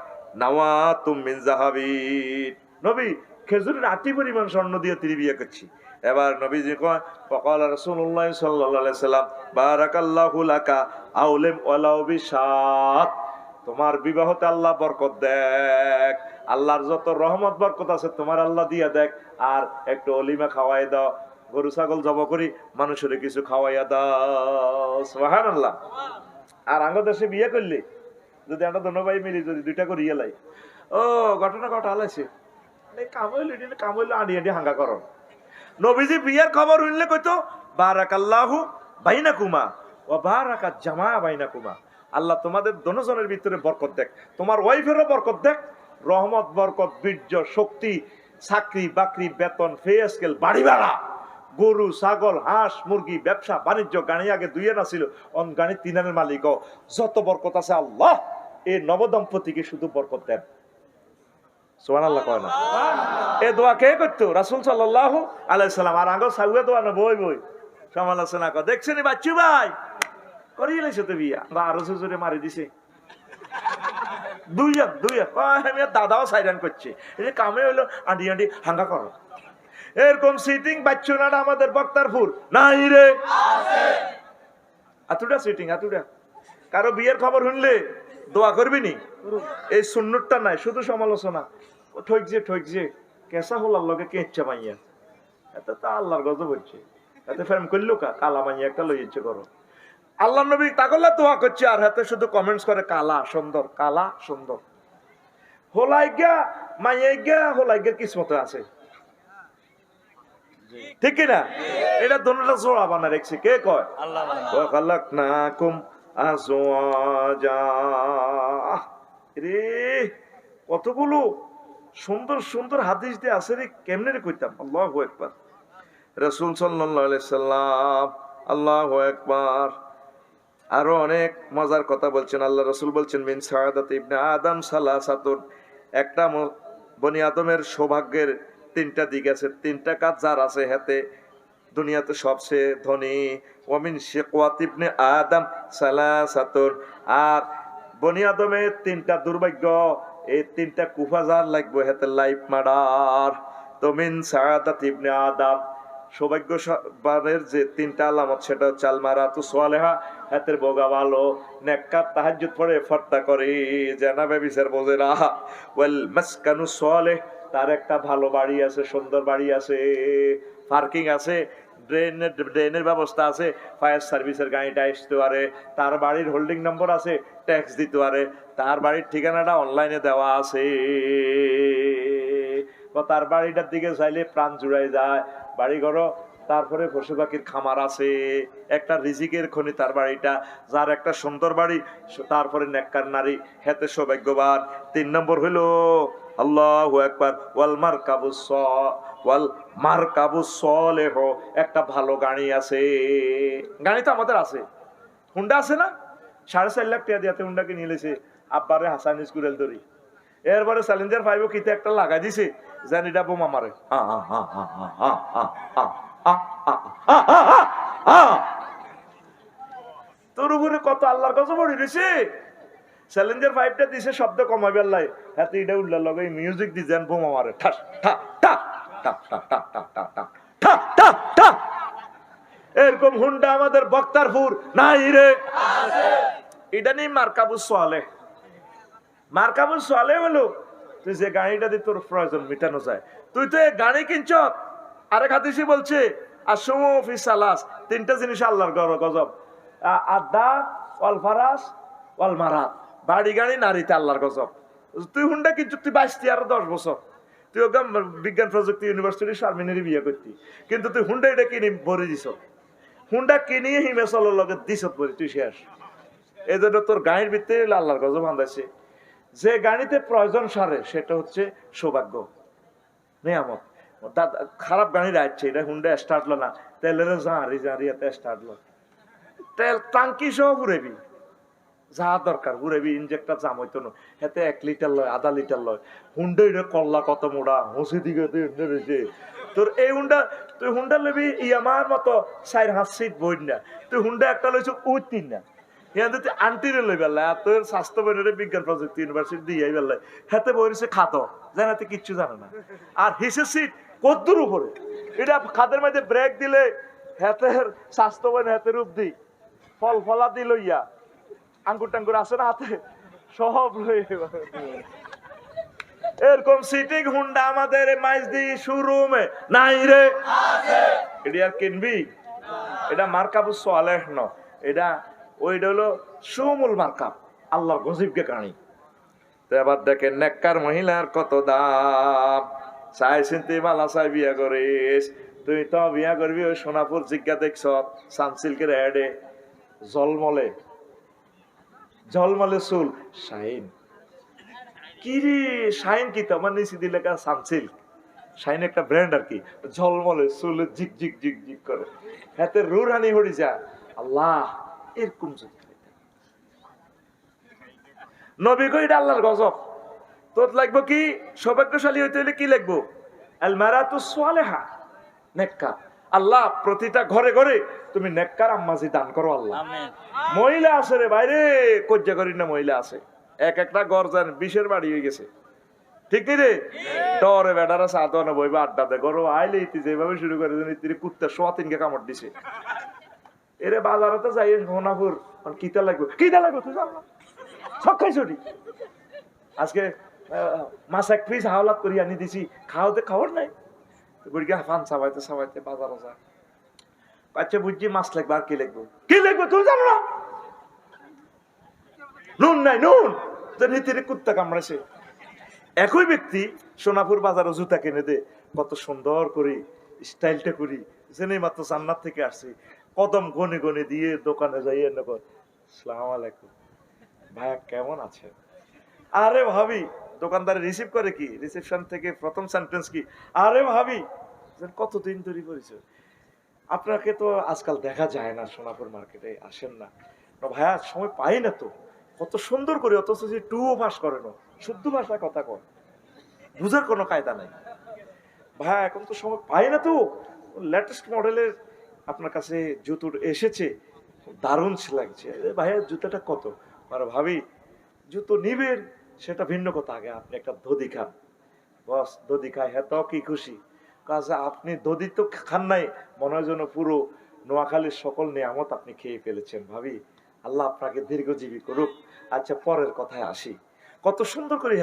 নাওয়াতুম মিন যাহাবিন, নবী খেজুরের আটি পরিমাণ স্বর্ণ দিয়ে তিনি বিয়ে করছি। এবার নবীজি কয়, ফাকাল রাসূলুল্লাহ সাল্লাল্লাহু আলাইহি সাল্লাম, বারাকাল্লাহু লাকা আউলিম ওয়ালাউ বিশাত, তোমার বিবাহতে আল্লাহ বরকত দেখ, আল্লাহর যত রহমত বরকত আছে তোমার আল্লাহ দিয়া দেখ, আর একটু অলিমা খাওয়াই দাও, গরু ছাগল জব করি মানুষের কিছু খাওয়াইয়া দাও, সুবহানাল্লাহ। আর আঙ্গ দেশে বিয়ে করলে যদি আমরা দোনো ভাই মিলি যদি দুইটা করে ইয়েলাই, ও ঘটনা ঘটালাইছে, কামইল আনি আনি হাঙ্গা করো। নবীজি বিয়ের খবর শুনলে কইতো, বারাকাল্লাহু বাইনাকুমা ওয়া বারাকাত জামা বাইনাকুমা, আল্লাহ তোমাদের দোনোজনের ভিতরে বরকত দেখ, তোমার ওয়াইফেরও বরকত দেখ, রহমত বরকত বীর্য শক্তি, চাকরি বাকরি বেতন ফে স্কেল বাড়ি ভাড়া, গরু ছাগল হাঁস মুরগি ব্যবসা বাণিজ্য, গাড়ি আগে দুইয়ে না ছিল, অন গাড়ি তিনানের মালিক, যত বরকত আছে আল্লাহ এই নবদম্পতিকে শুধু বরকত দেন। সুবহানাল্লাহ কয় না? এই দোয়া কে করতো? রাসূল সাল্লাল্লাহু আলাইহি সাল্লাম। আর আগে সাউয়ে দোয়া না বই বই সমালোচনা করে, দেখছেন বাচ্চু ভাই করিয়ে লাইছে তো বিয়া, বা আরো জোরে মারি দিছে দুই দাদাও সাইরান করছে, এই কামে হলো আন্টি আন্টি হাঙ্গা করো। এরকম সিটিং বাচ্চু না আমাদের বক্তারপুর নাই রে, আতুটা সিটিং আতুটা। কারো বিয়ের খবর শুনলে দোয়া করবি নি, এই সুন্নতটা নাই, শুধু সমালোচনা। ঠকছে কেসা হল আল্লাহকে কে ইচ্ছা মাইয়া, এত তা আল্লাহর গজব হচ্ছে। এতে ফেম করলো কালা মাইয়া একটা লই ইচ্ছে করো। আল্লাহ নবী তাগল্লা দোয়া করছে, আর হাতে শুধু কমেন্টস করে কালা সুন্দর, কালা সুন্দর। হোলাই গা মাইয়া গা হোলাই গা কিসমতে আছে, ঠিক কিনা? এটা দোনোটা জোড়া বানা রেখেছে কে কয়? আল্লাহ। খালাকনাকুম আজওয়াজা। রে কতগুলো সুন্দর সুন্দর হাদিস দিয়ে আছে রে, কেমনে রে কইতাম। আল্লাহু আকবার। রাসূল সাল্লাল্লাহু আলাইহি সাল্লাম, আল্লাহু আকবার। আরো অনেক মজার কথা বলছেন আল্লাহ রাসূল, বলছেন মিন সাআদাতি ইবনে আদম সালাসাতুন, একটা বনি আদমের সৌভাগ্যের তিনটা দিক আছে, তিনটা কাজ যার আছে হাতে দুনিয়াতে সবচেয়ে ধনী। ওয়ামিন শিকওয়াত ইবনে আদম সালাসাতুন, আর বনি আদমের তিনটা দুর্ভাগ্য, এই তিনটা কুফাজার লাগবে হাতে লাইফ মার্ডার। তো মিন সাআদাত ইবনে আদম, সৌভাগ্যবানের যে তিনটা আলামত, সেটা হচ্ছে আল মারাতু সালেহা, হাতের বোগা ভালো, নেককার তাহাজ্জুদ পড়ে ফর্দা করে, জানাবে বিচার বোঝে না। ওয়াল মাসকানু সালেহ, তার একটা ভালো বাড়ি আছে, সুন্দর বাড়ি আছে, পার্কিং আছে, ড্রেনের ব্যবস্থা আছে, ফায়ার সার্ভিসের গাড়িটা আসতে পারে, তার বাড়ির হোল্ডিং নম্বর আছে, ট্যাক্স দিতে পারে, তার বাড়ির ঠিকানাটা অনলাইনে দেওয়া আছে, তার বাড়িটার দিকে চাইলে প্রাণ জুড়াই যায়, বাড়ি ঘর, তারপরে পশু পাখির খামার আছে, একটা রিজিকের খনি তার বাড়িটা, যার একটা সুন্দর বাড়ি, তারপরে নেককার নারী, হেতে সৌভাগ্যবান। 3 নম্বর হইল আল্লাহু আকবার, ওয়াল মারকাবুস সালেহ, একটা ভালো গাড়ি আছে। গাড়ি তো আমাদের আছে, হুন্ডা আছে না, 4.5 লাখ টাকা দিয়াতে হুন্ডাকে নিয়ে লেছে আব্বারে হাসান স্কুলের দড়ি, এরপরে চ্যালেঞ্জার 5 কিতে একটা লাগা দিছে, জানিটা বোমা মারে। তোর উপরে কত আল্লাহর গজব পড়ে রয়েছে। চ্যালেঞ্জার 5টা দিছে শব্দ কমাবে আল্লাহ, হাতে এটা উল্লার লগে মিউজিক দি যেন বোমা মারে, ঠাস ঠাস ঠাস ঠাস ঠাস ঠাস ঠাস ঠাস ঠাস ঠাস ঠাস। এরকম হুন্ডা আমাদের বক্তারপুর নাই রে, এটা নেই মারকাবুস সালেহ। মারকাবুস সালেহ হলো তুই যে গাড়িটা দিয়ে তোর প্রয়োজন মেটানো যায়, তুই তো এই গাড়ি কিনছ। আরেক হাদিসে বলছে আসমু ফি সালাস, তিনটা জিনিস আল্লাহর গজব, আদা ওয়াল ফারাস ওয়াল মারাত, বাড়ি গাড়ি নারীতে আল্লাহর গজব। তুই হুন্ডা কিনছ, তুই 22 আর 10 বছর, তুই ওকে বিজ্ঞান প্রযুক্তি ইউনিভার্সিটি শারমিনেরই বিয়ে করতি, কিন্তু তুই হুন্ডা এটা কিনে ভরে দিছ, হুন্ডা কিনিয়ে হিমেশালের লগে দিছ ভরে, তুই শেষ। এই জন্য তোর গাড়ির ভিতরে আল্লাহর গজব বাঁধাইছে। যে গাড়িতে প্রয়োজন সারে সেটা হচ্ছে সৌভাগ্য, নিয়ামত। খারাপ গাড়ি রাখছে, এটা হুন্ডা স্টার্টলো না, তেলের জাঁড়িয়াতে স্টার্টলো, তেল টাঙ্কি সহ ঘুরেবি, যা দরকার ঘুরেবি, ইঞ্জেক্টার জাম হইতো না, এতে 1 লিটার লয়, আধা লিটার লয়। হুন্ডা এটা কল্লা কত মোড়া হসি দিকে রয়েছে তোর। এই হুন্ডা তুই হুন্ডা লবি ইয়ামার মতো 4-5 সিট বই না, তুই হুন্ডা একটা লইছ ওই 3 না, তুই আন্টিরে লই বেলা তোর স্বাস্থ্য বইনের বিজ্ঞান প্রযুক্তি ইউনিভার্সিটি দিয়ে বেলা, হাতে বইছে খাতো জানাতে কিচ্ছু জানে না। আর হিসে সিট কদ্দুর উপরে, এটা খাদের মধ্যে ব্রেক দিলে হাতের স্বাস্থ্য বইন হাতের রূপ দি, ফলা দি লইয়া, আঙ্গুর টাঙ্গুর আছে না হাতে, সব লই। এরকম সিটিং হুন্ডা আমাদের মাইজদি শোরুমে নাই রে, এটা আর কিনবি? এটা মারকাবুস সালেহ ন, এটা ওইটা হলো সুমুল মারকাব, আল্লাহর গজবকে কাহিনী। তো এবার দেখেন নেককার মহিলার কত দাম, চাই চিন্তি মালা চাই বিয়া করিস। তুই তো বিয়া করবি ওই সোনাপুর জিজ্ঞা দেখছ সানসিল্কের অ্যাডে, জলমলে চুল শাইন, কি রে শাইন কি, তোমার নিচে দিলে সানসিল্ক, শাইন একটা ব্র্যান্ড আর কি, ঝলমলে চুল ঝিক ঝিক ঝিক ঝিক করে, হাতে রুহানি হড়ি যায়। আল্লাহ এরকম নবী কই এটা আল্লাহর গজব। তোর লাগবো কি সৌভাগ্যশালী হইতে হলে কি লিখবো আল মারাতু সালেহা, নেককার। আল্লাহ প্রতিটা ঘরে ঘরে তুমি নেককার আম্মাজি দান করো আল্লাহ। মহিলা আছে রে বাইরে কজ্জা করি না, মহিলা আছে এক একটা গরজান 20-এর বাড়ি হয়ে গেছে, ঠিক নেই রে? ডরে বেড়ারা সাধনা বইবা আড্ডা দেয় গরো আইলে ইতি যেভাবে শুরু করে ইতি কুত্তা সোয়া 3কে কামড় দিছে। এরে বাজারে তো যাই সোনাপুর কিতা লাগবে তুই জান না সব খাইছো আজকে মাছ 1 পিস হাওলাত করি আনি দিছি, খাওয়াতে খাওয়ার নাই বুড়িকে ফান সাবাইতে বাজারে যা। আচ্ছা বুঝছি মাছ লাগবে আর কি লাগবে তুই জানো না? নুন নাই, নুন তো নীতির কুত্তা কামড়াইছে। একই ব্যক্তি সোনাপুর বাজারে জুতা কিনে দে, কত সুন্দর করি স্টাইলটা করি, জেনে মাত্র জান্নাত থেকে আসছি, কদম গনে গনে দিয়ে দোকানে যাই আসসালামু আলাইকুম ভাইয়া কেমন আছে? আরে ভাবি, দোকানদারে রিসিভ করে কি, রিসেপশন থেকে প্রথম সেন্টেন্স কি, আরে ভাবি কতদিন ধরে পরিচয়, আপনাকে তো আজকাল দেখা যায় না, সোনাপুর মার্কেটে আসেন না। ভাইয়া সময় পাই না তো, কত সুন্দর করে, অথচ যে টুও ভাস করে না, শুদ্ধ ভাষায় কথা কয়, বুঝার কোনো কায়দা নাই। ভাইয়া এখন তো সময় পাই না তো, লেটেস্ট মডেলের আপনার কাছে জুতো এসেছে, দারুণ লাগছে। ভাইয়া জুতাটা কত? আর ভাবি জুতো নিবেন সেটা ভিন্ন কথা, আগে আপনি একটা দধি খান। বস দধি খায়, হ্যাঁ তো কি খুশি, কাজে আপনি দধি তো খান নাই, মনে হয় যেন পুরো নোয়াখালীর সকল নিয়ামত আপনি খেয়ে ফেলেছেন। ভাবি আল্লাহ আপনাকে দীর্ঘজীবী করুক। আচ্ছা পরের কথায় আসি, কত সুন্দর করে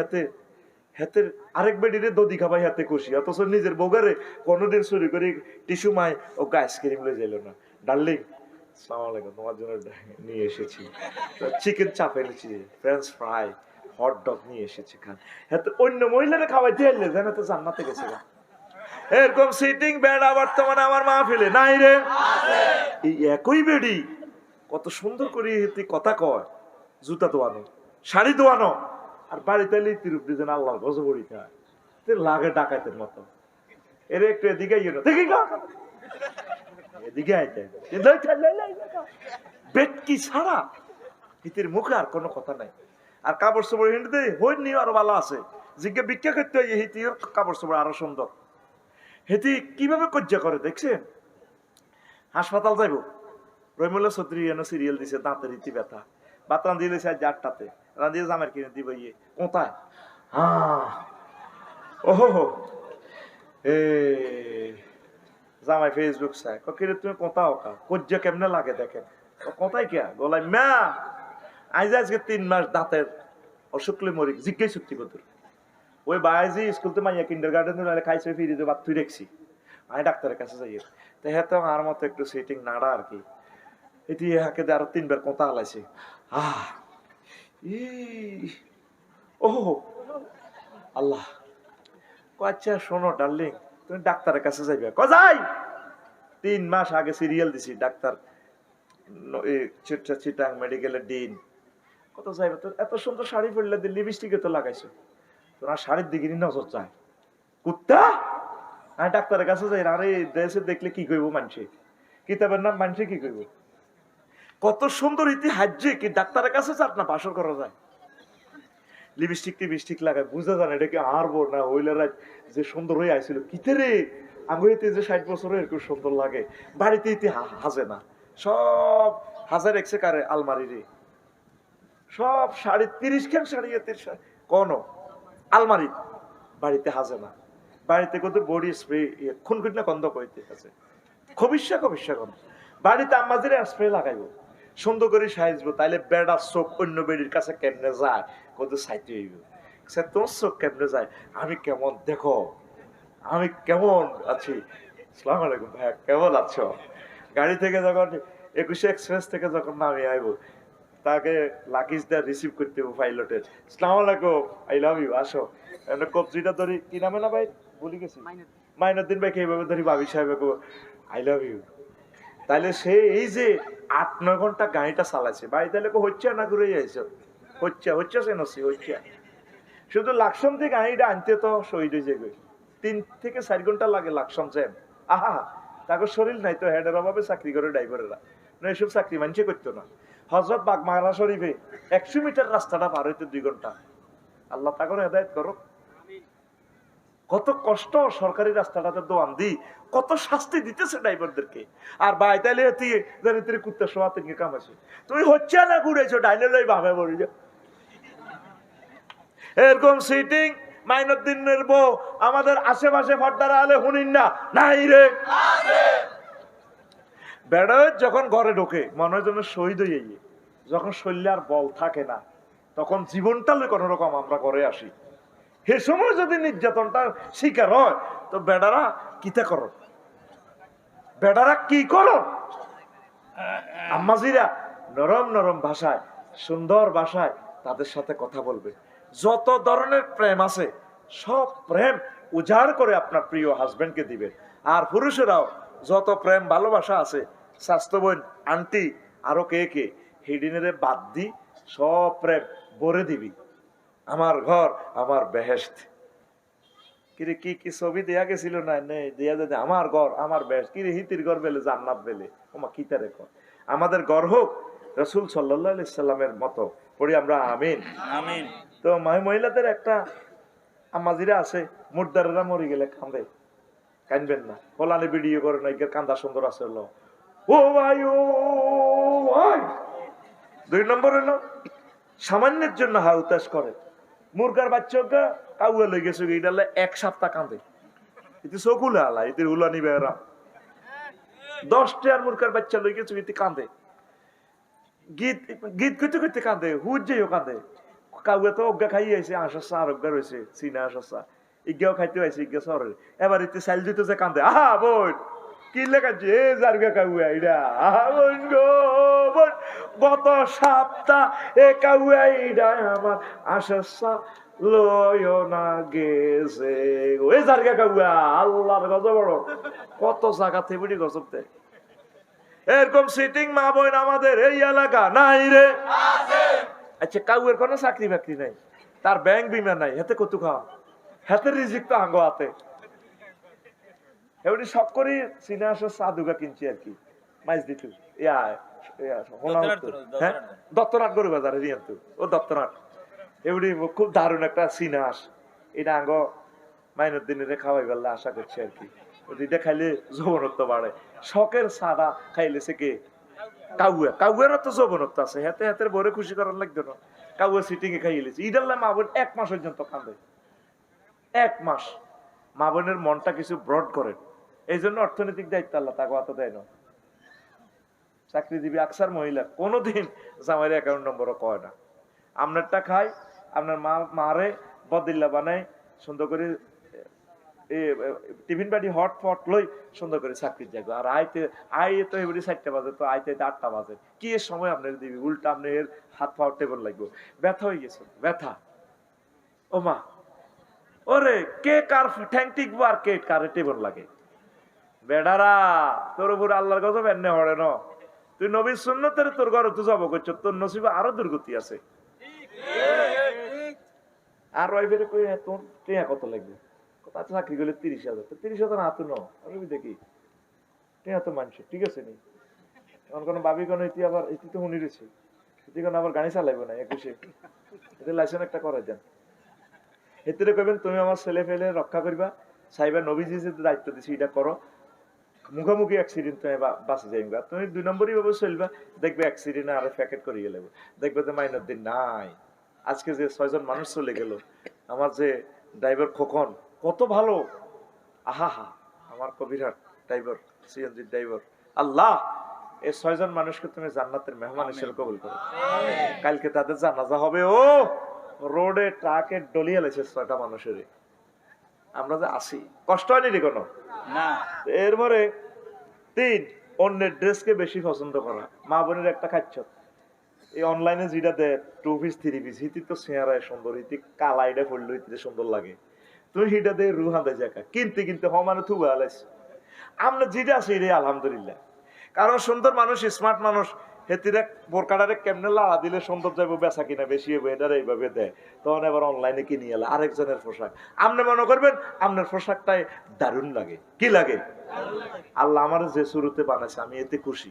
হাতের আরেক বেডিরে দধি খাবাই হাতে খুশি, অথচ নিজের বউগারে কোনোদিন চুরি করে টিস্যু মায় ও আইসক্রিম লয়ে যাইল না। ডার্লিং আসসালামু আলাইকুম, তোমার জন্য নিয়ে এসেছি চিকেন চাপ এনেছি, ফ্রেঞ্চ ফ্রাই, হট ডগ নিয়ে এসেছি, খান। হাতে অন্য মহিলারা খাওয়াইতে এলে যেন তো জান্নাতে গেছে। এরকম সিটিং বেড়া বর্তমানে আমার মাহফিলে নাই রে। এই একই বেডি কত সুন্দর করে কথা কয়, জুতা দোয়ানো, শাড়ি দোয়ানো, আর বাড়িতে লিতির উপরে যেন আল্লাহর গজবড়ি খায়, লাগে ডাকাতের মতো। এর একটু এদিকে দেখি এদিকে আইতে বেটকি ছাড়া হিতির মুখে আর কোনো কথা নাই। আর কাপড় চোপড় হিন্দিতে হই নিও আরো ভালো আছে, জিজ্ঞে ভিক্ষা করতে হয়, হিতির কাপড় চোপড় আরো সুন্দর। হেতি কিভাবে কজ্জা করে দেখছেন? হাসপাতাল যাইব, রহিমুল্লাহ চৌধুরী এনে সিরিয়াল দিছে, দাঁতের ইতি ব্যথা, ভাত রাঁধিয়ে দিয়েছে আজ 8টাতে, রাঁধিয়ে জামের কিনে দিব ইয়ে কোথায়, ওহো এ জামাই ফেসবুক চাই, কিরে তুমি কোথাও কা কজ্জা কেমনে লাগে দেখেন, কোথায় কে গলায় মা আজকে 3 মাস দাঁতের অসুখলে মরি, জিজ্ঞাসা চুক্তি কত ওই বাইজি স্কুলতে মাইয়া কিন্ডার গার্ডেন খাইছে ফিরে বাদ তুই দেখছি, আমি ডাক্তারের কাছে যাই, তো হ্যাঁ তো আমার মতো একটু সেটিং নাড়া আর কি, এটি হাকে আরো 3 বার কথা হালাইছে। ও আল্লাহ, আচ্ছা শোনো ডার্লিং, তুমি ডাক্তারের কাছে যাইবে, যাই 3 মাস আগে সিরিয়াল দিছি, ডাক্তার চিটাং মেডিকেলের ডিন, কত যাইবে, তোর এত সুন্দর শাড়ি পরলে লিপস্টিকে তো লাগাইছো, তোর শাড়ির দিকে নজর চায় কুত্তা। আমি ডাক্তারের কাছে যাই, আরে দেশে দেখলে কি কইব মানুষে, কিতাবের নাম মানুষে কি কইব, কত সুন্দর ইতিহাজ্যে কি ডাক্তারের কাছে চাপ না বাসর করা যায়, লিপস্টিক লাগায়, বুঝা যায় না এটা কি হারবো না হইলে যে সুন্দর হয়ে আইছিল কিতে রে, আঙ্গুইতে যে 60 বছর এরকম সুন্দর লাগে, বাড়িতে ইতি হাজে না, সব হাজার একশে কারে আলমারি রে, সব 30 খান শাড়ি কোন আলমারি, বাড়িতে হাজে না, বাড়িতে কত বডি স্প্রে খুনখুন গন্ধ করতে আছে, খবিসা গন্ধ, বাড়িতে আম্মাজির স্প্রে লাগাইবো, সুন্দর করে সাইজবো, তাইলে বেড়ার চোখ অন্য বেড়ির কাছে কেমনে যায়, কত সাইতে হইব, তোর চোখ কেমনে যায়, আমি কেমন দেখো, আমি কেমন আছি, আসসালামু আলাইকুম ভাইয়া কেমন আছো, গাড়ি থেকে যখন 21 এক্সপ্রেস থেকে যখন নামে আইবো, তাকে লাকিজ দেয়া রিসিভ করতে হবে পাইলটের, আসসালামু আলাইকুম আই লাভ ইউ, আসো, কবজিটা ধরি, কি নামে না ভাই ভুলে গেছি, মাইনুদ্দিন ভাই এইভাবে ধরি, ভাবি সাহেব আই লাভ ইউ, তাহলে সে এই যে 8-9 ঘন্টা গাড়িটা চালাইছে, ভাই তাহলে হচ্ছে না ঘুরে যাইছ, হচ্ছে সে নসি হচ্ছে, শুধু লাকসাম থেকে গাড়িটা আনতে তো শহীদ হয়ে যাবে, 3 থেকে 4 ঘন্টা লাগে লাকসাম জ্যাম, আহা তাকে শরীর নাই তো, হেডের অভাবে চাকরি করে ড্রাইভারেরা, এসব চাকরি মানুষে করতো না। হযরত বাগমারা শরীফে 100 মিটার রাস্তাটা পার হইতে 2 ঘন্টা, আল্লাহ তা করে হেদায়েত করো। কত কষ্ট সরকারি রাস্তাটাতে দোয়ান দি, কত শাস্তি দিতেছে ড্রাইভারদেরকে। আর বাইতালে তুই কুত্তার সোয়া থেকে কামাইছো, তুমি হচ্ছে না ঘুরেছো ডাইনে লই ভাবে বলি যাও। এরকম সিটিং মাইনুদ্দিনের বউ আমাদের আশেপাশে ফর্দারা আলে হুনিন না নাই রে। বেড়া যখন ঘরে ঢোকে মনে হয় যেন শহীদ হয়ে গিয়ে, যখন শরীরে আর বল থাকে না, তখন জীবনটা লই কোন রকম আমরা ঘরে আসি। সে সময় যদি নির্যাতনটার শিকার হয় তো বেড়ারা কিতা করো, বেড়ারা কি করো? আম্মাজিরা নরম নরম ভাষায়, সুন্দর ভাষায় তাদের সাথে কথা বলবে। যত ধরনের প্রেম আছে সব প্রেম উজাড় করে আপনার প্রিয় হাজবেন্ডকে দিবে। আর পুরুষেরাও যত প্রেম ভালোবাসা আছে, স্বাস্থ্য বোন, আন্টি, আরো কে কে হিডিনেরে বাদ দি সব প্রেম ভরে দিবি। আমার ঘর আমার বেহেশত। কিরে কি কি ছবি দেয়া গেছিল না নেই দেয়া যায় আমার ঘর আমার বেহেশত। কিরে হিতির ঘর বেলে জান্নাত বেলে ওমা কিতা রেখো। আমাদের ঘর হোক রাসূল সাল্লাল্লাহু আলাইহি সাল্লামের মতো পড়ি আমরা আমিন আমিন। তো মহিলাদের একটা আমাজিরা আছে, মুর্দারেরা মরে গেলে কান্দে, কানবেন না, ফলানে ভিডিও করে না, কান্দা সুন্দর আছে। ও ভাই ও ভাই। 2 নম্বর হলো সামান্যের জন্য হাউতাস করে। মুরগার বাচ্চাকে কাউয়া লই গেছে, এটা 1 সপ্তাহ কান্দে, এতে চকুলে আলা, এতে হুলা নিবে এরা। 10টার মুরগার বাচ্চা লই গেছে, এতে কান্দে, গীত গীত করতে করতে কান্দে, হুজ্জেও কান্দে। কাউয়া তো অজ্ঞা খাই আইছে, আশা আর অজ্ঞা রয়েছে, চিনা আশা ইজ্ঞাও খাইতে আইছে, ইজ্ঞা সরের। এবার এতে সাইল দিতে যে কান্দে, আহা বোন কি লেখাচ্ছে এ জারগা কাউয়া এটা, আহা বোন গো বোন, গত সপ্তাহ এ কাউয়া এটা আমার আশা লয় না গেছে, ওই জারগা কাউয়া আল্লাহর গজব বড়, কত জায়গা থেকে গজব দেয়। এরকম সিটিং মা বোন আমাদের এই এলাকা নাই রে। আচ্ছা কাউয়ের কোনো চাকরি বাকরি নাই, তার ব্যাংক বিমা নাই, হাতে কত খাওয়া, হাতে রিজিক তো আঙ্গ হাতে। এমনি সব করে চিনা আসা সাদুগা কিনছি আর কি, মাইজ দিত দত্তনাট গরু বাজারে রিয়ান্তু, ও দত্তনাট এমনি খুব দারুণ একটা চিনাস, এটা আঙ্গ মাইনুদ্দিনের খাওয়াই গেলে আশা করছি আর কি। এটা খাইলে যৌবনত্ব বাড়ে, শখের সাদা খাইলেছে কে কাউয়া, কাউয়ারও তো যৌবনত্ব আছে, হাতে হাতের বরে খুশি করার লাগতো না। কাউয়া সিটিং এ খাইলেছে, ইডাল্লা মা বোন 1 মাস পর্যন্ত কান্দে, 1 মাস। মা বোনের মনটা কিছু ব্রড করে, এই জন্য অর্থনৈতিক দায়িত্ব আল্লাহ তাকে অত দেয় না। চাকরিজীবী আকসার মহিলা কোনোদিন জামাইয়ের অ্যাকাউন্ট নম্বরও কয় না। আপনারটা খাই, আপনার মারে বদিল্লা বানায় সুন্দর করে টিফিন বাড়ি হট ফট লই সুন্দর করে চাকরি যাবে। আর আইতে তো এবারে 4টা বাজে, তো আইতে 8টা বাজে, কি এর সময় আপনার দিবি, উল্টা আপনি এর হাত পা টেবল লাগবে, ব্যথা হয়ে গেছে ব্যথা। ও মা ওরে কে কার ঠ্যাং টিকবো আর কে কারে টেবল লাগে। বেড়ারা তোর উপর আল্লাহর গজব এনে হড়ে ন, তুই নবীর সুন্নতের তোর ঘরে তো যাবো করছো, তোর নসিবে আরো দুর্গতি আছে। আর ওই বেরে কই তোর টিয়া কত লাগবে, চাকরি করলে 30,000, তো 30,000 হাত ন আমি দেখি টিয়া তো মানছে ঠিক আছে নি। এমন কোনো ভাবি কোনো এটি আবার এটি তো উনি রয়েছে, এটি কোনো আবার গাড়ি চালাইবো না 21-এ, এতে লাইসেন্স একটা করে দেন। এতে কইবেন তুমি আমার ছেলে ফেলে রক্ষা করবা, সাইবার নবীজি যে দায়িত্ব দিছি এটা করো, মুখোমুখি অ্যাক্সিডেন্ট তুমি বাঁচে যাইবা, তুমি 2 নম্বরই ভাবে চলবা, দেখবে অ্যাক্সিডেন্ট আরো প্যাকেট করিয়ে লাগবে, দেখবে যে মাইনুদ্দিন নাই। আজকে যে 6 জন মানুষ চলে গেল, আমার যে ড্রাইভার খোকন কত ভালো, আহা হা আমার কবিরাট ড্রাইভার, সিএনজি ড্রাইভার। আল্লাহ এই 6 জন মানুষকে তুমি জান্নাতের মেহমান হিসেবে কবুল করো। কালকে তাদের জানাজা হবে, ও রোডে ট্রাকে ডলিয়ে লেছে 6টা মানুষের। আমরা যে আসি কষ্ট হয়নি রে কোনো না। এরপরে 3 অন্যের ড্রেসকে বেশি পছন্দ করা, মা বোনের একটা খাচ্ছ এই অনলাইনে যেটা দেয় 2 পিস 3 পিস, হিতি তো চেহারায় সুন্দর, হিতি কালাইটা পড়লো হিতে সুন্দর লাগে, তুমি হিটা দিয়ে রুহা দেয় জায়গা কিনতে কিনতে মানে থুবা আলাইছে। আমরা যেটা আছে এটাই আলহামদুলিল্লাহ, কারণ সুন্দর মানুষ স্মার্ট মানুষ হেতিরা বোরকাটারে কেমনে লাড়া দিলে সুন্দর যাবো, বেচা কিনা বেশি হবে, এটারে এইভাবে দেয়, তখন এবার অনলাইনে কিনে এলো আরেকজনের পোশাক। আপনি মনে করবেন আপনার পোশাকটাই দারুণ লাগে, কি লাগে? আল্লাহ আমার যে শুরুতে বানাইছে আমি এতে খুশি।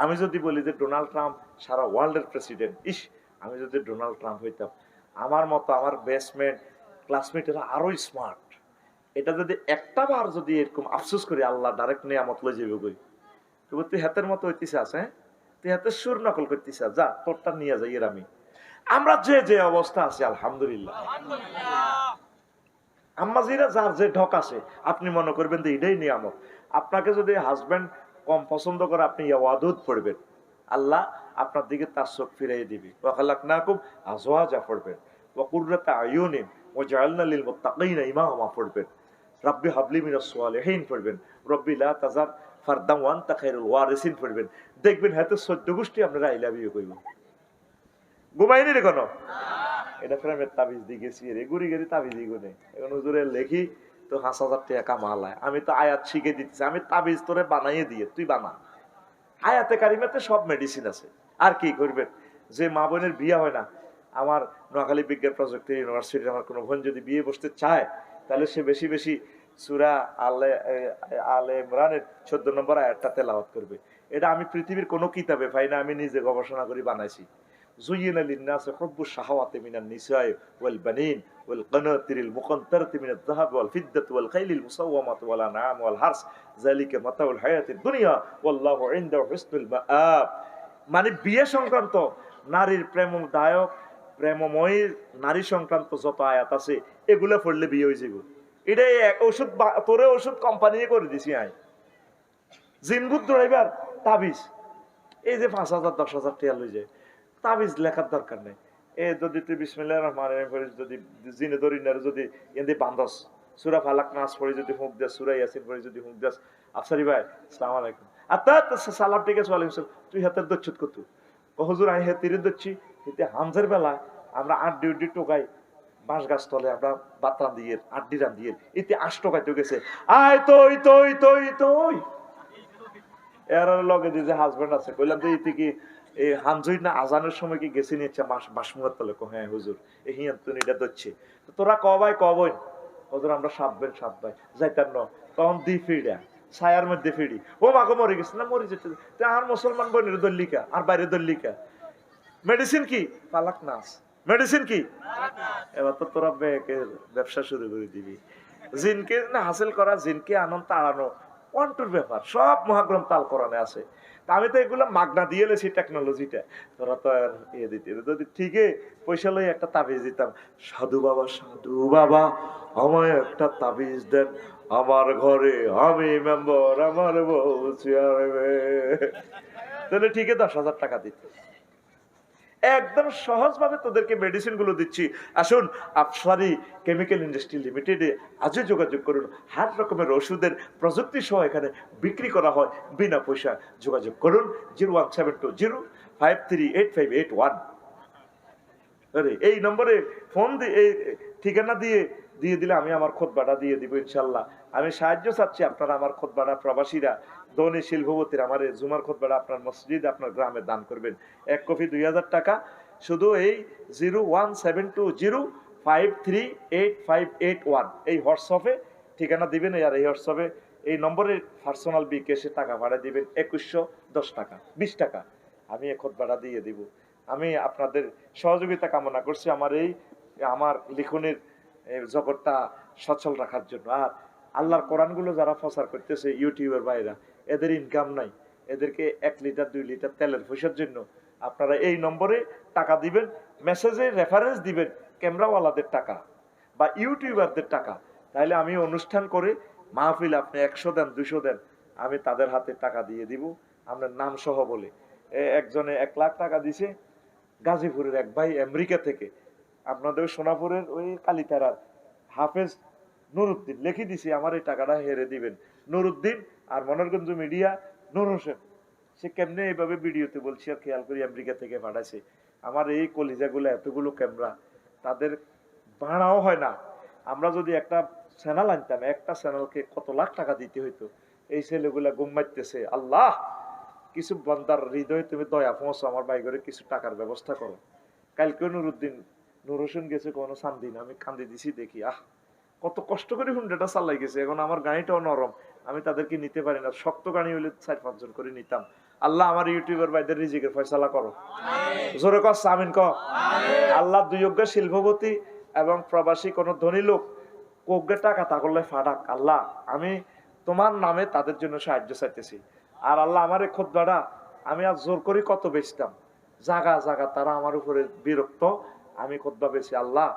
আমি যদি বলি যে ডোনাল্ড ট্রাম্প সারা ওয়ার্ল্ডের প্রেসিডেন্ট, ইস আমি যদি ডোনাল্ড ট্রাম্প হইতাম আমার মতো আমার বেস্টমেন্ট ক্লাসমেটেরা আরো স্মার্ট। এটা যদি একটা বার যদি এরকম আফসোস করি, আল্লাহ ডাইরেক্ট নিয়ামত লই যাবে কই। তুই হাতের মতো হইতেছে আছে, তুই হাতের সুর নকল করতেছে, যা তোরটা নিয়ে যাই এর আমি। আমরা যে যে অবস্থা আছে আলহামদুলিল্লাহ। আম্মাজিরা যার যে ঢক আছে আপনি মনে করবেন যে এটাই নিয়ামত। আপনাকে যদি হাজবেন্ড কম পছন্দ করে আপনি ইয়াওয়াদুদ পড়বেন, আল্লাহ আপনার দিকে তার চোখ ফিরিয়ে দিবে। ওয়া খালাকনাকুম আজওয়াজা পড়বেন, ওয়া কুররাতা আয়ুনিন ওয়া জাআলনা লিল মুত্তাকিনা ইমামা পড়বেন, রাব্বি হাবলি মিনাস সালিহিন পড়বেন, রব্বি লা তাজার ফারদাম ওয়া আনতা খায়রুল ওয়ারিসিন পড়বেন। দেখবেন হাতে 14 গোষ্ঠী আপনারা আই লাভ ইউ কইব। ঘুমাইনি রে কোনো এটা প্রেমের তাবিজ দিয়ে গেছি রে, গুড়ি গেড়ি তাবিজ গুনে এখন হুজুরে লেখি তো 5,000 টাকা কামালায়। আমি তো আয়াত শিখে দিচ্ছি, আমি তাবিজ তোরে বানাইয়ে দিয়ে তুই বানা। আয়াতে কারিমাতে সব মেডিসিন আছে। আর কি করবেন? যে মা বোনের বিয়ে হয় না, আমার নোয়াখালী বিজ্ঞান প্রযুক্তি ইউনিভার্সিটির আমার কোনো বোন যদি বিয়ে বসতে চায়, তাহলে সে বেশি বেশি সূরা আলে ইমরানের 14 নম্বর আয়াতটা তেলাওয়াত করবে। এটা আমি পৃথিবীর কোনো কিতাবে পাই না, আমি নিজে গবেষণা করে বানাইছি। زين للناس حب الشهوات من النساء والبنين والقناطر المقنطرة من الذهب والفضة والخيل المسومة والأنعام والحرث ذلك متاع الحياة الدنيا والله عنده حسن المآب। মানে বিয়ে সংক্রান্ত নারীর প্রেমদায়ক প্রেমময় নারী সংক্রান্ত যত আয়াত আছে এগুলা পড়লে বিয়ে হয়ে যাবে। এটাই ওষুধ, তোরে ওষুধ কোম্পানি করে দিছি। আই জিনভূত ড্রাইভার তাবিজ এই যে 5,000 10,000 টাকা লই যায়, তাবিজ লেখার দরকার নেই। এ যদি তুই বিসমিল্লাহির রহমানির রহিম পড়ি, যদি জিনে দরিনার যদি এন্দি বান্দস সূরা ফালাক নাস পড়ি, যদি হুঁক দেস সূরা ইয়াসিন পড়ি, যদি হুঁক দেস আফসারি ভাই আসসালামু আলাইকুম আত্তা সালাম ঠিক আছে ওয়ালাইকুম সালাম, তুই হাতের দচ্ছুত কত ও হুজুর আমি হাতের দচ্ছি। এতে হামজের বেলা আমরা 8 ডিউটি টোকাই বাঁশ গাছ তলে আমরা বাতরান দিয়ে 8 ডিরাম দিয়ে এতে 8 টোকাইতে গেছে। আয় তুই তুই তুই তুই এর লগে যে হাজবেন্ড আছে কইলাম যে এতে কি এই হানজুই না আজানের সময় কি গেছে নিচ্ছে বাসমুয়ার তলে? হ্যাঁ হুজুর এই হিয়ান তুমি এটা দচ্ছে। তোরা কবাই কবই হুজুর আমরা 7 ভাই যাইতাম না, তখন দি ফিড়া ছায়ার মধ্যে ফিড়ি ও মাকে মরে গেছে না, মরে যেতে আর মুসলমান বোনের দল্লিকা আর বাইরে দল্লিকা। মেডিসিন কি? পালাক নাস। মেডিসিন কি? এবার তো তোরা ব্যবসা শুরু করে দিবি। জিনকে না হাসিল করা, জিনকে আনন্দ তাড়ানো ওয়ান্টুর ব্যাপার, সব মহাগ্রন্থ তাল কোরআনে আছে। আমি তো এগুলো মাগনা দিয়ে লেছি টেকনোলজিটা, তোরা তো আর ইয়ে দিতে যদি ঠিকই পয়সা লই একটা তাবিজ দিতাম, সাধু বাবা আমায় একটা তাবিজ দেন, আমার ঘরে আমি মেম্বার, আমার বউ চেয়ারম্যান, তাহলে ঠিকই 10,000 টাকা দিতে। একদম সহজ ভাবে তোদেরকে মেডিসিন গুলো দিচ্ছি। আসুন আফসারি কেমিক্যাল ইন্ডাস্ট্রি লিমিটেডে আজও যোগাযোগ করুন। 8 রকমের ওষুধের প্রযুক্তি সহ এখানে বিক্রি করা হয় বিনা পয়সা। যোগাযোগ করুন 01720538581। এই নম্বরে ফোন দিয়ে এই ঠিকানা দিয়ে দিলে আমি আমার খুতবাটা দিয়ে দিব ইনশাল্লাহ। আমি সাহায্য চাচ্ছি, আপনারা আমার খুতবাটা প্রবাসীরা দনি শিল্পপতির আমার জুমার খুতবাটা আপনার মসজিদ আপনার গ্রামে দান করবেন। 1 কপি 2,000 টাকা। শুধু এই 01720538581 এই হোয়াটসঅ্যাপে ঠিকানা দিবেন। আর এই হোয়াটসঅ্যাপে এই নম্বরে পার্সোনাল বিকাশে টাকা ভাড়া দিবেন 2110 টাকা 20 টাকা। আমি এই খুতবাটা দিয়ে দিব। আমি আপনাদের সহযোগিতা কামনা করছি আমার লিখনের জগৎটা সচল রাখার জন্য। আর আল্লাহর কোরআনগুলো যারা প্রচার করতেছে ইউটিউবের বাইরা, এদের ইনকাম নাই, এদেরকে 1 লিটার 2 লিটার তেলের পয়সার জন্য আপনারা এই নম্বরে টাকা দিবেন, মেসেজে রেফারেন্স দিবেন ক্যামেরাওয়ালাদের টাকা বা ইউটিউবারদের টাকা। তাহলে আমি অনুষ্ঠান করে মাহফিল আপনি 100 দেন 200 দেন, আমি তাদের হাতে টাকা দিয়ে দিব আপনার নাম সহ বলে। একজনে 1 লাখ টাকা দিছে গাজীপুরের এক ভাই আমেরিকা থেকে, আপনাদের সোনাপুরের ওই কালীতারার হাফেজ নুরুদ্দিন লিখে দিছি আমার এই টাকাটা হেরে দিবেন। নুরুদ্দিন আর মনোরগঞ্জ মিডিয়া নূর হোসেন, সে কেমনে এইভাবে ভিডিওতে বলছি আর খেয়াল করি আমেরিকা থেকে পাঠাইছে। আমার এই কলিজাগুলো এতগুলো ক্যামেরা তাদের ভাড়াও হয় না। আমরা যদি একটা চ্যানেল আনতাম, একটা চ্যানেলকে কত লাখ টাকা দিতে হইতো। এই ছেলেগুলা ঘুম মারতেছে। আল্লাহ কিছু বান্দার হৃদয়ে তুমি দয়া পৌঁছো, আমার ভাই করে কিছু টাকার ব্যবস্থা করো। কালকে নূর হোসেন গেছে কোনো সান্দিন, আমি কান্দি দিছি দেখি কত কষ্ট করে হুন্ডাটা চালাই গেছে। এখন আমার গাড়িটাও নরম, আমি তাদেরকে নিতে পারি না। শক্ত গাড়ি হইলে 4-5 জন করে নিতাম। আল্লাহ আমার ইউটিউবের বাইদের রিজিকের ফয়সালা করো, জোরে কর আমিন ক। আল্লাহ দুযোগ্য শিল্পপতি এবং প্রবাসী কোন ধনী লোক কোগ্যে টাকা তা করলে ফাটাক, আল্লাহ আমি তোমার নামে তাদের জন্য সাহায্য চাইতেছি। আর আল্লাহ আমার এই খুতবাটা আমি আর জোর করি কত বেচতাম, জাগা জাগা তারা আমার উপরে বিরক্ত, আমি খুতবা বেশি। আল্লাহ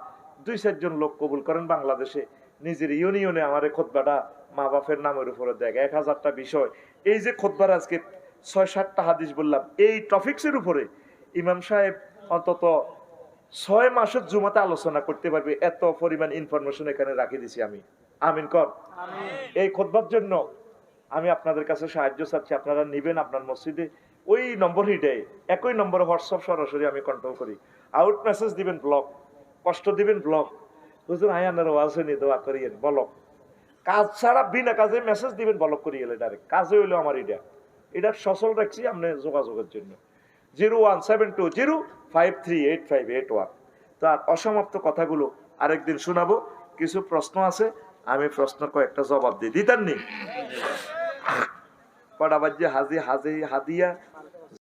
2-4 জন লোক কবুল করেন বাংলাদেশে, নিজের ইউনিয়নে আমার এই খুতবাটা মা বাপের নামের উপরে দেখ। 1000টা বিষয়, এই যে খুতবার আজকে 6-7টা হাদিস বললাম, এই টপিক্সের উপরে ইমাম সাহেব অন্তত 6 মাসের জুমাতে আলোচনা করতে পারবে, এত পরিমাণ ইনফরমেশন এখানে রাখি দিছি আমি। আমিন কর। এই খুতবার জন্য আমি আপনাদের কাছে সাহায্য চাচ্ছি, আপনারা নিবেন আপনার মসজিদে। ওই নম্বর হিডে একই নম্বরে হোয়াটসঅ্যাপ সরাসরি আমি কন্ট্রোল করি। আউট মেসেজ দিবেন ব্লক, কষ্ট দিবেন ব্লক, হুজুর আয়ানের ওয়াজ নি দোয়া করিয়েন বলক, কাজ ছাড়া বিনা কাজে মেসেজ দিবেন বলক করিয়ে ডাইরেক্ট, কাজে হইলো আমার এটা সচল রাখছি আপনি যোগাযোগের জন্য। 01720538581। তো আর অসমাপ্ত কথাগুলো আরেকদিন শোনাবো, কিছু প্রশ্ন আছে, আমি প্রশ্ন কয়েকটা জবাব দিই, দিতেননি কটা বাজ্যে হাদিয়া